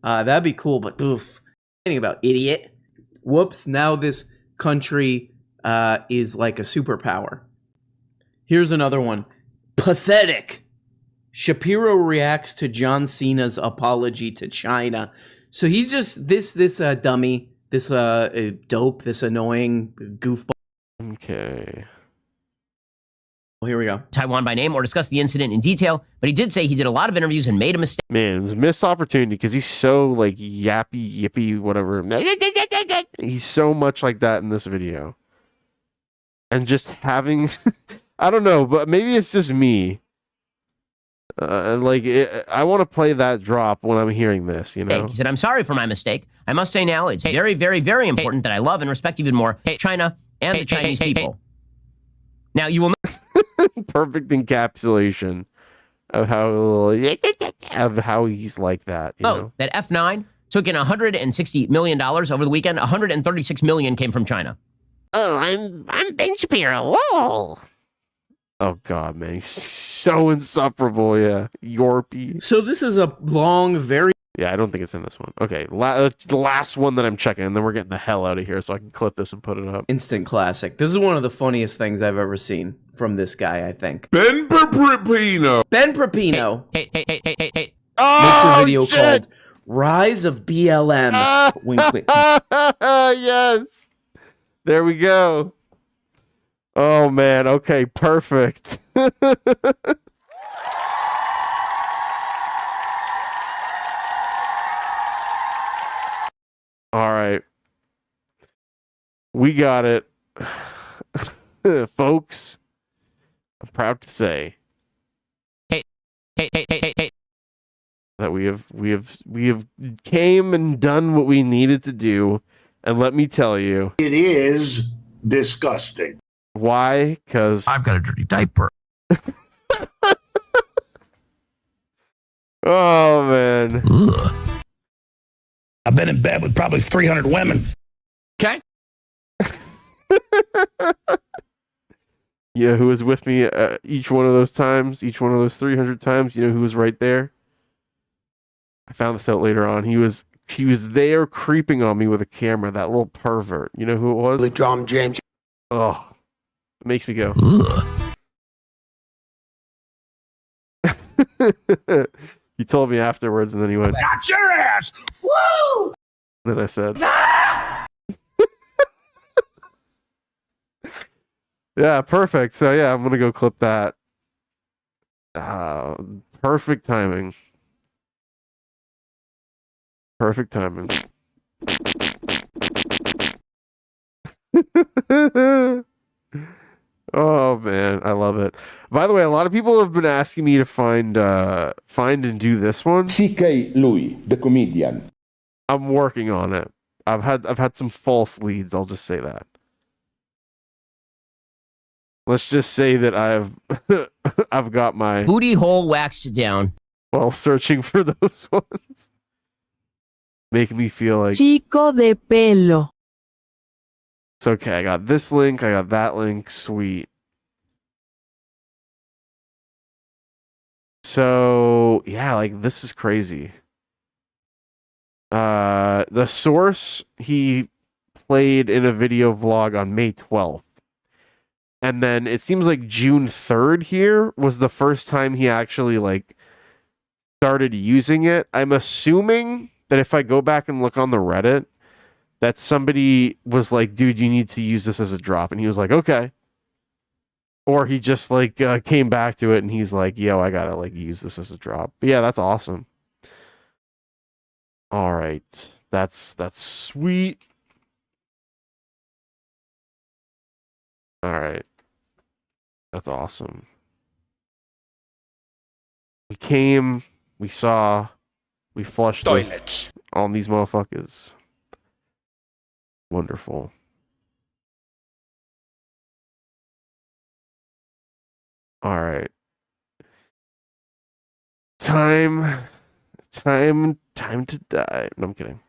That'd be cool, but oof. Thinking about idiot. Whoops, now this country is like a superpower. Here's another one. Pathetic. Shapiro reacts to John Cena's apology to China. So he's just this dummy, this dope, this annoying goofball.
Okay.
Well, here we go.
Taiwan by name or discuss the incident in detail, but he did say he did a lot of interviews and made a mistake.
Man, it was a missed opportunity because he's so like yappy, yippy, whatever. He's so much like that in this video. And just having, I don't know, but maybe it's just me. I want to play that drop when I'm hearing this, you know?
He said, I'm sorry for my mistake. I must say now it's very, very, very important that I love and respect even more China and the Chinese people. Now, you will
perfect encapsulation of how he's like that. You know?
That F9 took in $160 million over the weekend. $136 million came from China.
Oh, I'm Ben Shapiro. Whoa.
Oh God, man, he's so insufferable. Yeah, Yorpy.
So this is a long, very.
Yeah, I don't think it's in this one. Okay, the last one that I'm checking, and then we're getting the hell out of here so I can clip this and put it up.
Instant classic. This is one of the funniest things I've ever seen from this guy, I think.
Ben Peppino.
Ben Peppino.
Hey.
Makes a video called Rise of BLM. Wink, wink.
Yes. There we go. Oh, man. Okay, perfect. All right. We got it. Folks, I'm proud to say that we have came and done what we needed to do, and let me tell you,
it is disgusting.
Why? Because
I've got a dirty diaper.
Oh man.
Ugh. I've been in bed with probably 300 women.
Okay.
Yeah, who was with me each one of those times, each one of those 300 times? You know who was right there? I found this out later on. He was there creeping on me with a camera, that little pervert. You know who it was?
John James.
Oh, it makes me go. He told me afterwards, and then he went,
"Got your ass!" Woo!
Then I said, yeah, perfect. So yeah, I'm gonna go clip that. Perfect timing. Perfect timing. Oh man, I love it. By the way, a lot of people have been asking me to find and do this one.
C.K. Louis, the comedian.
I'm working on it. I've had some false leads, I'll just say that. Let's just say that I've got my
booty hole waxed down
while searching for those ones. Making me feel like
Chico de pelo.
it's okay. I got this link. I got that link. Sweet. So yeah, like this is crazy. The source he played in a video vlog on May 12th. And then it seems like June 3rd here was the first time he actually like started using it. I'm assuming that if I go back and look on the Reddit, that somebody was like, dude, you need to use this as a drop. And he was like, okay. Or he just like came back to it and he's like, yo, I gotta like use this as a drop. But yeah, that's awesome. All right. That's sweet. All right. That's awesome. We came, we saw, we flushed toilets on these motherfuckers. Wonderful. All right. Time to die. No, I'm kidding.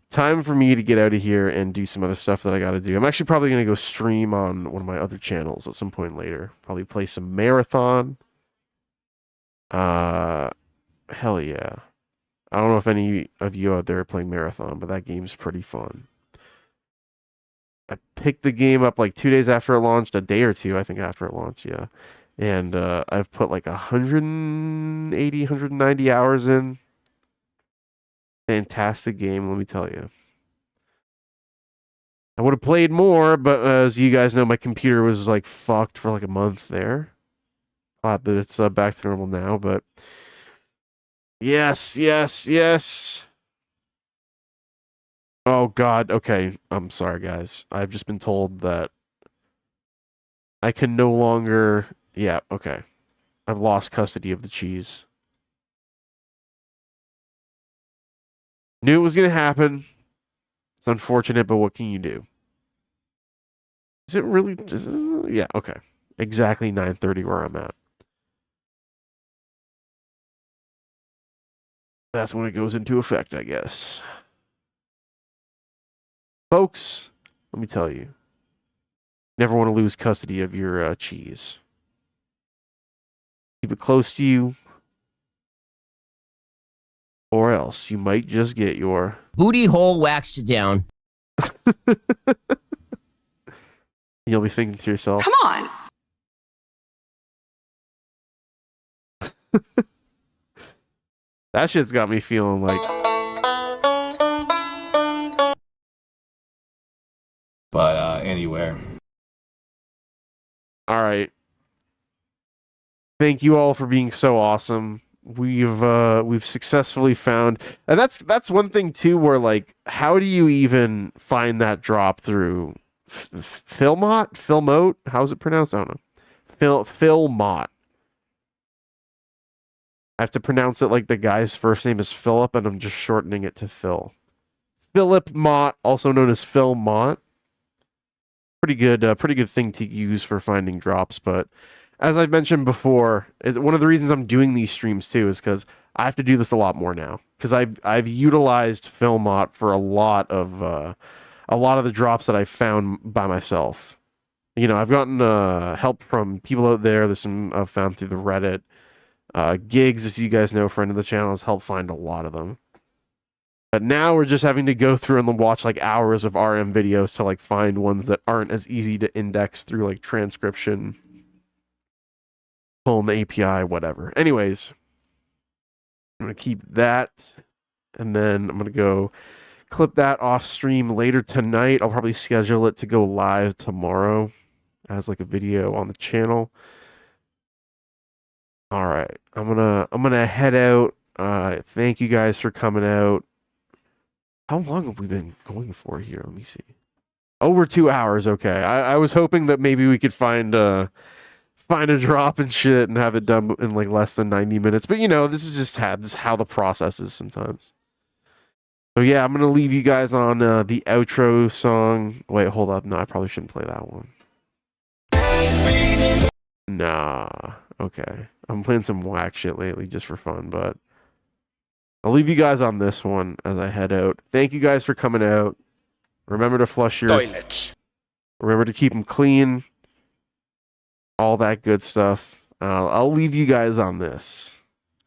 Time for me to get out of here and do some other stuff that I got to do. I'm actually probably going to go stream on one of my other channels at some point later. Probably play some Marathon. Hell yeah. I don't know if any of you out there are playing Marathon, but that game's pretty fun. I picked the game up like 2 days after it launched, a day or two, I think, after it launched, yeah. And I've put like 180, 190 hours in. Fantastic game, let me tell you. I would have played more, but as you guys know, my computer was like fucked for like a month there. Glad that it's back to normal now, but yes. Oh God, okay. I'm sorry, guys. I've just been told that I can no longer. Yeah, okay. I've lost custody of the cheese. Knew it was going to happen. It's unfortunate, but what can you do? Is it really? Yeah, okay. Exactly 9:30 where I'm at. That's when it goes into effect, I guess. Folks, let me tell you. Never want to lose custody of your cheese. Keep it close to you. Or else you might just get your
booty hole waxed down.
You'll be thinking to yourself,
Come on.
that shit's got me feeling like.
But anywhere.
All right. Thank you all for being so awesome. We've successfully found, and that's one thing too, where like, how do you even find that drop through Filmote? How's it pronounced? I don't know. Filmote. I have to pronounce it like the guy's first name is Philip, and I'm just shortening it to Phil. Philip Mott, also known as Phil Mott. Pretty good thing to use for finding drops, but as I've mentioned before, is one of the reasons I'm doing these streams too is because I have to do this a lot more now. Because I've utilized Filmot for a lot of the drops that I've found by myself. You know, I've gotten help from people out there. There's some I've found through the Reddit. Gigs, as you guys know, friend of the channel, has helped find a lot of them. But now we're just having to go through and watch like hours of RM videos to like find ones that aren't as easy to index through like transcription. Pulling the API, whatever. Anyways, I'm going to keep that, and then I'm going to go clip that off stream later tonight. I'll probably schedule it to go live tomorrow as like a video on the channel. All right, I'm gonna head out. Thank you guys for coming out. How long have we been going for here? Let me see. Over 2 hours. Okay, I was hoping that maybe we could find a drop and shit and have it done in like less than 90 minutes. But you know, this is just how the process is sometimes. So yeah, I'm gonna leave you guys on the outro song. Wait, hold up. No, I probably shouldn't play that one. Nah. Okay. I'm playing some whack shit lately just for fun, but I'll leave you guys on this one as I head out. Thank you guys for coming out. Remember to flush your
toilets.
Remember to keep them clean. All that good stuff. I'll leave you guys on this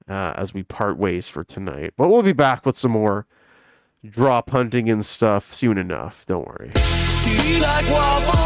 as we part ways for tonight. But we'll be back with some more drop hunting and stuff soon enough. Don't worry.
Do you like waffles?